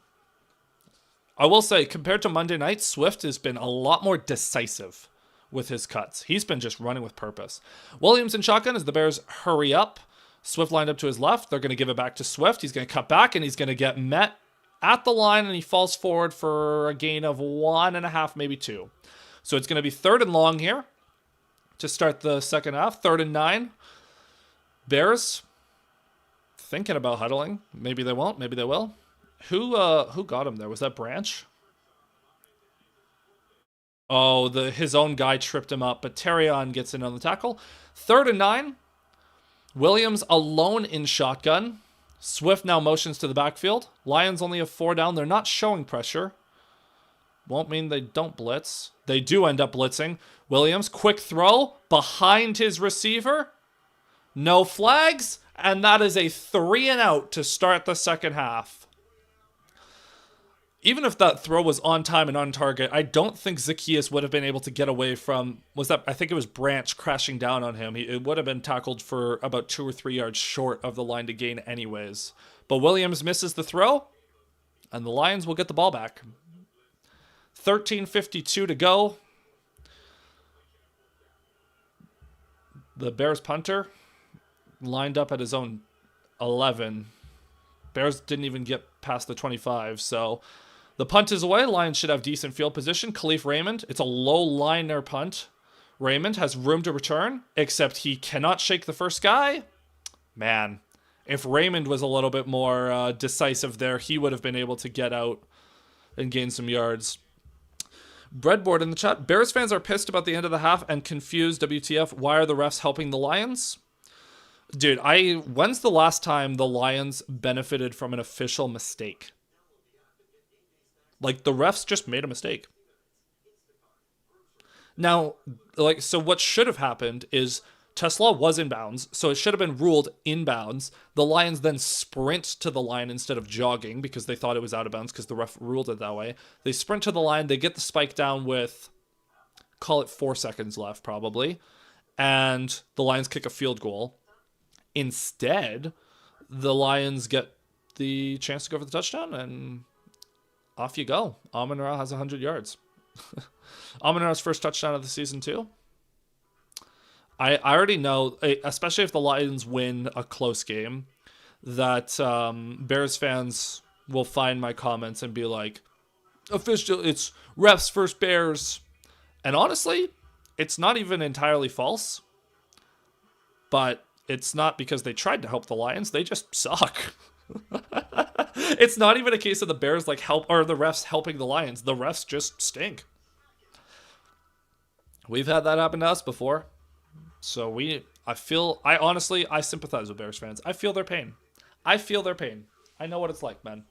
I will say, compared to Monday night, Swift has been a lot more decisive with his cuts. He's been just running with purpose. Williams in shotgun as the Bears hurry up. Swift lined up to his left. They're going to give it back to Swift. He's going to cut back, and he's going to get met at the line, and he falls forward for a gain of 1.5, maybe 2. So it's going to be 3rd and long here to start the second half. 3rd and 9. Bears thinking about huddling. Maybe they won't. Maybe they will. Who got him there? Was that Branch? Oh, his own guy tripped him up, but Terrion gets in on the tackle. 3rd and 9. Williams alone in shotgun. Swift now motions to the backfield. Lions only have 4 down. They're not showing pressure. Won't mean they don't blitz. They do end up blitzing. Williams, quick throw behind his receiver. No flags, and that is a 3 and out to start the second half. Even if that throw was on time and on target, I don't think Zacchaeus would have been able to get away from... I think it was Branch crashing down on him. It would have been tackled for about 2 or 3 yards short of the line to gain anyways. But Williams misses the throw, and the Lions will get the ball back. 13:52 to go. The Bears punter lined up at his own 11. Bears didn't even get past the 25, so... The punt is away. Lions should have decent field position. Khalif Raymond, it's a low liner punt. Raymond has room to return, except he cannot shake the first guy. Man, if Raymond was a little bit more decisive there, he would have been able to get out and gain some yards. Breadboard in the chat. Bears fans are pissed about the end of the half and confused. WTF, why are the refs helping the Lions? Dude, when's the last time the Lions benefited from an official mistake? The refs just made a mistake. Now, so what should have happened is Tesla was in bounds, so it should have been ruled inbounds. The Lions then sprint to the line instead of jogging because they thought it was out of bounds because the ref ruled it that way. They sprint to the line, they get the spike down with, call it 4 seconds left probably, and the Lions kick a field goal. Instead, the Lions get the chance to go for the touchdown, and... off you go. Amon-Ra has 100 yards. Amon-Ra's first touchdown of the season too. I already know, especially if the Lions win a close game, that Bears fans will find my comments and be like, official, it's refs first Bears. And honestly, it's not even entirely false. But It's not because they tried to help the Lions, they just suck. It's not even a case of the Bears like help or the refs helping the Lions. The refs just stink. We've had that happen to us before. So I honestly, I sympathize with Bears fans. I feel their pain. I feel their pain. I know what it's like, man.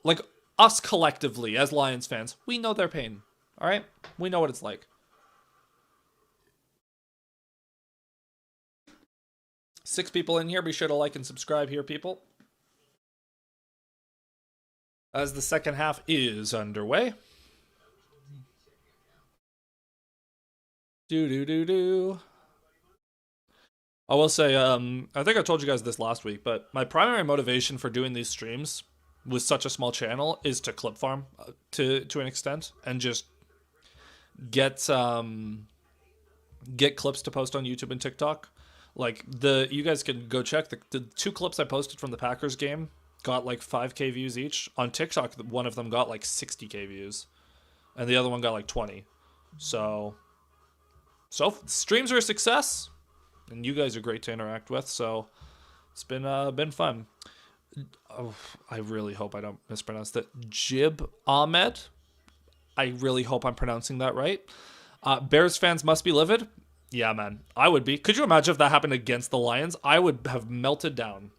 Like us collectively as Lions fans, we know their pain. All right? We know what it's like. 6 people in here. Be sure to like and subscribe here, people. As the second half is underway. Do. I will say, I think I told you guys this last week, but my primary motivation for doing these streams with such a small channel is to clip farm to an extent and just get clips to post on YouTube and TikTok. Like you guys can go check the 2 clips I posted from the Packers game got like 5K views each. On TikTok, one of them got like 60K views, and the other one got like 20. So streams are a success, and you guys are great to interact with. So it's been fun. Oh, I really hope I don't mispronounce that. Jib Ahmed. I really hope I'm pronouncing that right. Bears fans must be livid. Yeah, man. I would be. Could you imagine if that happened against the Lions? I would have melted down.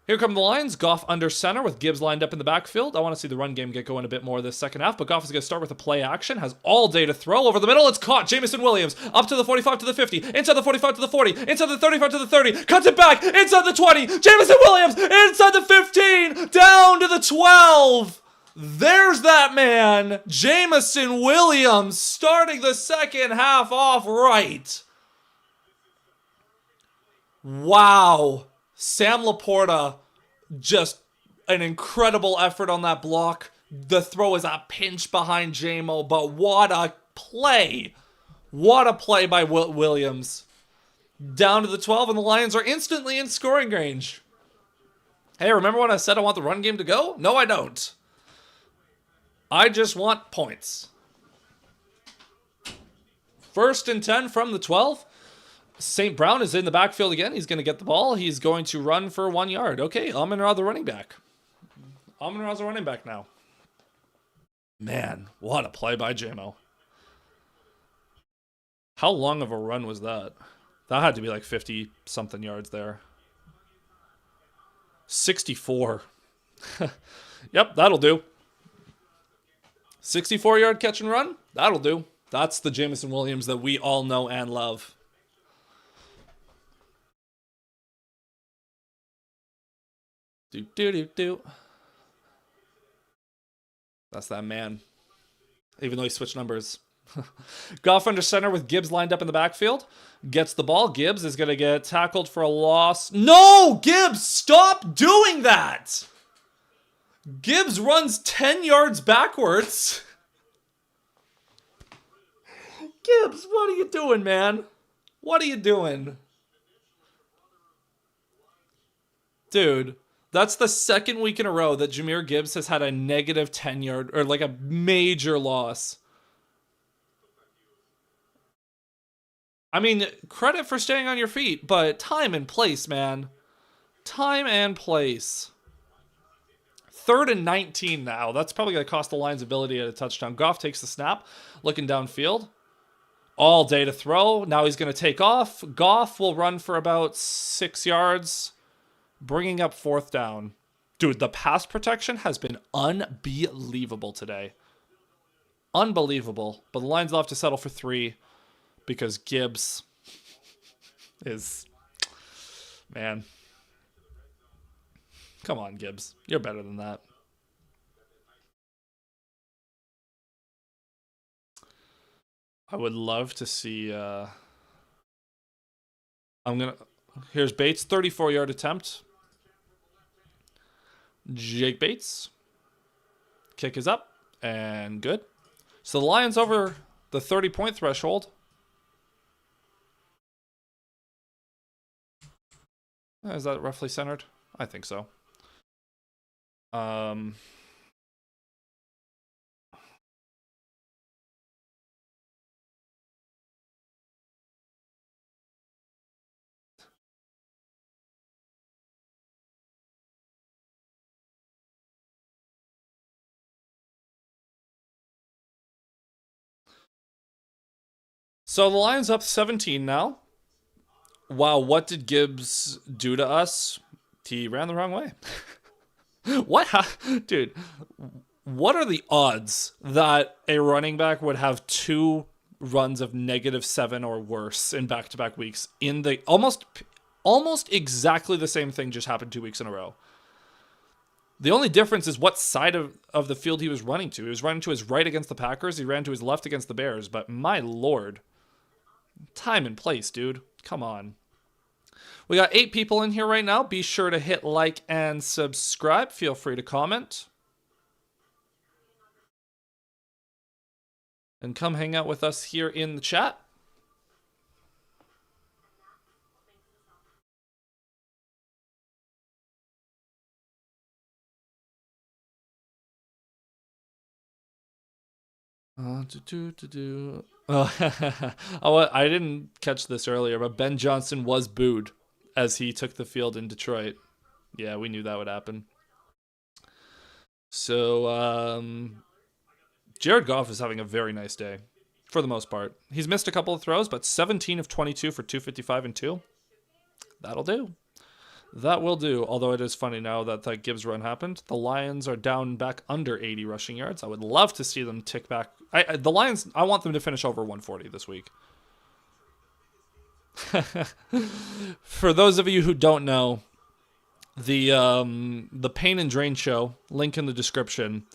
Here come the Lions. Goff under center with Gibbs lined up in the backfield. I want to see the run game get going a bit more this second half, but Goff is going to start with a play action. Has all day to throw. Over the middle, it's caught. Jameson Williams up to the 45 to the 50. Inside the 45 to the 40. Inside the 35 to the 30. Cuts it back. Inside the 20. Jameson Williams inside the 15. Down to the 12. There's that man, Jameson Williams, starting the second half off right. Wow. Sam Laporta, just an incredible effort on that block. The throw is a pinch behind JMO, but what a play. What a play by Williams. Down to the 12, and the Lions are instantly in scoring range. Hey, remember when I said I want the run game to go? No, I don't. I just want points. 1st and 10 from the 12. St. Brown is in the backfield again. He's going to get the ball. He's going to run for 1 yard. Okay, Amon-Ra the running back. Amon-Ra's a running back now. Man, what a play by JMO. How long of a run was that? That had to be like 50-something yards there. 64. Yep, that'll do. 64-yard catch and run? That'll do. That's the Jameson Williams that we all know and love. Do. That's that man. Even though he switched numbers. Goff under center with Gibbs lined up in the backfield. Gets the ball. Gibbs is going to get tackled for a loss. No! Gibbs, stop doing that! Gibbs runs 10 yards backwards. Gibbs, what are you doing, man? What are you doing? Dude, that's the second week in a row that Jahmyr Gibbs has had a negative 10-yard, or like a major loss. I mean, credit for staying on your feet, but time and place, man. Time and place. 3rd and 19 now. That's probably going to cost the Lions' ability at a touchdown. Goff takes the snap, looking downfield. All day to throw. Now he's going to take off. Goff will run for about 6 yards, bringing up 4th down. Dude, the pass protection has been unbelievable today. Unbelievable. But the Lions will have to settle for 3 because Gibbs is... Man. Come on, Gibbs. You're better than that. I would love to see... Here's Bates, 34-yard attempt. Jake Bates. Kick is up, and good. So the Lions over the 30-point threshold. Is that roughly centered? I think so. So the Lions up 17 now. Wow, what did Gibbs do to us? He ran the wrong way. What? Dude, what are the odds that a running back would have two runs of -7 or worse in back-to-back weeks in the almost exactly the same thing just happened 2 weeks in a row? The only difference is what side of the field he was running to. He was running to his right against the Packers. He ran to his left against the Bears. But my lord, time and place, dude. Come on. We got 8 people in here right now. Be sure to hit like and subscribe. Feel free to comment. And come hang out with us here in the chat. Oh, I didn't catch this earlier, but Ben Johnson was booed as he took the field in Detroit. Yeah, we knew that would happen. So, Jared Goff is having a very nice day, for the most part. He's missed a couple of throws, but 17 of 22 for 255 and 2. That'll do. That will do, although it is funny now that that Gibbs run happened. The Lions are down back under 80 rushing yards. I would love to see them tick back. The Lions, I want them to finish over 140 this week. For those of you who don't know, the Pain and Drain show, link in the description.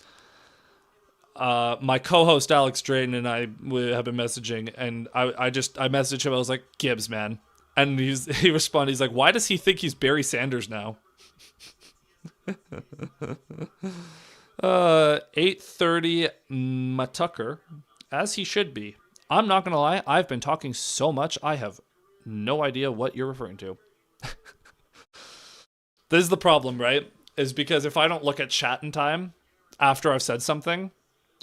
My co-host Alex Drayton and I have been messaging, and I messaged him. I was like, Gibbs, man. And he responded, he's like, why does he think he's Barry Sanders now? 8:30 Matucker, as he should be. I'm not going to lie, I've been talking so much, I have no idea what you're referring to. This is the problem, right? Is because if I don't look at chat in time after I've said something,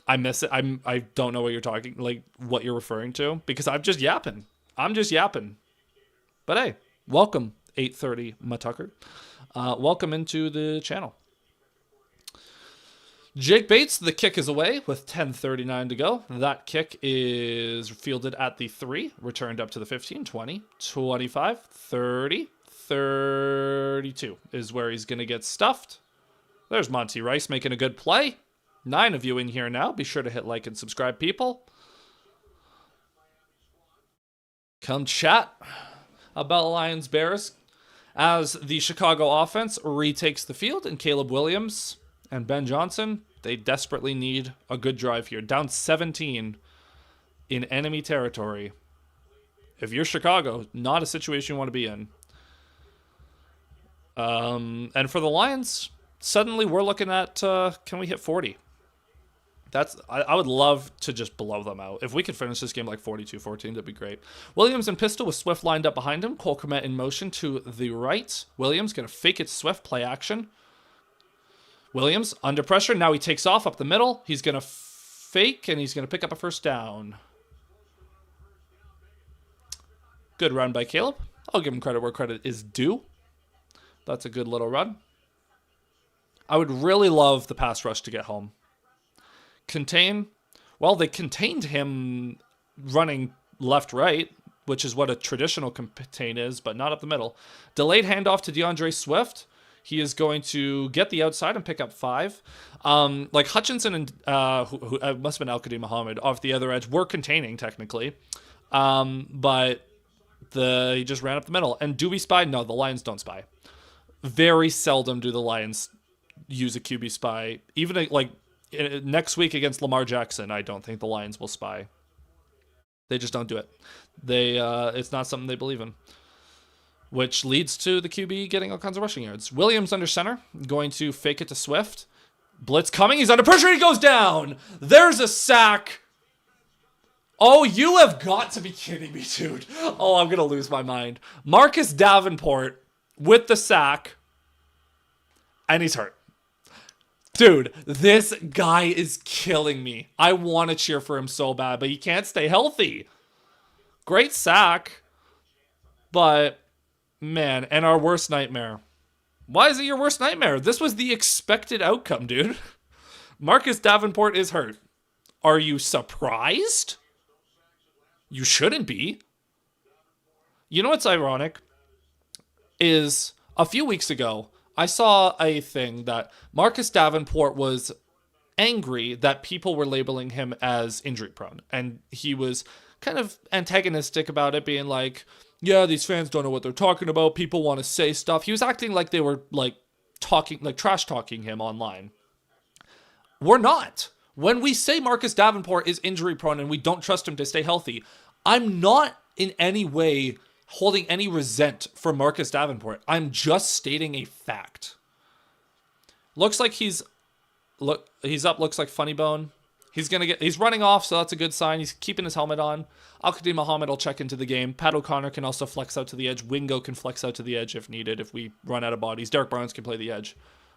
I miss it. I don't know what you're talking, like what you're referring to, because I'm just yapping. But hey, welcome, 8:30 Matucker. Welcome into the channel. Jake Bates, the kick is away with 10:39 to go. That kick is fielded at the 3, returned up to the 15, 20, 25, 30, 32 is where he's going to get stuffed. There's Monty Rice making a good play. 9 of you in here now. Be sure to hit like and subscribe, people. Come chat about Lions Bears as the Chicago offense retakes the field, and Caleb Williams and Ben Johnson, they desperately need a good drive here. Down 17 in enemy territory. If you're Chicago, not a situation you want to be in. And for the Lions, suddenly we're looking at, can we hit 40? I would love to just blow them out. If we could finish this game like 42-14, that'd be great. Williams and pistol with Swift lined up behind him. Cole Kmet in motion to the right. Williams going to fake it Swift, play action. Williams under pressure. Now he takes off up the middle. He's going to fake, and he's going to pick up a first down. Good run by Caleb. I'll give him credit where credit is due. That's a good little run. I would really love the pass rush to get home. Contain. Well, they contained him running left-right, which is what a traditional contain is, but not up the middle. Delayed handoff to DeAndre Swift. He is going to get the outside and pick up 5. Like Hutchinson and who must have been Al-Qadim Muhammad off the other edge were containing technically, but he just ran up the middle. And do we spy? No, the Lions don't spy. Very seldom do the Lions use a QB spy. Even like next week against Lamar Jackson, I don't think the Lions will spy. They just don't do it. It's not something they believe in. Which leads to the QB getting all kinds of rushing yards. Williams under center, going to fake it to Swift. Blitz coming, he's under pressure, he goes down! There's a sack! Oh, you have got to be kidding me, dude. Oh, I'm gonna lose my mind. Marcus Davenport with the sack, and he's hurt. Dude, this guy is killing me. I want to cheer for him so bad, but he can't stay healthy. Great sack, but man, and our worst nightmare. Why is it your worst nightmare? This was the expected outcome, dude. Marcus Davenport is hurt. Are you surprised? You shouldn't be. You know what's ironic? Is a few weeks ago, I saw a thing that Marcus Davenport was angry that people were labeling him as injury prone. And he was kind of antagonistic about it, being like, yeah, these fans don't know what they're talking about. People want to say stuff. He was acting like they were like talking, like trash talking him online. We're not. When we say Marcus Davenport is injury prone and we don't trust him to stay healthy, I'm not in any way holding any resent for Marcus Davenport. I'm just stating a fact. Looks like he's up, looks like Funny Bone. He's running off, so that's a good sign. He's keeping his helmet on. Al-Qadim Muhammad will check into the game. Pat O'Connor can also flex out to the edge. Wingo can flex out to the edge if needed, if we run out of bodies. Derek Barnes can play the edge.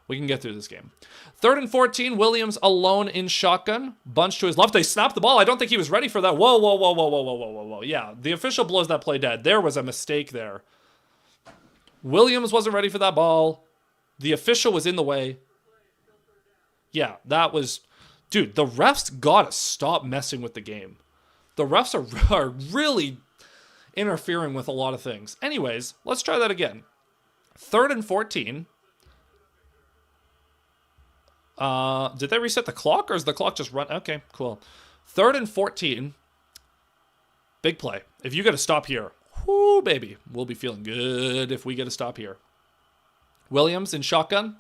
We can get through this game. 3rd and 14, Williams alone in shotgun. Bunch to his left. They snapped the ball. I don't think he was ready for that. Whoa. Yeah, the official blows that play dead. There was a mistake there. Williams wasn't ready for that ball. The official was in the way. Yeah, that was... Dude, the refs gotta stop messing with the game. The refs are really interfering with a lot of things. Anyways, let's try that again. 3rd and 14... did they reset the clock, or is the clock just run? Okay, cool. 3rd and 14. Big play. If you get a stop here, whoo, baby, we'll be feeling good if we get a stop here. Williams in shotgun.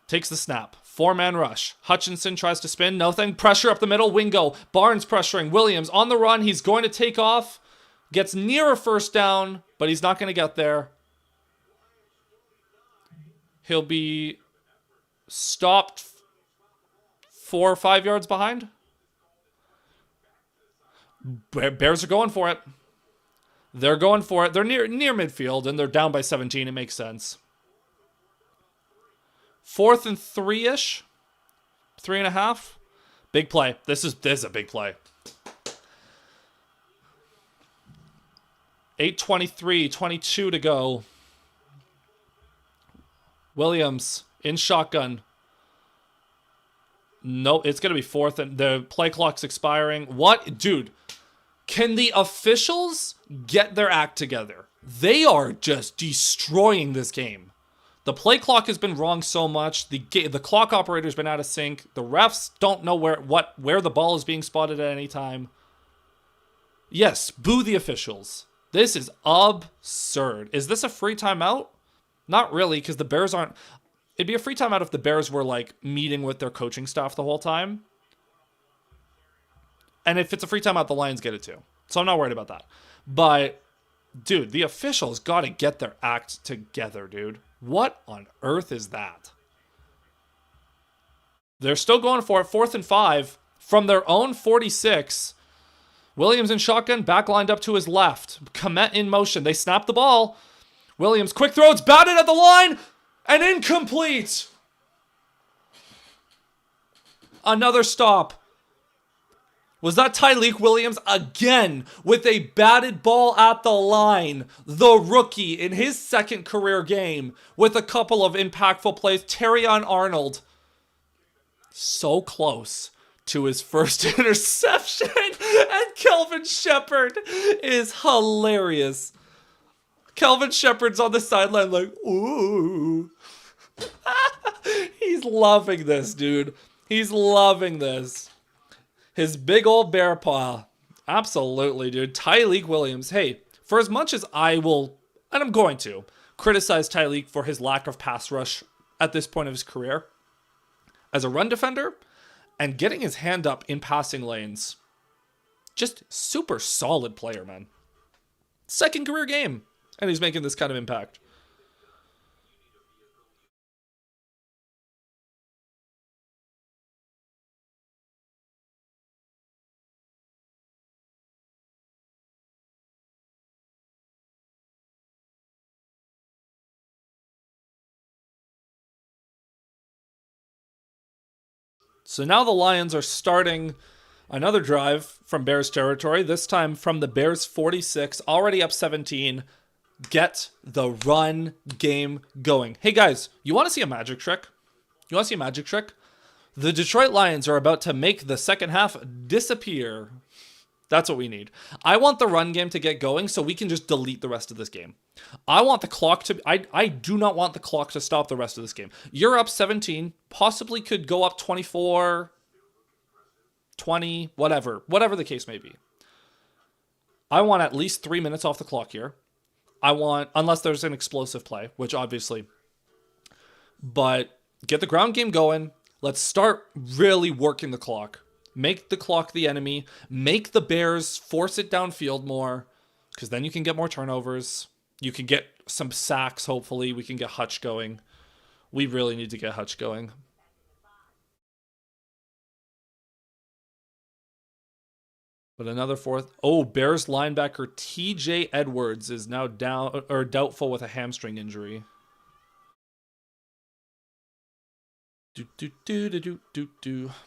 Takes the snap. 4-man rush. Hutchinson tries to spin. Nothing. Pressure up the middle. Wingo. Barnes pressuring. Williams on the run. He's going to take off. Gets near a first down, but he's not going to get there. He'll be... stopped 4 or 5 yards behind. Bears are going for it. They're going for it. They're near midfield, and they're down by 17. It makes sense. 4th and 3-ish. 3.5. Big play. This is a big play. 8:23, 22 to go. Williams in shotgun. Nope, it's going to be 4th, and the play clock's expiring. What? Dude, can the officials get their act together? They are just destroying this game. The play clock has been wrong so much. The clock operator's been out of sync. The refs don't know where the ball is being spotted at any time. Yes, boo the officials. This is absurd. Is this a free timeout? Not really, because the Bears aren't... It'd be a free timeout if the Bears were, like, meeting with their coaching staff the whole time. And if it's a free timeout, the Lions get it too. So I'm not worried about that. But, dude, the officials got to get their act together, dude. What on earth is that? They're still going for it. 4th and 5 from their own 46. Williams in shotgun, back lined up to his left. Komet in motion. They snap the ball. Williams, quick throw. It's batted at the line. And incomplete. Another stop. Was that Tyleik Williams again with a batted ball at the line? The rookie in his 2nd career game with a couple of impactful plays. Terrion Arnold. So close to his first interception. And Kelvin Shepherd is hilarious. Kelvin Shepherd's on the sideline like, ooh. He's loving this, dude. He's loving this. His big old bear paw. Absolutely, dude. Tyleik Williams. Hey, for as much as I will, and I'm going to, criticize Tyleik for his lack of pass rush at this point of his career, as a run defender, and getting his hand up in passing lanes, just super solid player, man. 2nd career game. And he's making this kind of impact. So now the Lions are starting another drive from Bears territory, this time from the Bears 46, already up 17. Get the run game going. Hey guys, you want to see a magic trick? You want to see a magic trick? The Detroit Lions are about to make the second half disappear. That's what we need. I want the run game to get going so we can just delete the rest of this game. I want the clock to... I do not want the clock to stop the rest of this game. You're up 17, possibly could go up 24, 20, whatever. Whatever the case may be. I want at least 3 minutes off the clock here. I want... Unless there's an explosive play, which obviously... But get the ground game going. Let's start really working the clock. Make the clock the enemy. Make the Bears force it downfield more. Because then you can get more turnovers. You can get some sacks, hopefully. We can get Hutch going. We really need to get Hutch going. But another fourth. Oh, Bears linebacker TJ Edwards is now down or doubtful with a hamstring injury.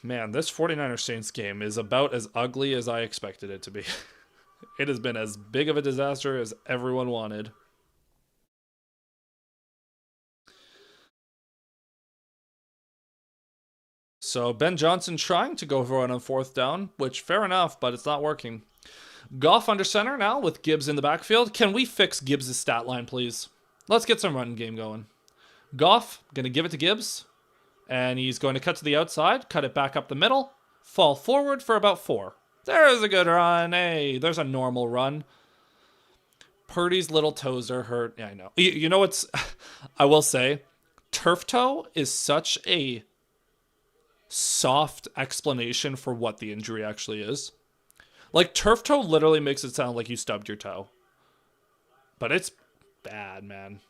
Man, this 49ers Saints game is about as ugly as I expected it to be. It has been as big of a disaster as everyone wanted. So Ben Johnson trying to go for it on fourth down, which fair enough, but it's not working. Goff under center now with Gibbs in the backfield. Can we fix Gibbs' stat line, please? Let's get some run game going. Goff, going to give it to Gibbs. And he's going to cut to the outside, cut it back up the middle, fall forward for about 4. There's a good run. Hey, there's a normal run. Purdy's little toes are hurt. Yeah, I know. You know what's... I will say, turf toe is such a soft explanation for what the injury actually is. Like, turf toe literally makes it sound like you stubbed your toe. But it's bad, man.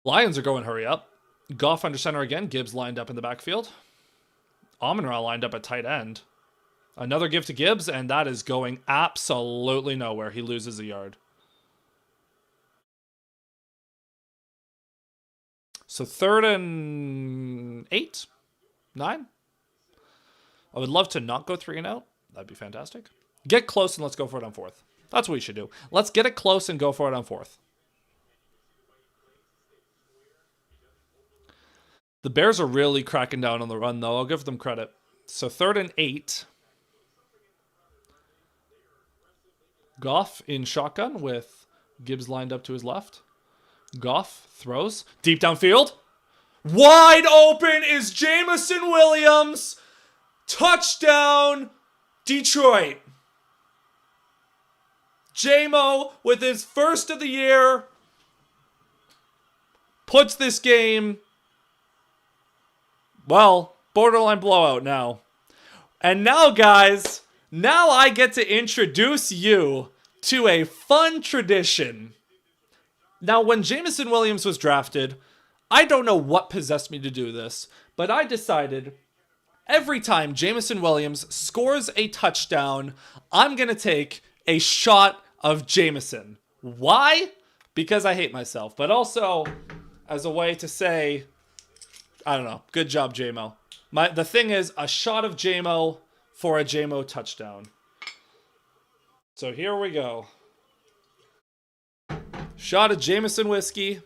Lions are going hurry up. Goff under center again. Gibbs lined up in the backfield. Amon-Ra lined up at tight end. Another give to Gibbs, and that is going absolutely nowhere. He loses a yard. So 3rd and 8? 9? I would love to not go 3 and out. That'd be fantastic. Get close and let's go for it on 4th. That's what we should do. Let's get it close and go for it on 4th. The Bears are really cracking down on the run, though. I'll give them credit. So 3rd and 8. Goff in shotgun with Gibbs lined up to his left. Goff throws. Deep downfield. Wide open is Jameson Williams. Touchdown, Detroit. J-Mo with his first of the year puts this game... Well, borderline blowout now. And now, guys, now I get to introduce you to a fun tradition. Now, when Jameson Williams was drafted, I don't know what possessed me to do this, but I decided every time Jameson Williams scores a touchdown, I'm going to take a shot of Jameson. Why? Because I hate myself, but also as a way to say... I don't know. Good job, J-Mo. The thing is, a shot of J-Mo for a J-Mo touchdown. So here we go. Shot of Jameson whiskey.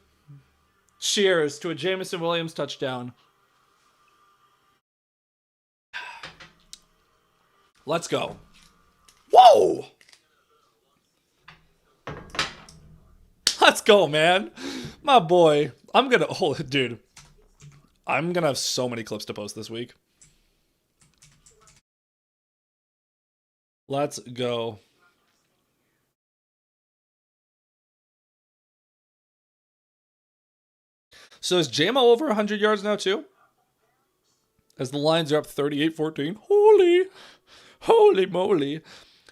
Cheers to a Jameson Williams touchdown. Let's go. Whoa! Let's go, man. My boy. I'm gonna... Oh, dude. I'm going to have so many clips to post this week. Let's go. So is JMO over 100 yards now too? As the Lions are up 38-14. Holy moly.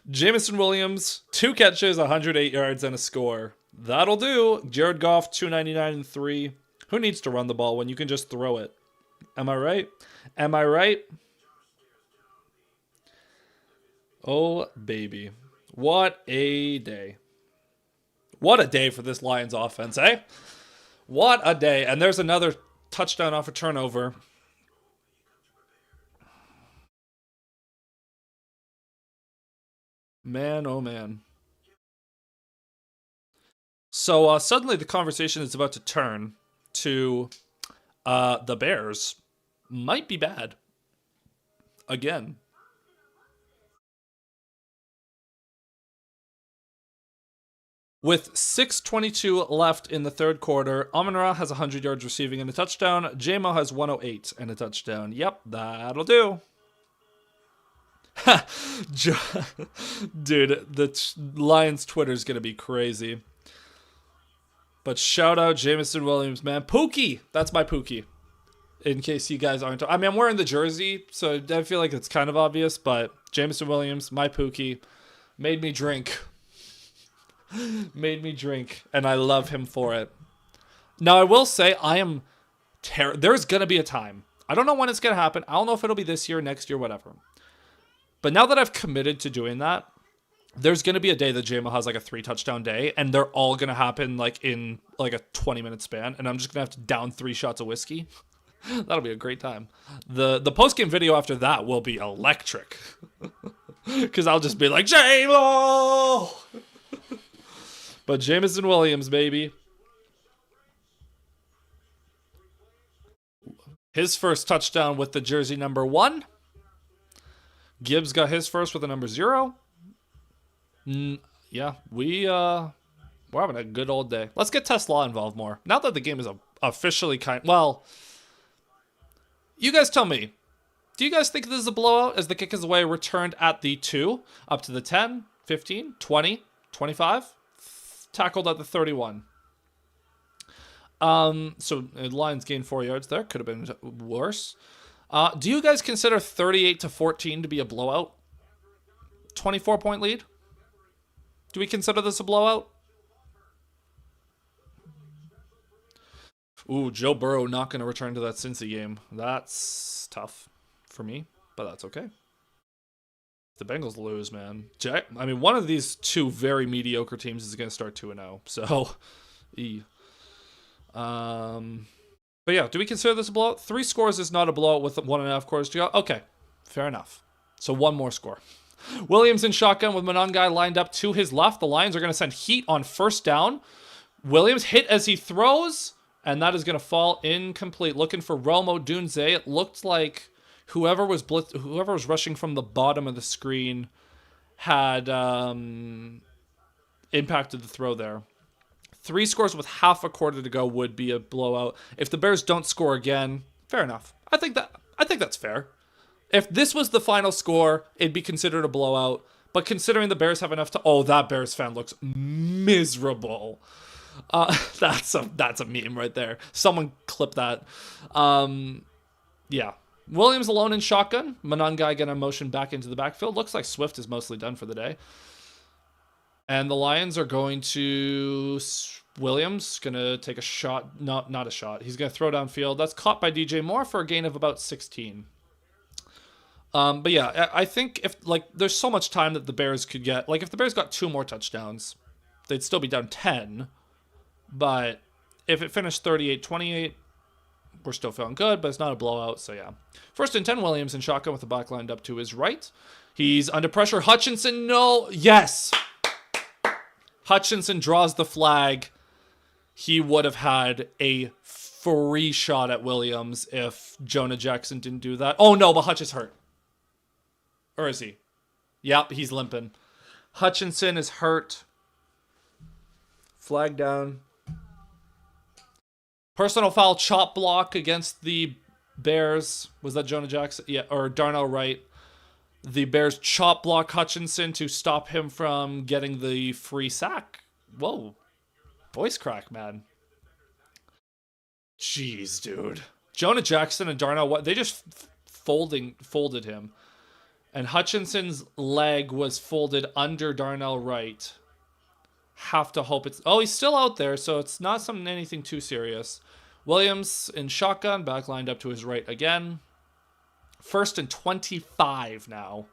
Jameson Williams, 2 catches, 108 yards, and a score. That'll do. Jared Goff, 299 and 3. Who needs to run the ball when you can just throw it? Am I right? Am I right? Oh, baby. What a day. What a day for this Lions offense, eh? What a day. And there's another touchdown off a turnover. Man, oh man. So suddenly the conversation is about to turn to the Bears might be bad. Again. With 6:22 left in the third quarter, Amon-Ra has 100 yards receiving and a touchdown. J-Mo has 108 and a touchdown. Yep, that'll do. Dude, the Lions Twitter's going to be crazy. But shout out Jameson Williams, man. Pookie! That's my Pookie. In case you guys aren't... I mean, I'm wearing the jersey, so I feel like it's kind of obvious, but Jameson Williams, my Pookie, made me drink. Made me drink, and I love him for it. Now, I will say, I am... There's going to be a time. I don't know when it's going to happen. I don't know if it'll be this year, next year, whatever. But now that I've committed to doing that, there's going to be a day that J-Mo has like a 3-touchdown day, and they're all going to happen like in like a 20-minute span, and I'm just going to have to down 3 shots of whiskey. That'll be a great time. The post-game video after that will be electric. Because I'll just be like, J-Mo! But Jameson Williams, baby. His first touchdown with the jersey number 1. Gibbs got his first with the number 0. Yeah, we're having a good old day. Let's get Tesla involved more. Now that the game is officially well, you guys tell me. Do you guys think this is a blowout as the kick is away returned at the 2, up to the 10, 15, 20, 25, tackled at the 31. So Lions gained 4 yards there. Could have been worse. Do you guys consider 38-14 to be a blowout? 24-point lead? Do we consider this a blowout? Ooh, Joe Burrow not going to return to that Cincy game. That's tough for me, but that's okay. The Bengals lose, man. I mean, one of these two very mediocre teams is going to start 2-0. So, but yeah, do we consider this a blowout? 3 scores is not a blowout with 1.5 quarters to go. Okay, fair enough. So one more score. Williams in shotgun with Monangai lined up to his left. The Lions are going to send heat on first down. Williams hit as he throws, and that is going to fall incomplete. Looking for Rome Odunze. It looked like whoever was rushing from the bottom of the screen had impacted the throw there. 3 scores with half a quarter to go would be a blowout. If the Bears don't score again, fair enough. I think that's fair. If this was the final score, it'd be considered a blowout. But considering the Bears have enough to... Oh, that Bears fan looks miserable. That's a meme right there. Someone clip that. Yeah. Williams alone in shotgun. Monangai getting a motion back into the backfield. Looks like Swift is mostly done for the day. And the Lions are going to... Williams going to take a shot. Not a shot. He's going to throw downfield. That's caught by DJ Moore for a gain of about 16. But yeah, I think if there's so much time that the Bears could get, if the Bears got 2 more touchdowns, they'd still be down 10. But if it finished 38-28, we're still feeling good, but it's not a blowout. So yeah, 1st and 10, Williams in shotgun with the back lined up to his right. He's under pressure. Hutchinson, no, yes. Hutchinson draws the flag. He would have had a free shot at Williams if Jonah Jackson didn't do that. Oh no, but Hutch is hurt. Or is he? Yep, he's limping. Hutchinson is hurt. Flag down. Personal foul chop block against the Bears. Was that Jonah Jackson? Yeah, or Darnell Wright. The Bears chop block Hutchinson to stop him from getting the free sack. Whoa. Voice crack, man. Jeez, dude. Jonah Jackson and Darnell, they just folded him. And Hutchinson's leg was folded under Darnell Wright. Have to hope it's... Oh, he's still out there, so it's not anything too serious. Williams in shotgun, back lined up to his right again. 1st and 25 now.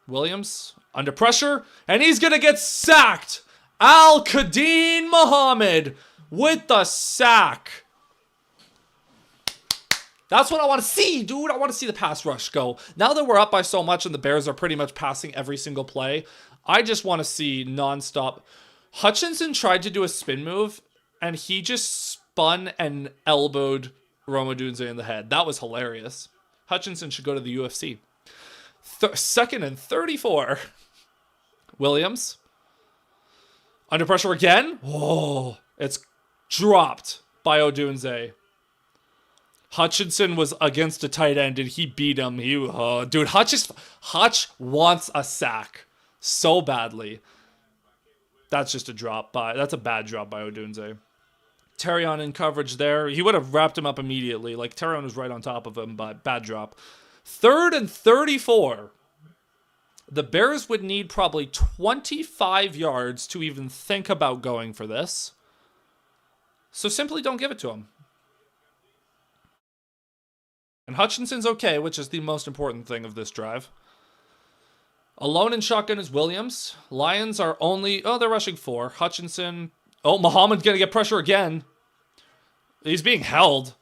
Williams under pressure, and he's going to get sacked. Al-Qadin Muhammad with the sack. That's what I want to see, dude. I want to see the pass rush go. Now that we're up by so much and the Bears are pretty much passing every single play, I just want to see nonstop. Hutchinson tried to do a spin move, and he just spun and elbowed Rome Odunze in the head. That was hilarious. Hutchinson should go to the UFC. 2nd and 34. Williams Under pressure again. Oh, it's dropped by Odunze. Hutchinson was against a tight end and he beat him. Dude, Hutch wants a sack so badly. That's just a drop by. That's a bad drop by Odunze. Terrion in coverage there. He would have wrapped him up immediately. Like, Terrion was right on top of him, but bad drop. 3rd and 34. The Bears would need probably 25 yards to even think about going for this. So simply don't give it to him. And Hutchinson's okay, which is the most important thing of this drive. Alone in shotgun is Williams. Lions are only... Oh, they're rushing 4. Hutchinson... Oh, Muhammad's going to get pressure again. He's being held.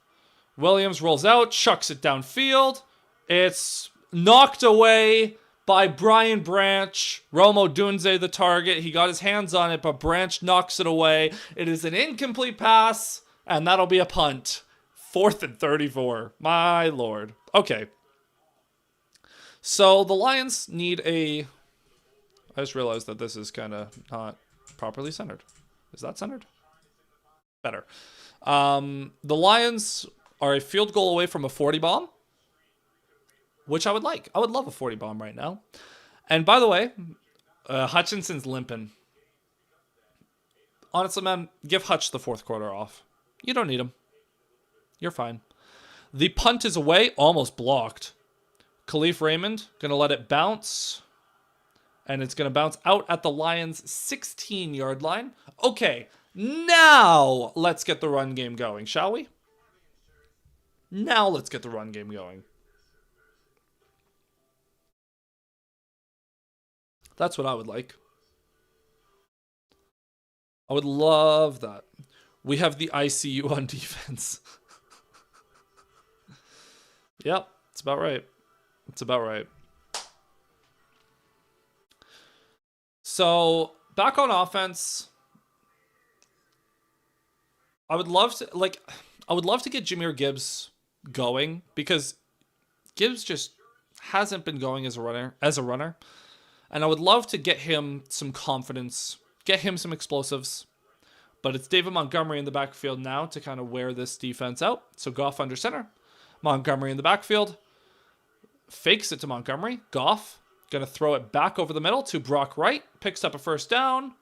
Williams rolls out, chucks it downfield. It's knocked away by Brian Branch. Romo Dunze, the target. He got his hands on it, but Branch knocks it away. It is an incomplete pass, and that'll be a punt. 4th and 34. My lord. Okay. So the Lions need a... I just realized that this is kind of not properly centered. Is that centered? Better. The Lions are a field goal away from a 40 bomb, which I would like. I would love a 40 bomb right now. And by the way, Hutchinson's limping. Honestly, man, give Hutch the 4th quarter off. You don't need him. You're fine. The punt is away, almost blocked. Khalif Raymond going to let it bounce. And it's going to bounce out at the Lions' 16-yard line. Okay, now let's get the run game going, shall we? Now let's get the run game going. That's what I would like. I would love that. We have the ICU on defense. Yep, it's about right. It's about right. So, back on offense, I would love to get Jahmyr Gibbs going because Gibbs just hasn't been going as a runner. And I would love to get him some confidence, get him some explosives. But it's David Montgomery in the backfield now to kind of wear this defense out. So Goff under center. Montgomery in the backfield. Fakes it to Montgomery. Goff going to throw it back over the middle to Brock Wright. Picks up a first down.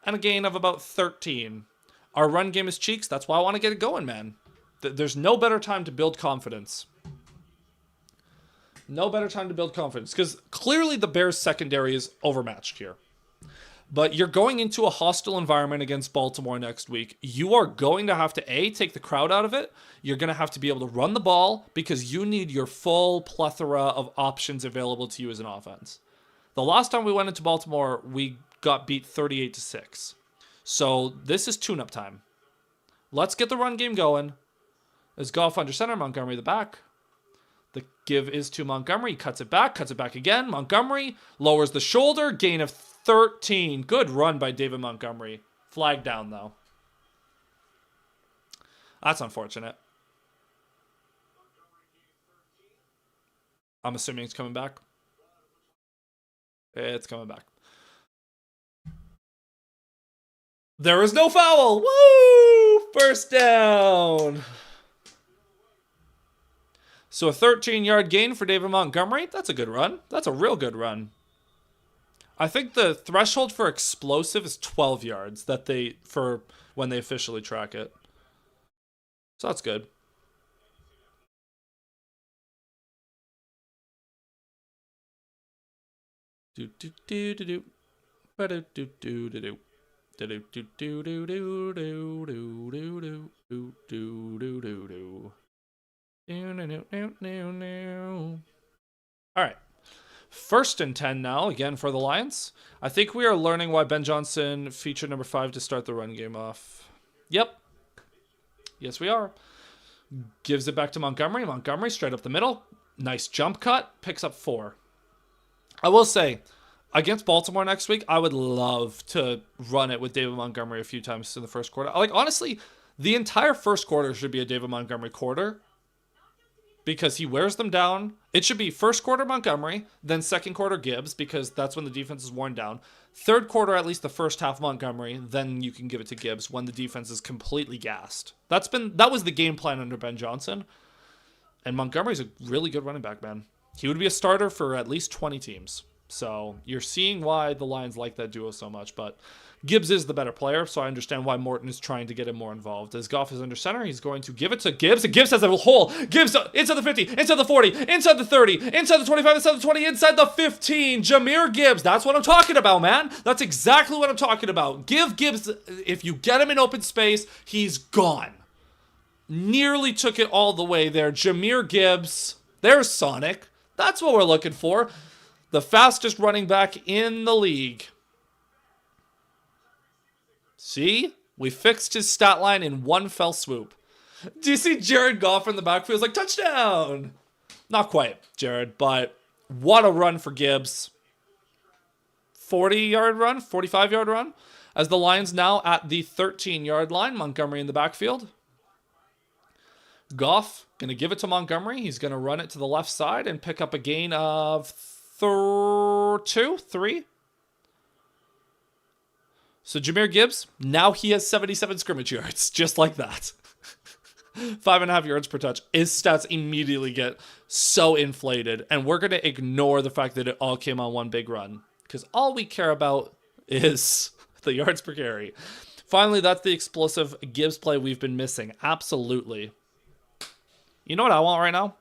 And a gain of about 13. Our run game is cheeks. That's why I want to get it going, man. There's no better time to build confidence. No better time to build confidence. Because clearly the Bears secondary is overmatched here. But you're going into a hostile environment against Baltimore next week. You are going to have to, take the crowd out of it. You're going to have to be able to run the ball because you need your full plethora of options available to you as an offense. The last time we went into Baltimore, we got beat 38-6. So this is tune-up time. Let's get the run game going. As Goff under center, Montgomery the back. The give is to Montgomery. He cuts it back again. Montgomery lowers the shoulder. Gain of 13. Good run by David Montgomery. Flag down, though. That's unfortunate. I'm assuming it's coming back. It's coming back. There is no foul. Woo! First down. So a 13-yard gain for David Montgomery. That's a good run. That's a real good run. I think the threshold for explosive is 12 yards for when they officially track it. So that's good. Do do do do do. Do do do do do. Do do do do do do do do do do do do do do. All right. 1st and 10 now, again for the Lions. I think we are learning why Ben Johnson featured number 5 to start the run game off. Yep. Yes, we are. Gives it back to Montgomery. Montgomery straight up the middle. Nice jump cut. Picks up 4. I will say, against Baltimore next week, I would love to run it with David Montgomery a few times in the first quarter. Like, honestly, the entire first quarter should be a David Montgomery quarter. because he wears them down. It should be first quarter Montgomery, then second quarter Gibbs, because that's when the defense is worn down. Third quarter, at least the first half Montgomery, then you can give it to Gibbs when the defense is completely gassed. That was the game plan under Ben Johnson. And Montgomery's a really good running back, man. He would be a starter for at least 20 teams. So you're seeing why the Lions like that duo so much, but Gibbs is the better player, so I understand why Morton is trying to get him more involved. As Goff is under center, he's going to give it to Gibbs, and Gibbs has a hole. Gibbs inside the 50, inside the 40, inside the 30, inside the 25, inside the 20, inside the 15. Jahmyr Gibbs, that's what I'm talking about, man. That's exactly what I'm talking about. Give Gibbs, if you get him in open space, he's gone. Nearly took it all the way there. Jahmyr Gibbs, there's Sonic. That's what we're looking for. The fastest running back in the league. See? We fixed his stat line in one fell swoop. Do you see Jared Goff in the backfield? It's like, touchdown! Not quite, Jared, but what a run for Gibbs. 40-yard run, 45-yard run. As the Lions now at the 13-yard line. Montgomery in the backfield. Goff going to give it to Montgomery. He's going to run it to the left side and pick up a gain of 3. So Jahmyr Gibbs, now he has 77 scrimmage yards, just like that. 5.5 yards per touch. His stats immediately get so inflated, and we're going to ignore the fact that it all came on one big run, because all we care about is the yards per carry. Finally, that's the explosive Gibbs play we've been missing. Absolutely. You know what I want right now?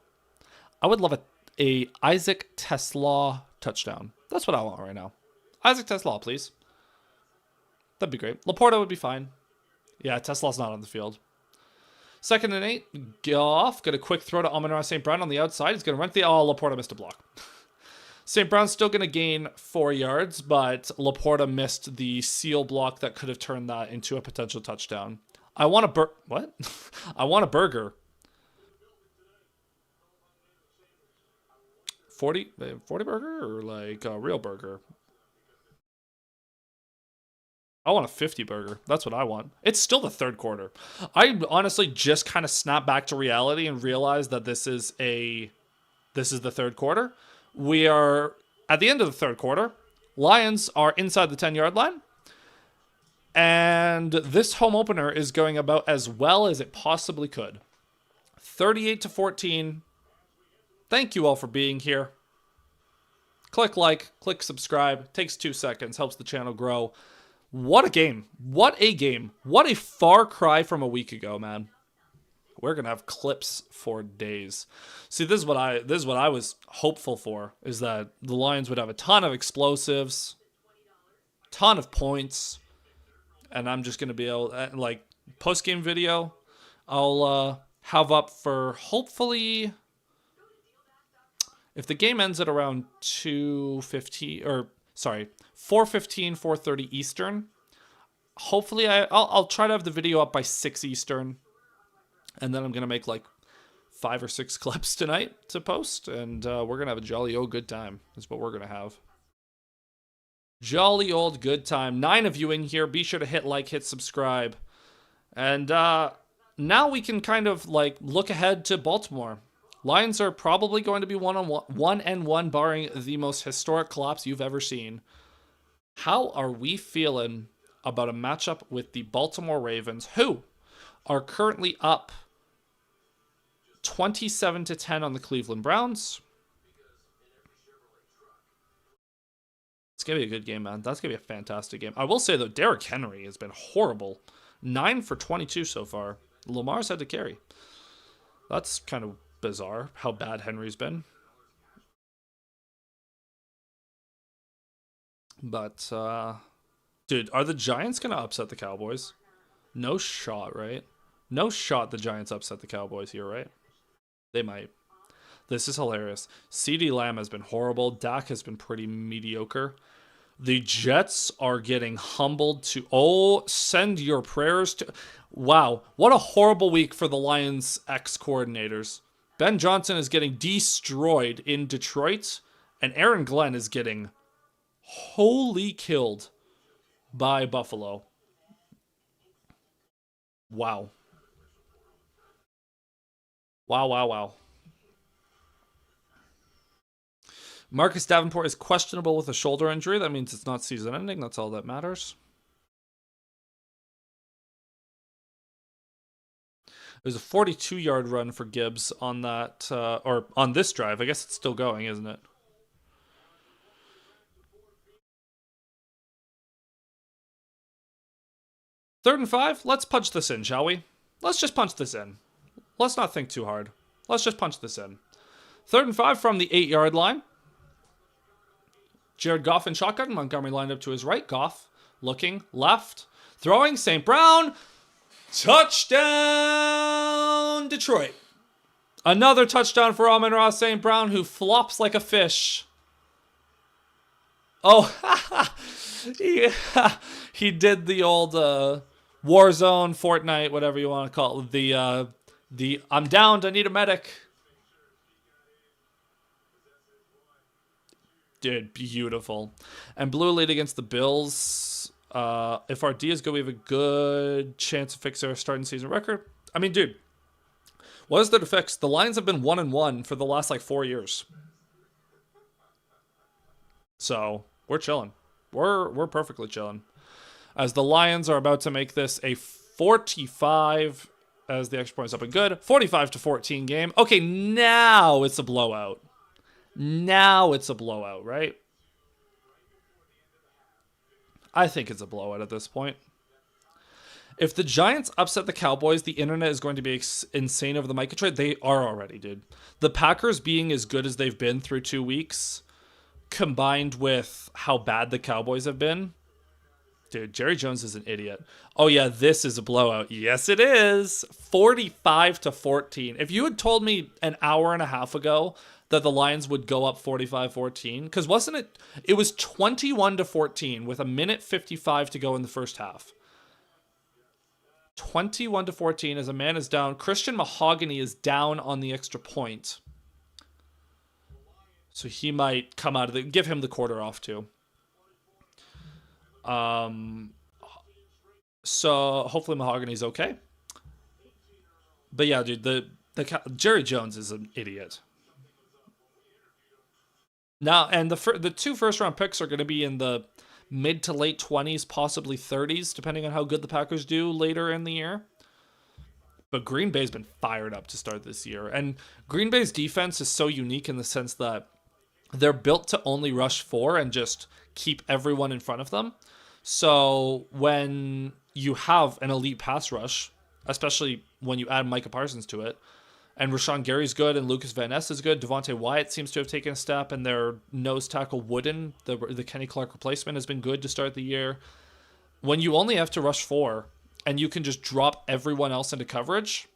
I would love a Isaac Tesla touchdown. That's what I want right now. Isaac Tesla, please. That'd be great. Laporta would be fine. Yeah, Tesla's not on the field. 2nd and 8. Goff. Got a quick throw to Amon-Ra St. Brown on the outside. He's going to run the... Oh, Laporta missed a block. St. Brown's still going to gain 4 yards, but Laporta missed the seal block that could have turned that into a potential touchdown. I want a What? I want a burger. 40 burger or like a real burger? I want a 50 burger. That's what I want. It's still the third quarter. I honestly just kind of snapped back to reality and realized that this is the third quarter. We are at the end of the third quarter. Lions are inside the 10-yard line. And this home opener is going about as well as it possibly could. 38-14. Thank you all for being here. Click like, click subscribe. Takes 2 seconds, helps the channel grow. What a game. What a game. What a far cry from a week ago, man. We're going to have clips for days. See, this is what I was hopeful for, is that the Lions would have a ton of explosives, ton of points, and I'm just going to be able, like, post-game video, I'll have up for hopefully... If the game ends at around 2:15, or sorry, 4:15, 4:30 Eastern, hopefully I'll try to have the video up by 6 Eastern, and then I'm gonna make like 5 or 6 clips tonight to post, and we're gonna have a jolly old good time. Is what we're gonna have. Jolly old good time. 9 of you in here. Be sure to hit like, hit subscribe, and now we can kind of like look ahead to Baltimore. Lions are probably going to be 1-1, barring the most historic collapse you've ever seen. How are we feeling about a matchup with the Baltimore Ravens, who are currently up 27-10 on the Cleveland Browns? It's going to be a good game, man. That's going to be a fantastic game. I will say, though, Derrick Henry has been horrible. 9 for 22 so far. Lamar's had to carry. That's kind of bizarre how bad Henry's been. But, dude, are the Giants going to upset the Cowboys? No shot, right? No shot the Giants upset the Cowboys here, right? They might. This is hilarious. CeeDee Lamb has been horrible. Dak has been pretty mediocre. The Jets are getting humbled to... Oh, send your prayers to... Wow, what a horrible week for the Lions ex-coordinators. Ben Johnson is getting destroyed in Detroit, and Aaron Glenn is getting wholly killed by Buffalo. Wow. Wow, wow, wow. Marcus Davenport is questionable with a shoulder injury. That means it's not season ending. That's all that matters. There's a 42-yard run for Gibbs on that, or on this drive. I guess it's still going, isn't it? Third and 5. Let's punch this in, shall we? Let's just punch this in. Let's not think too hard. Let's just punch this in. Third and 5 from the 8-yard line. Jared Goff in shotgun. Montgomery lined up to his right. Goff looking left. Throwing. St. Brown. Touchdown, Detroit. Another touchdown for Amon-Ra St. Brown, who flops like a fish. Oh, he did the old Warzone, Fortnite, whatever you want to call it. The I'm downed, I need a medic. Dude, beautiful. And blue lead against the Bills. If our D is good, we have a good chance of fixing our starting season record. I mean, dude, what is there to fix? The Lions have been 1-1 for the last 4 years. So we're chilling. We're perfectly chilling. As the Lions are about to make this a 45, as the extra point's up and good, 45-14 game. Okay, now it's a blowout. Now it's a blowout, right? I think it's a blowout at this point. If the Giants upset the Cowboys, the internet is going to be insane over the Micah trade. They are already, dude. The Packers being as good as they've been through 2 weeks, combined with how bad the Cowboys have been. Dude, Jerry Jones is an idiot. Oh, yeah, this is a blowout. Yes, it is. 45-14. If you had told me an hour and a half ago that the Lions would go up 45-14, because wasn't it? It was 21-14 with 1:55 to go in the first half. 21-14 as a man is down. Christian Mahogany is down on the extra point. So he might come out of the... Give him the quarter off, too. So hopefully Mahogany's okay. But yeah, dude, the Jerry Jones is an idiot. Now, and the 2 first-round picks are going to be in the mid to late 20s, possibly 30s, depending on how good the Packers do later in the year. But Green Bay's been fired up to start this year. And Green Bay's defense is so unique in the sense that they're built to only rush 4 and just keep everyone in front of them. So when you have an elite pass rush, especially when you add Micah Parsons to it, and Rashawn Gary's good, and Lucas Van Ness is good. Devontae Wyatt seems to have taken a step, and their nose tackle Wooden, the Kenny Clark replacement, has been good to start the year. When you only have to rush 4, and you can just drop everyone else into coverage,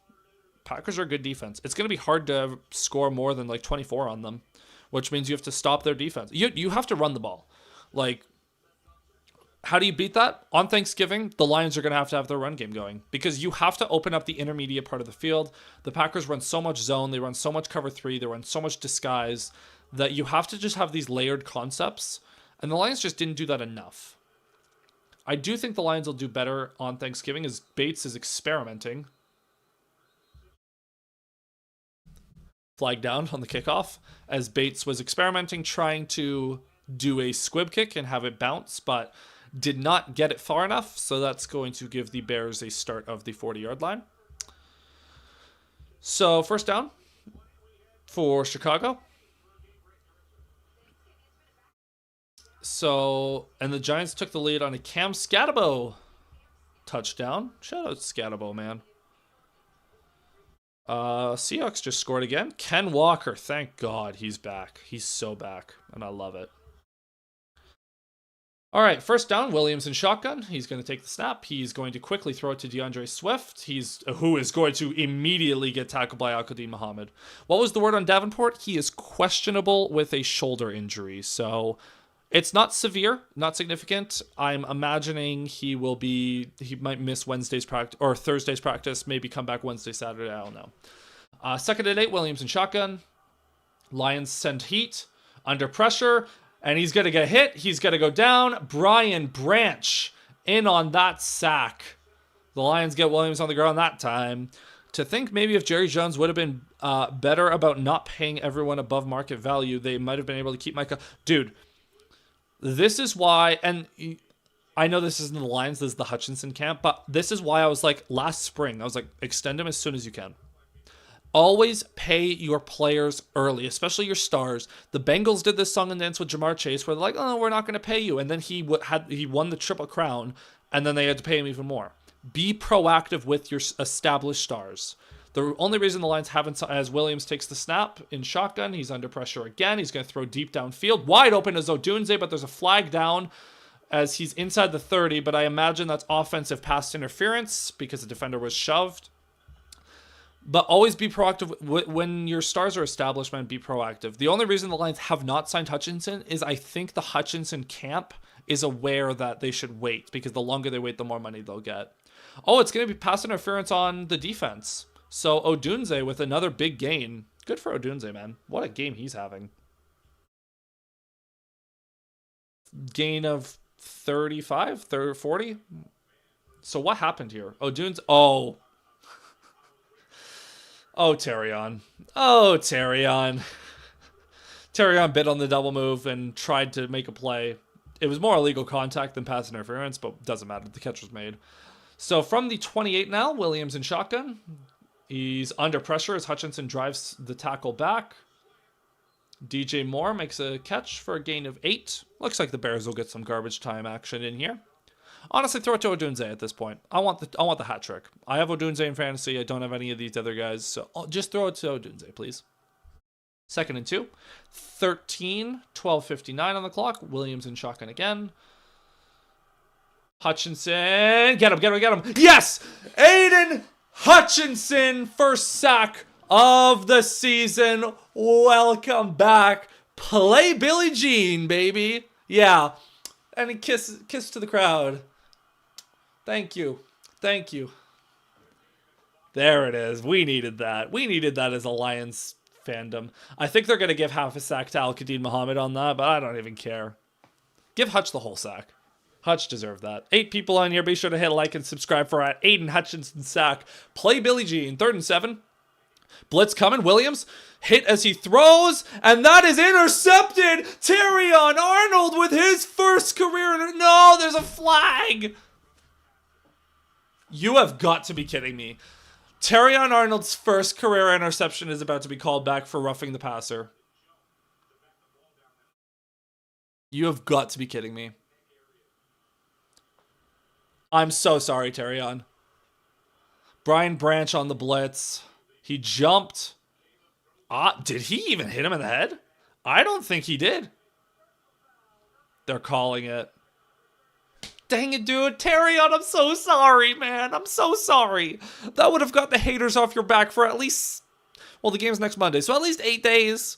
Packers are a good defense. It's going to be hard to score more than 24 on them, which means you have to stop their defense. You have to run the ball. How do you beat that? On Thanksgiving, the Lions are going to have their run game going because you have to open up the intermediate part of the field. The Packers run so much zone, they run so much cover 3, they run so much disguise that you have to just have these layered concepts, and the Lions just didn't do that enough. I do think the Lions will do better on Thanksgiving as Bates is experimenting. Flag down on the kickoff as Bates was experimenting, trying to do a squib kick and have it bounce, but did not get it far enough, so that's going to give the Bears a start of the 40-yard line. So first down for Chicago. So, and the Giants took the lead on a Cam Scatabo touchdown. Shout out Scatabo, man. Seahawks just scored again. Ken Walker, thank God he's back. He's so back, and I love it. All right, first down, Williams in shotgun. He's going to take the snap. He's going to quickly throw it to DeAndre Swift. Who is going to immediately get tackled by Al-Qadim Muhammad. What was the word on Davenport? He is questionable with a shoulder injury. So it's not severe, not significant. I'm imagining he might miss Wednesday's practice or Thursday's practice, maybe come back Wednesday, Saturday. I don't know. Second and 8, Williams in shotgun. Lions send heat under pressure. And he's going to get hit. He's going to go down. Brian Branch in on that sack. The Lions get Williams on the ground that time. To think maybe if Jerry Jones would have been better about not paying everyone above market value, they might have been able to keep Micah. Dude, this is why, and I know this isn't the Lions, this is the Hutchinson camp, but this is why I was like, last spring, I was like, extend him as soon as you can. Always pay your players early, especially your stars. The Bengals did this song and dance with Jamar Chase where they're like, oh, we're not going to pay you. And then he won the Triple Crown, and then they had to pay him even more. Be proactive with your established stars. The only reason the Lions haven't, as Williams takes the snap in shotgun, he's under pressure again. He's going to throw deep downfield. Wide open is Odunze, but there's a flag down as he's inside the 30, but I imagine that's offensive pass interference because the defender was shoved. But always be proactive. When your stars are established, man, be proactive. The only reason the Lions have not signed Hutchinson is I think the Hutchinson camp is aware that they should wait because the longer they wait, the more money they'll get. Oh, it's going to be pass interference on the defense. So Odunze with another big gain. Good for Odunze, man. What a game he's having. Gain of 35, 30, 40. So what happened here? Odunze. Oh. Oh, Terrion. Oh, Terrion. Terrion bit on the double move and tried to make a play. It was more illegal contact than pass interference, but doesn't matter. The catch was made. So from the 28 now, Williams in shotgun. He's under pressure as Hutchinson drives the tackle back. DJ Moore makes a catch for a gain of 8. Looks like the Bears will get some garbage time action in here. Honestly, throw it to Odunze at this point. I want the hat trick. I have Odunze in fantasy. I don't have any of these other guys, so just throw it to Odunze, please. 2nd and 2. 13, 12:59 on the clock. Williams in shotgun again. Hutchinson. Get him. Yes! Aiden Hutchinson, first sack of the season. Welcome back. Play Billie Jean, baby. Yeah. And a kiss to the crowd. Thank you. There it is. We needed that. We needed that as a Lions fandom. I think they're going to give half a sack to Al-Qadim Muhammad on that, but I don't even care. Give Hutch the whole sack. Hutch deserved that. 8 people on here. Be sure to hit like and subscribe for our Aiden Hutchinson sack. Play Billie Jean. 3rd and 7. Blitz coming. Williams hit as he throws, and that is intercepted. Terrion Arnold with his first career. No, there's a flag. You have got to be kidding me. Terrion Arnold's first career interception is about to be called back for roughing the passer. You have got to be kidding me. I'm so sorry, Terrion. Brian Branch on the blitz. He jumped. Did he even hit him in the head? I don't think he did. They're calling it. Dang it, dude. Terrion, I'm so sorry, man. I'm so sorry. That would have got the haters off your back for at least... Well, the game's next Monday, so at least 8 days.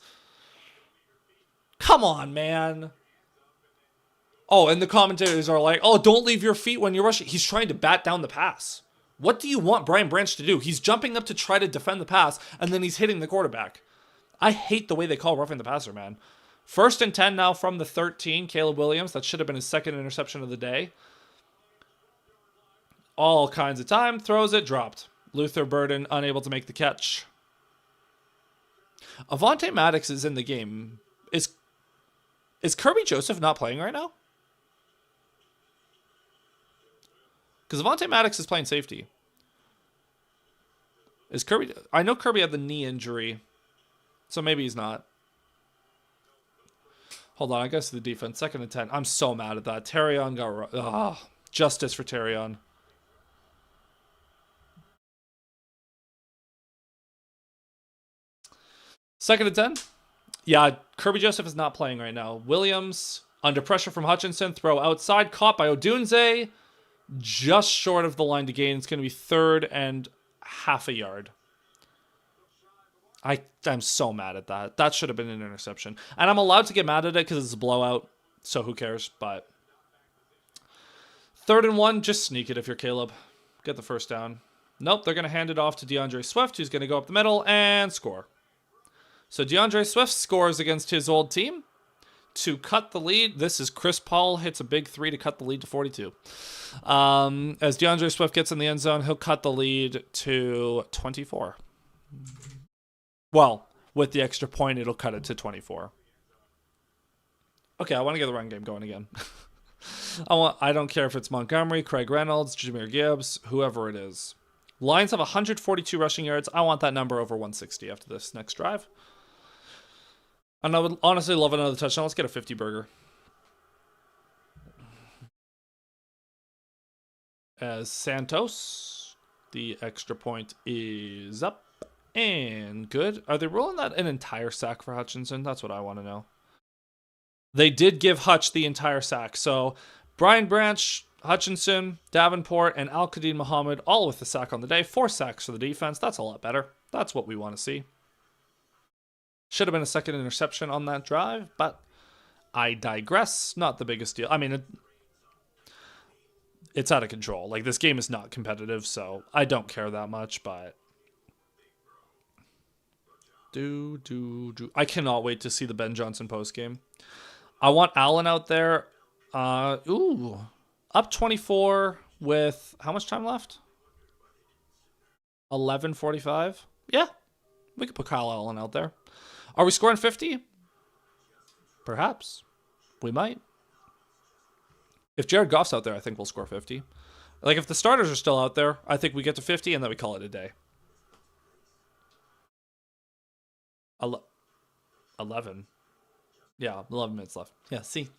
Come on, man. Oh, and the commentators are like, oh, don't leave your feet when you're rushing. He's trying to bat down the pass. What do you want Brian Branch to do? He's jumping up to try to defend the pass, and then he's hitting the quarterback. I hate the way they call roughing the passer, man. 1st and 10 now from the 13. Caleb Williams. That should have been his 2nd interception of the day. All kinds of time. Throws it. Dropped. Luther Burden unable to make the catch. Avonte Maddox is in the game. Is Kirby Joseph not playing right now? Because Avonte Maddox is playing safety. Is Kirby... I know Kirby had the knee injury. So maybe he's not. Hold on, I gotta see the defense. 2nd and 10. I'm so mad at that. Terrion got... justice for Terrion. Second and 10. Yeah, Kirby Joseph is not playing right now. Williams, under pressure from Hutchinson. Throw outside. Caught by Odunze. Just short of the line to gain. It's going to be 3rd and half a yard. I'm so mad at that. That should have been an interception. And I'm allowed to get mad at it because it's a blowout. So who cares? But 3rd and 1, just sneak it if you're Caleb. Get the first down. Nope, they're going to hand it off to DeAndre Swift, who's going to go up the middle and score. So DeAndre Swift scores against his old team. to cut the lead. This is Chris Paul hits a big 3 to cut the lead to 42. As DeAndre Swift gets in the end zone, he'll cut the lead to 24. Well, with the extra point, it'll cut it to 24. Okay, I want to get the run game going again. I don't care if it's Montgomery, Craig Reynolds, Jahmyr Gibbs, whoever it is. Lions have 142 rushing yards. I want that number over 160 after this next drive. And I would honestly love another touchdown. Let's get a 50 burger. As Santos, the extra point is up and good. Are they rolling that an entire sack for Hutchinson? That's what I want to know. They did give Hutch the entire sack. So Brian Branch, Hutchinson, Davenport, and Al-Qadim Muhammad all with the sack on the day. 4 sacks for the defense. That's a lot better. That's what we want to see. Should have been a second interception on that drive, but I digress. Not the biggest deal. I mean, it's out of control. Like, this game is not competitive, so I don't care that much, but I cannot wait to see the Ben Johnson post game. I want Allen out there. Up 24 with how much time left? 11:45. Yeah, we could put Kyle Allen out there. Are we scoring 50? Perhaps. We might. If Jared Goff's out there, I think we'll score 50. Like, if the starters are still out there, I think we get to 50 and then we call it a day. 11. Yeah, 11 minutes left. Yeah, see,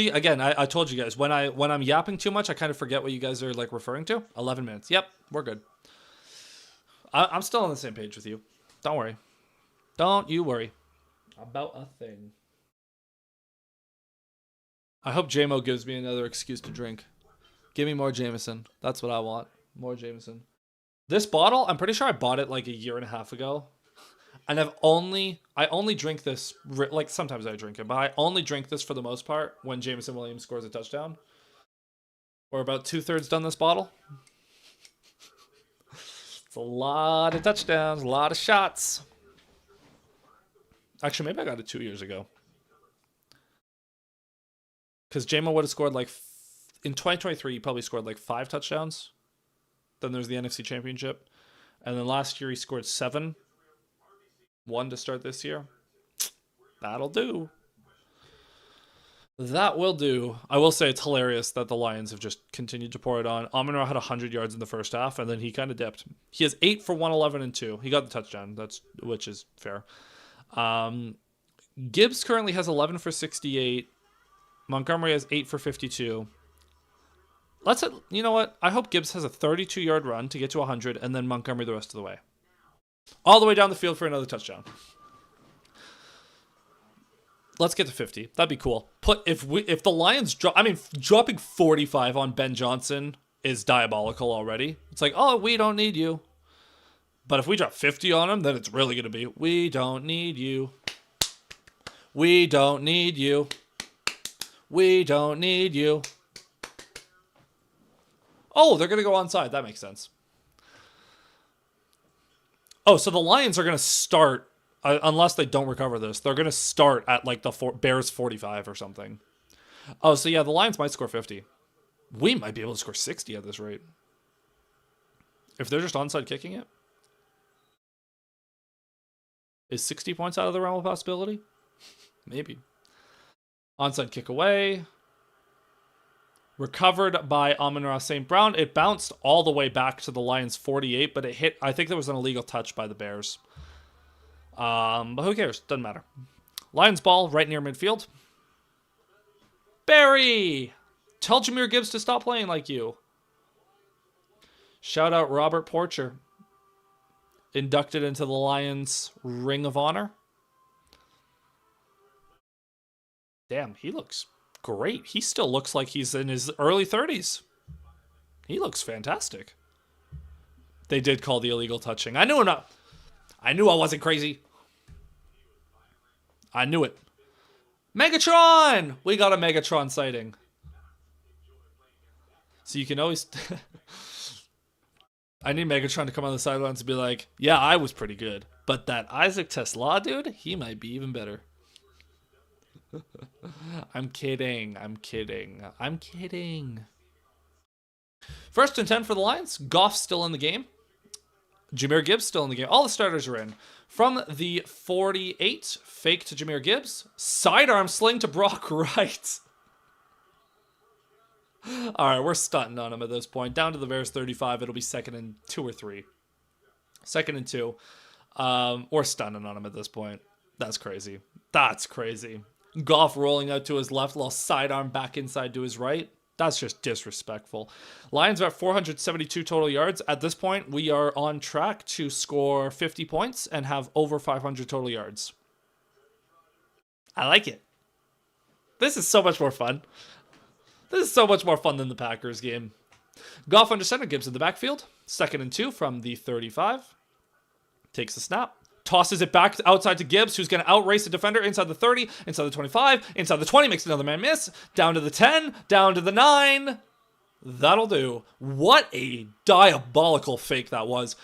again, I told you guys, when I'm yapping too much, I kind of forget what you guys are, like, referring to. 11 minutes. Yep, we're good. I'm still on the same page with you. Don't worry. Don't you worry about a thing. I hope JMO gives me another excuse to drink. Give me more Jameson. That's what I want. More Jameson. This bottle, I'm pretty sure I bought it like a year and a half ago. And I only drink this, like sometimes I drink it, but I only drink this for the most part when Jameson Williams scores a touchdown. We're about 2/3 done this bottle. It's a lot of touchdowns, a lot of shots. Actually, maybe I got it 2 years ago. Because JMO would have scored like, in 2023, he probably scored like 5 touchdowns. Then there's the NFC Championship. And then last year he scored 7. 1 to start this year. That'll do. That will do. I will say it's hilarious that the Lions have just continued to pour it on. Amon-Ra had 100 yards in the first half, and then he kind of dipped. He has 8 for 111 and 2. He got the touchdown, which is fair. Gibbs currently has 11 for 68. Montgomery has 8 for 52. You know what? I hope Gibbs has a 32-yard run to get to 100, and then Montgomery the rest of the way. All the way down the field for another touchdown. Let's get to 50. That'd be cool. If the Lions dropping 45 on Ben Johnson is diabolical already. It's like, oh, we don't need you. But if we drop 50 on him, then it's really going to be, we don't need you. We don't need you. We don't need you. Oh, they're going to go onside. That makes sense. Oh, so the Lions are going to start, unless they don't recover this, they're going to start at like the Bears 45 or something. Oh, so yeah, the Lions might score 50. We might be able to score 60 at this rate. If they're just onside kicking it. Is 60 points out of the realm of possibility? Maybe. Onside kick away. Recovered by Amon-Ra St. Brown. It bounced all the way back to the Lions 48, but it hit, I think there was an illegal touch by the Bears. But who cares? Doesn't matter. Lions ball right near midfield. Barry! Tell Jahmyr Gibbs to stop playing like you. Shout out Robert Porcher. Inducted into the Lions Ring of Honor. Damn, he looks great. He still looks like he's in his early 30s. He looks fantastic. They did call the illegal touching. I knew I wasn't crazy. I knew it. Megatron! We got a Megatron sighting. So you can always... I need Megatron to come on the sidelines and be like, yeah, I was pretty good. But that Isaac Tesla dude, he might be even better. I'm kidding. I'm kidding. I'm kidding. First and 10 for the Lions. Goff's still in the game. Jahmyr Gibbs still in the game. All the starters are in. From the 48, fake to Jahmyr Gibbs. Sidearm sling to Brock Wright. All right, we're stunting on him at this point. Down to the Bears 35. It'll be 2nd and 2 or 3. 2nd and 2. We're stunning on him at this point. That's crazy. That's crazy. Goff rolling out to his left, little sidearm back inside to his right. That's just disrespectful. Lions are at 472 total yards. At this point, we are on track to score 50 points and have over 500 total yards. I like it. This is so much more fun. This is so much more fun than the Packers game. Goff under center, Gibbs in the backfield. 2nd and 2 from the 35. Takes the snap. Tosses it back outside to Gibbs, who's going to outrace the defender inside the 30, inside the 25, inside the 20, makes another man miss. Down to the 10, down to the 9. That'll do. What a diabolical fake that was.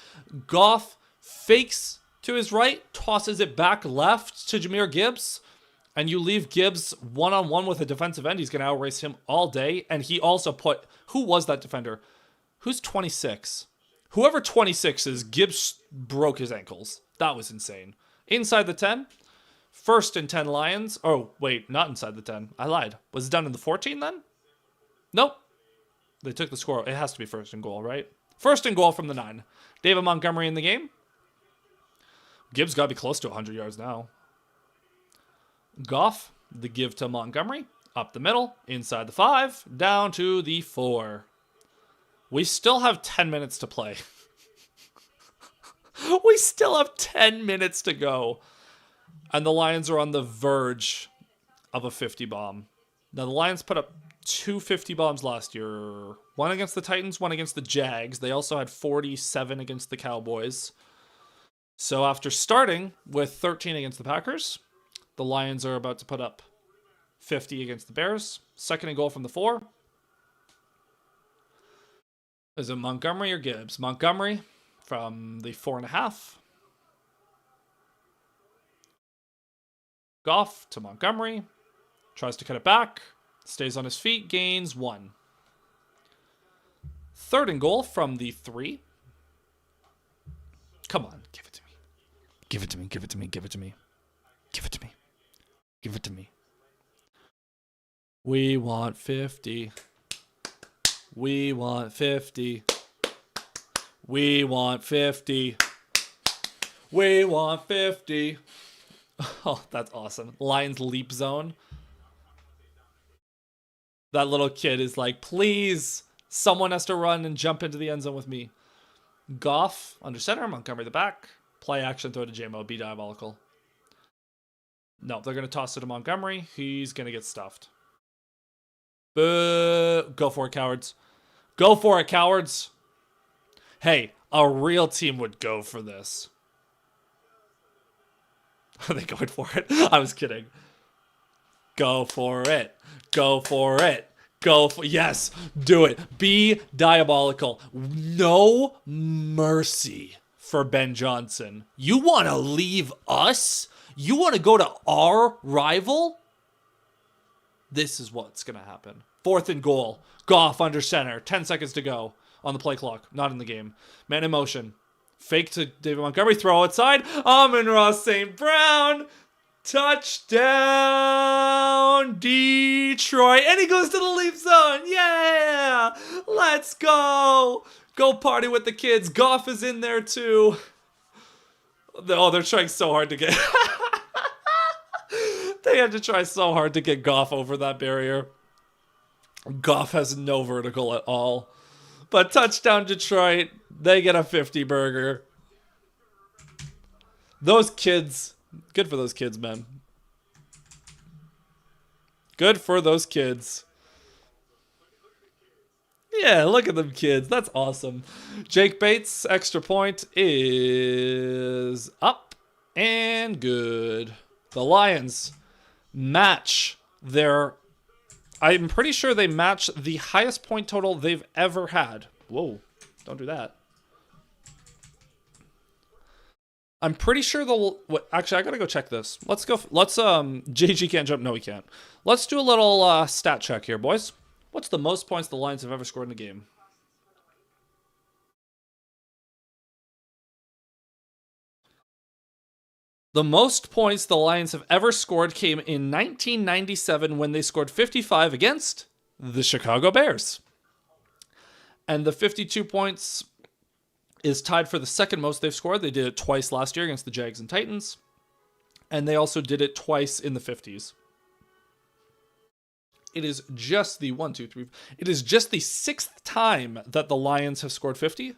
Goff fakes to his right, tosses it back left to Jahmyr Gibbs, and you leave Gibbs one-on-one with a defensive end. He's going to outrace him all day, and he also put... Who was that defender? Who's 26? Whoever 26 is, Gibbs broke his ankles. That was insane. Inside the 10. 1st and 10 Lions. Oh, wait, not inside the 10. I lied. Was it done in the 14 then? Nope. They took the score. It has to be 1st and goal, right? 1st and goal from the 9. David Montgomery in the game. Gibbs got to be close to 100 yards now. Goff, the give to Montgomery. Up the middle, inside the 5, down to the 4. We still have 10 minutes to play. We still have 10 minutes to go. And the Lions are on the verge of a 50 bomb. Now, the Lions put up 2 50 bombs last year. One against the Titans, one against the Jags. They also had 47 against the Cowboys. So after starting with 13 against the Packers, the Lions are about to put up 50 against the Bears. 2nd and goal from the 4. Is it Montgomery or Gibbs? Montgomery from the 4.5. Goff to Montgomery. Tries to cut it back. Stays on his feet. Gains 1. 3rd and goal from the 3. Come on. Give it to me. Give it to me. Give it to me. Give it to me. Give it to me. Give it to me. We want 50. We want 50. We want 50. We want 50. Oh, that's awesome. Lions leap zone. That little kid is like, please, someone has to run and jump into the end zone with me. Goff under center, Montgomery the back. Play action, throw to JMO, be diabolical. No, they're going to toss it to Montgomery. He's going to get stuffed. Go for it, cowards. Go for it, cowards. Hey, a real team would go for this. Are they going for it? I was kidding. Go for it. Go for it. Go for... Yes, do it. Be diabolical. No mercy for Ben Johnson. You want to leave us? You want to go to our rival? This is what's going to happen. 4th and goal. Goff under center. 10 seconds to go on the play clock. Not in the game. Man in motion. Fake to David Montgomery. Throw outside. Amon-Ra St. Brown. Touchdown. Detroit. And he goes to the leap zone. Yeah. Let's go. Go party with the kids. Goff is in there too. Oh, they're trying so hard to get... They had to try so hard to get Goff over that barrier. Goff has no vertical at all. But touchdown Detroit. They get a 50 burger. Those kids. Good for those kids, man. Good for those kids. Yeah, look at them kids. That's awesome. Jake Bates, extra point is up and good. The Lions match their... I'm pretty sure they match the highest point total they've ever had. Whoa, don't do that. I'm pretty sure actually, I gotta go check this. Let's go. JG can't jump. No, he can't. Let's do a little stat check here, boys. What's the most points the Lions have ever scored in a game? The most points the Lions have ever scored came in 1997 when they scored 55 against the Chicago Bears. And the 52 points is tied for the second most they've scored. They did it twice last year against the Jags and Titans. And they also did it twice in the 50s. It is just the it is just the sixth time that the Lions have scored 50. I'm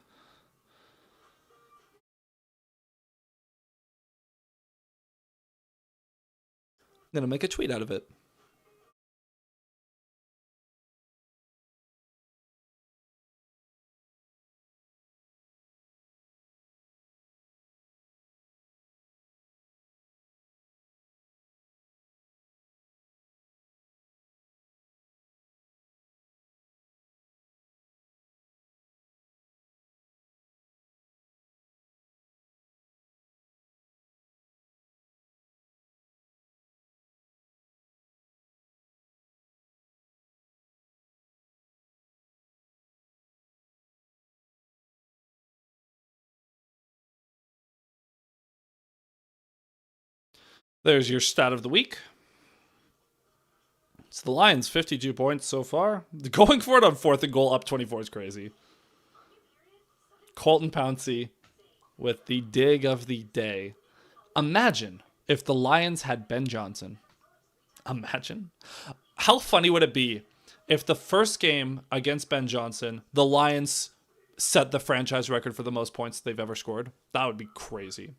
going to make a tweet out of it. There's your stat of the week. It's the Lions, 52 points so far. Going for it on 4th and goal, up 24 is crazy. Colton Pouncey with the dig of the day. Imagine if the Lions had Ben Johnson. Imagine. How funny would it be if the first game against Ben Johnson, the Lions set the franchise record for the most points they've ever scored? That would be crazy.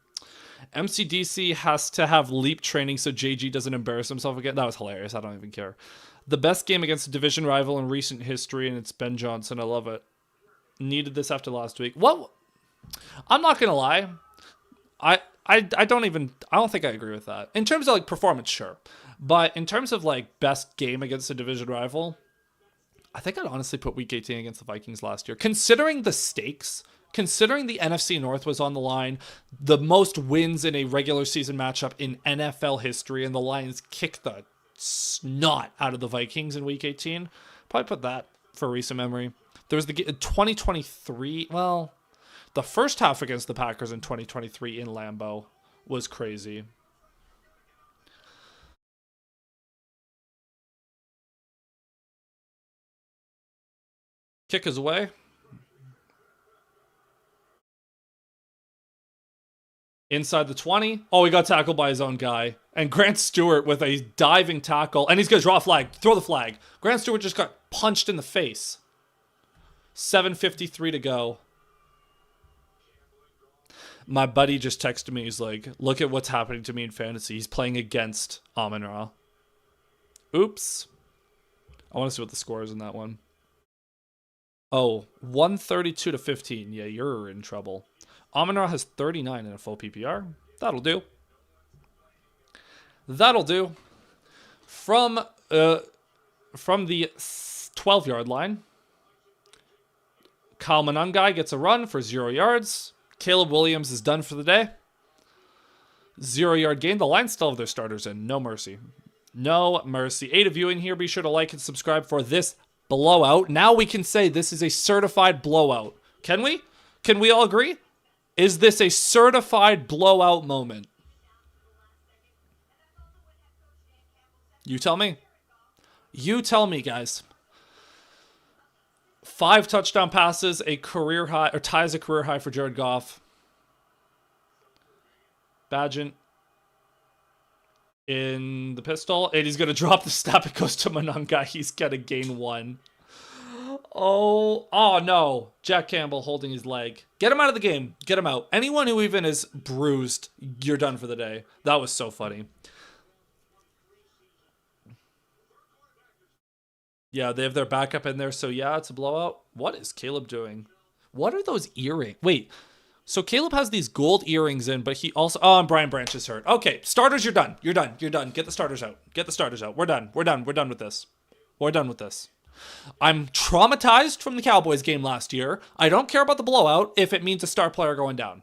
MCDC has to have leap training so JG doesn't embarrass himself again. That was hilarious. I don't even care. The best game against a division rival in recent history, and it's Ben Johnson. I love it. Needed this after last week. What? I'm not gonna lie. I don't think I agree with that. In terms of like performance, sure. But in terms of like best game against a division rival, I think I'd honestly put week 18 against the Vikings last year. Considering the stakes, considering the NFC North was on the line, the most wins in a regular season matchup in NFL history, and the Lions kicked the snot out of the Vikings in week 18, probably put that for recent memory. There was the 2023, well, the first half against the Packers in 2023 in Lambeau was crazy. Kick is away. Inside the 20. Oh, he got tackled by his own guy. And Grant Stewart with a diving tackle. And he's going to draw a flag. Throw the flag. Grant Stewart just got punched in the face. 7:53 to go. My buddy just texted me. He's like, look at what's happening to me in fantasy. He's playing against Amon-Ra. Oops. I want to see what the score is in that one. Oh, 132 to 15. Yeah, you're in trouble. Amon-Ra has 39 in a full PPR. That'll do. That'll do. From the 12-yard line, Kyle Monangai gets a run for 0 yards. Caleb Williams is done for the day. 0-yard gain. The Lions still have their starters in. No mercy. No mercy. 8 of you in here. Be sure to like and subscribe for this blowout. Now we can say this is a certified blowout. Can we? Can we all agree? Is this a certified blowout moment? You tell me. You tell me, guys. 5 touchdown passes, a career high, or ties a career high for Jared Goff. Badgett in the pistol, and he's going to drop the snap. It goes to Monangai. He's going to gain 1. Oh no. Jack Campbell holding his leg. Get him out of the game. Get him out. Anyone who even is bruised, you're done for the day. That was so funny. Yeah, they have their backup in there, so yeah, it's a blowout. What is Caleb doing? What are those earrings? Wait, so Caleb has these gold earrings in, but he also... Oh, and Brian Branch is hurt. Okay, starters, you're done. You're done. You're done. Get the starters out. Get the starters out. We're done. We're done. We're done with this. We're done with this. I'm traumatized from the Cowboys game last year. I don't care about the blowout if it means a star player going down.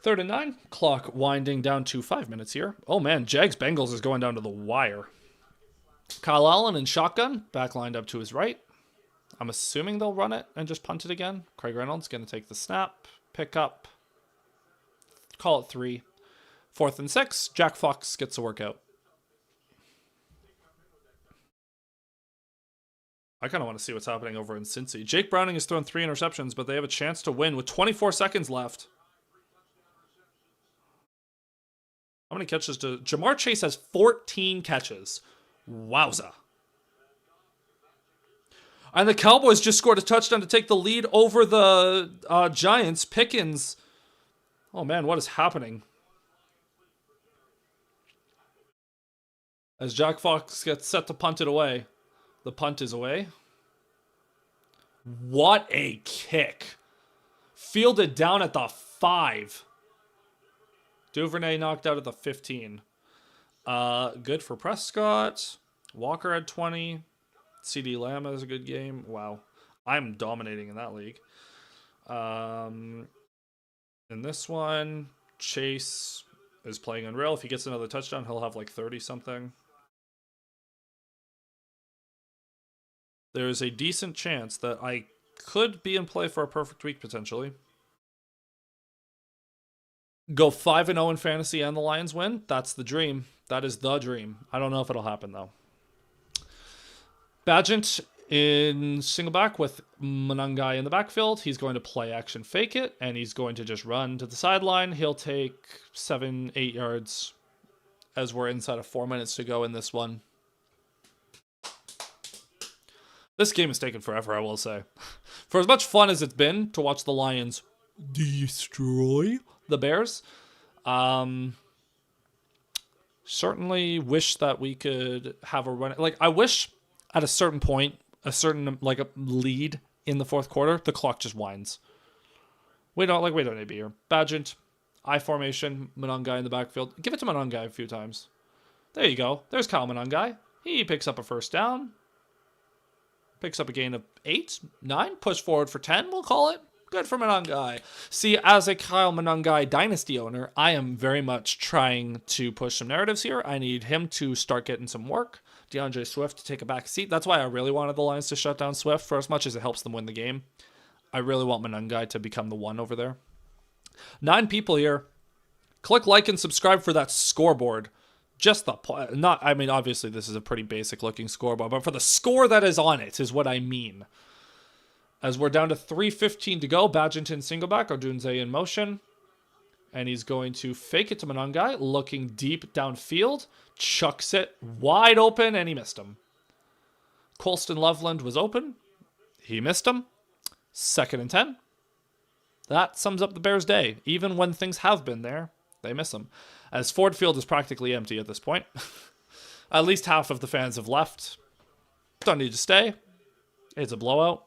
Third and 9. Clock winding down to 5 minutes here. Oh man, Jags Bengals is going down to the wire. Kyle Allen in shotgun, back lined up to his right. I'm assuming they'll run it and just punt it again. Craig Reynolds going to take the snap, pick up, call it 3. 4th and 6. Jack Fox gets a workout. I kind of want to see what's happening over in Cincy. Jake Browning has thrown 3 interceptions, but they have a chance to win with 24 seconds left. How many catches do... Jamar Chase has 14 catches. Wowza. And the Cowboys just scored a touchdown to take the lead over the Giants. Pickens. Oh man, what is happening? As Jack Fox gets set to punt it away. The punt is away. What a kick. Fielded down at the 5. Duvernay knocked out at the 15. Good for Prescott. Walker had 20. CD Lamb has a good game. Wow. I'm dominating in that league. In this one, Chase is playing unreal. If he gets another touchdown, he'll have like 30-something. There's a decent chance that I could be in play for a perfect week, potentially. Go 5-0 in fantasy and the Lions win. That's the dream. That is the dream. I don't know if it'll happen, though. Badgett in single back with Monangai in the backfield. He's going to play action fake it, and he's going to just run to the sideline. He'll take 7-8 yards as we're inside of 4 minutes to go in this one. This game has taken forever, I will say. For as much fun as it's been to watch the Lions destroy the Bears, certainly wish that we could have a run. Like, I wish at a certain point, a lead in the fourth quarter, the clock just winds. We don't need to be here. Badgett, I formation, Monangai in the backfield. Give it to Monangai a few times. There you go. There's Kyle Monangai. He picks up a first down. Picks up a gain of 8, 9, push forward for 10, we'll call it. Good for Monangai. See, as a Kyle Monangai dynasty owner, I am very much trying to push some narratives here. I need him to start getting some work. DeAndre Swift to take a back seat. That's why I really wanted the Lions to shut down Swift for as much as it helps them win the game. I really want Monangai to become the one over there. 9 people here. Click like and subscribe for that scoreboard. Just the obviously this is a pretty basic looking scoreboard, but for the score that is on it is what I mean. As we're down to 3:15 to go, Badgett in single back, Odunze in motion. And he's going to fake it to Monangai, looking deep downfield, chucks it wide open, and he missed him. Colston Loveland was open. He missed him. 2nd and 10. That sums up the Bears' day. Even when things have been there, they miss him. As Ford Field is practically empty at this point. At least half of the fans have left. Don't need to stay. It's a blowout.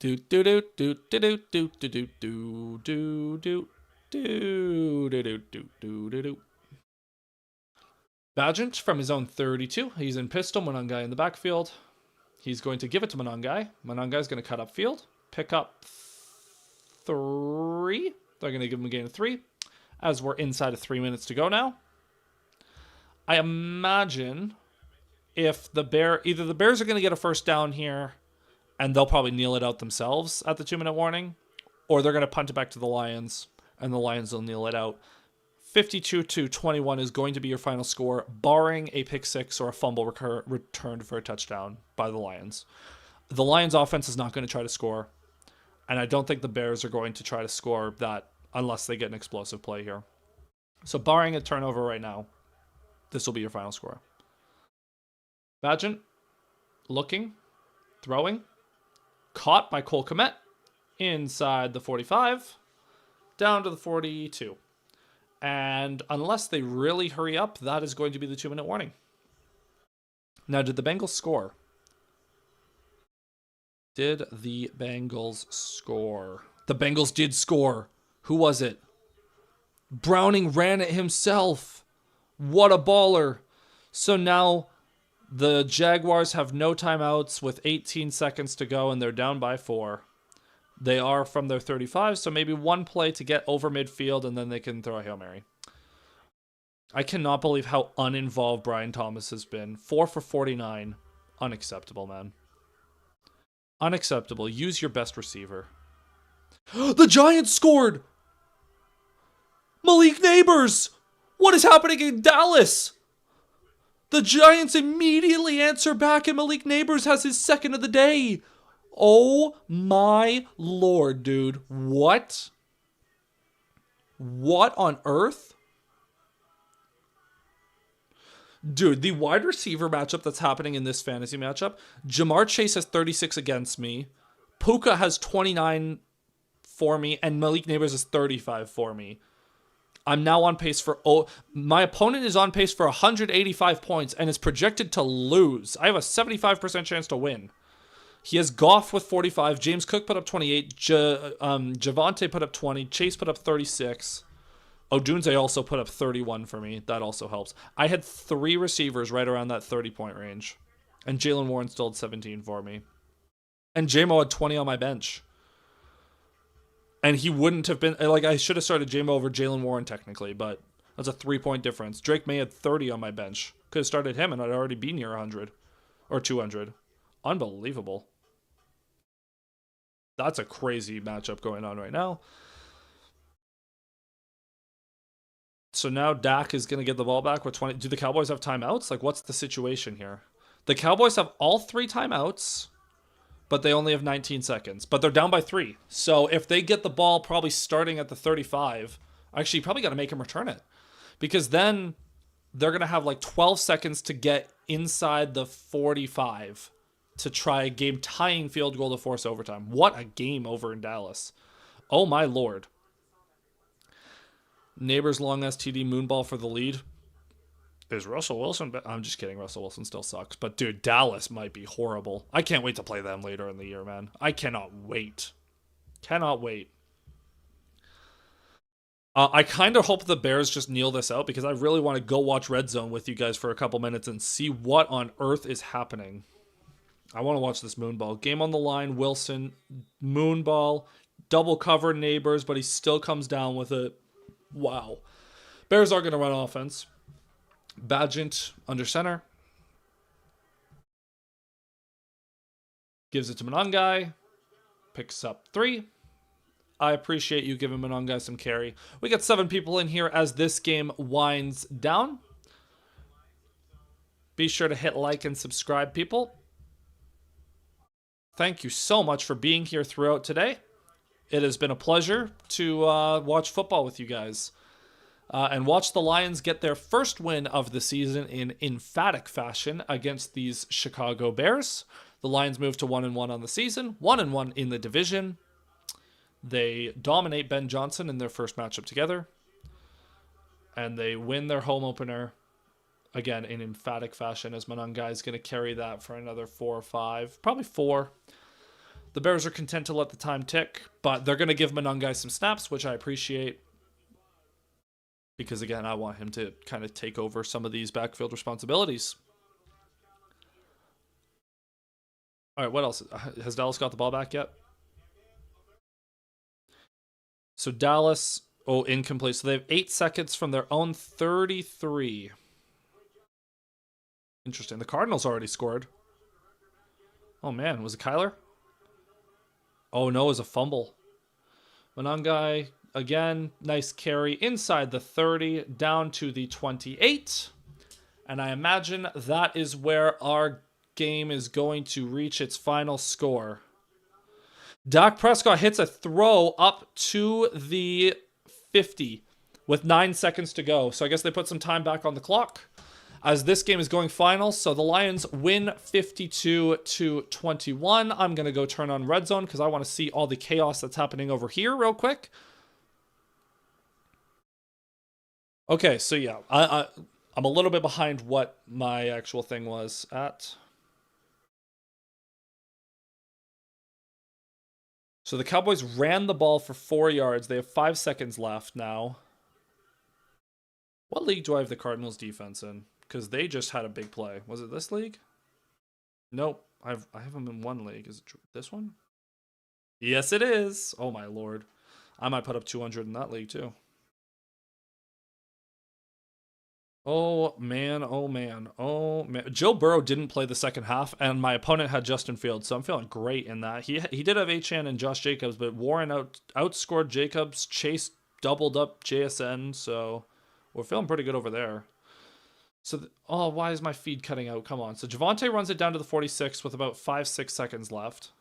Do do do do do do do do do do do do do do do do do. Badgett from his own 32. He's in pistol. Monangai in the backfield. He's going to give it to Monangai. Monangai's going to cut upfield. Pick up 3. They're going to give him a gain of 3. As we're inside of 3 minutes to go now. I imagine if either the Bears are going to get a first down here, and they'll probably kneel it out themselves at the 2-minute warning, or they're going to punt it back to the Lions, and the Lions will kneel it out. 52-21 is going to be your final score, barring a pick 6 or a fumble returned for a touchdown by the Lions. The Lions offense is not going to try to score, and I don't think the Bears are going to try to score that unless they get an explosive play here. So barring a turnover right now, this will be your final score. Badgett, looking, throwing, caught by Cole Kmet, inside the 45, down to the 42. And unless they really hurry up, that is going to be the 2-minute warning. Now, did the Bengals score? Did the Bengals score? The Bengals did score. Who was it? Browning ran it himself. What a baller. So now the Jaguars have no timeouts with 18 seconds to go, and they're down by 4. They are from their 35, so maybe one play to get over midfield, and then they can throw a Hail Mary. I cannot believe how uninvolved Brian Thomas has been. 4 for 49. Unacceptable, man. Unacceptable. Use your best receiver. The Giants scored! Malik Neighbors! What is happening in Dallas? The Giants immediately answer back, and Malik Neighbors has his second of the day. Oh my lord, dude. What? What on earth? Dude, the wide receiver matchup that's happening in this fantasy matchup, Jamar Chase has 36 against me. Puka has 29 for me, and Malik Neighbors has 35 for me. I'm now on pace for... my opponent is on pace for 185 points and is projected to lose. I have a 75% chance to win. He has Goff with 45. James Cook put up 28. Javonte put up 20. Chase put up 36. Odunze also put up 31 for me. That also helps. I had 3 receivers right around that 30-point range. And Jalen Warren still had 17 for me. And JMO had 20 on my bench. And he wouldn't have been... like, I should have started JMO over Jalen Warren technically, but that's a 3-point difference. Drake May had 30 on my bench. Could have started him, and I'd already be near 100. Or 200. Unbelievable. That's a crazy matchup going on right now. So now Dak is going to get the ball back with 20. Do the Cowboys have timeouts? Like, what's the situation here? The Cowboys have all 3 timeouts, but they only have 19 seconds. But they're down by 3. So if they get the ball probably starting at the 35, actually, you probably got to make him return it. Because then they're going to have like 12 seconds to get inside the 45 to try a game-tying field goal to force overtime. What a game over in Dallas. Oh, my lord. Neighbors long STD moonball for the lead. Is Russell Wilson... I'm just kidding. Russell Wilson still sucks. But, dude, Dallas might be horrible. I can't wait to play them later in the year, man. I cannot wait. Cannot wait. I kind of hope the Bears just kneel this out because I really want to go watch Red Zone with you guys for a couple minutes and see what on earth is happening. I want to watch this moonball. Game on the line, Wilson, moonball, double cover Neighbors, but he still comes down with it. Wow. Bears are going to run offense. Badgent under center. Gives it to Monangai. Picks up 3. I appreciate you giving Monangai some carry. We got 7 people in here as this game winds down. Be sure to hit like and subscribe, people. Thank you so much for being here throughout today. It has been a pleasure to watch football with you guys. And watch the Lions get their first win of the season in emphatic fashion against these Chicago Bears. The Lions move to 1-1 on the season, 1-1 in the division. They dominate Ben Johnson in their first matchup together. And they win their home opener, again, in emphatic fashion, as Monangai is going to carry that for another 4 or 5, probably 4. The Bears are content to let the time tick, but they're going to give Monangai some snaps, which I appreciate. Because, again, I want him to kind of take over some of these backfield responsibilities. All right, what else? Has Dallas got the ball back yet? So Dallas, incomplete. So they have 8 seconds from their own 33. Interesting. The Cardinals already scored. Oh, man. Was it Kyler? Oh, no. It was a fumble. Monangai, again, nice carry inside the 30, down to the 28. And I imagine that is where our game is going to reach its final score. Dak Prescott hits a throw up to the 50 with 9 seconds to go. So I guess they put some time back on the clock as this game is going final. So the Lions win 52-21. I'm going to go turn on Red Zone because I want to see all the chaos that's happening over here real quick. Okay, so yeah, I'm a little bit behind what my actual thing was at. So the Cowboys ran the ball for 4 yards. They have 5 seconds left now. What league do I have the Cardinals defense in? Because they just had a big play. Was it this league? Nope. I have them in one league. Is it this one? Yes, it is. Oh, my Lord. I might put up 200 in that league, too. Oh, man. Oh, man. Oh, man. Joe Burrow didn't play the second half, and my opponent had Justin Fields, so I'm feeling great in that. He did have Achane and Josh Jacobs, but Warren outscored Jacobs. Chase doubled up JSN, so we're feeling pretty good over there. So, oh, why is my feed cutting out? Come on. So Javonte runs it down to the 46 with about 5-6 seconds left.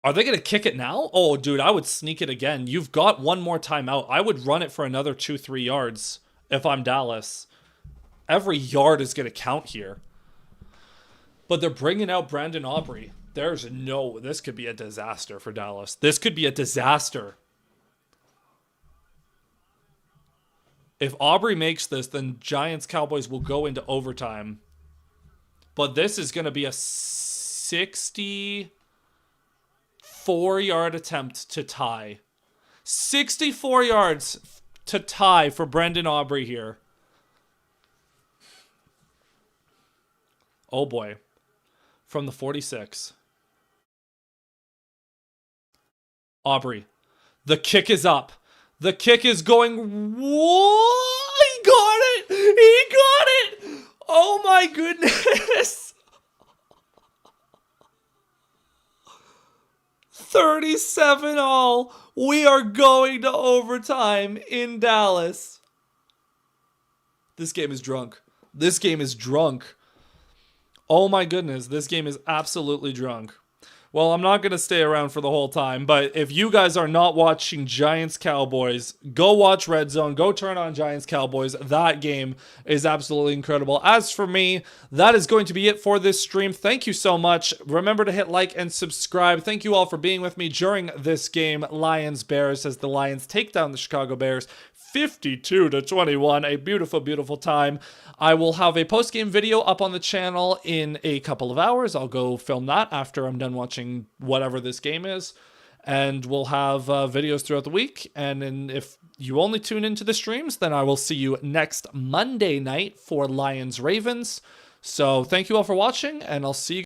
Are they going to kick it now? Oh, dude, I would sneak it again. You've got one more timeout. I would run it for another 2-3 yards if I'm Dallas. Every yard is going to count here. But they're bringing out Brandon Aubrey. This could be a disaster for Dallas. This could be a disaster. If Aubrey makes this, then Giants Cowboys will go into overtime. But this is going to be a 64-yard attempt to tie. 64 yards to tie for Brendan Aubrey here. Oh boy. From the 46. Aubrey. The kick is up. The kick is going. Whoa! He got it! He got it! Oh my goodness! 37-all. We are going to overtime in Dallas. This game is drunk. This game is drunk. Oh my goodness, this game is absolutely drunk. Well, I'm not going to stay around for the whole time, but if you guys are not watching Giants Cowboys, go watch Red Zone. Go turn on Giants Cowboys. That game is absolutely incredible. As for me, that is going to be it for this stream. Thank you so much. Remember to hit like and subscribe. Thank you all for being with me during this game, Lions-Bears, as the Lions take down the Chicago Bears 52-21. A beautiful, beautiful time. I will have a post-game video up on the channel in a couple of hours. I'll go film that after I'm done watching whatever this game is. And we'll have videos throughout the week. And if you only tune into the streams, then I will see you next Monday night for Lions-Ravens. So thank you all for watching, and I'll see you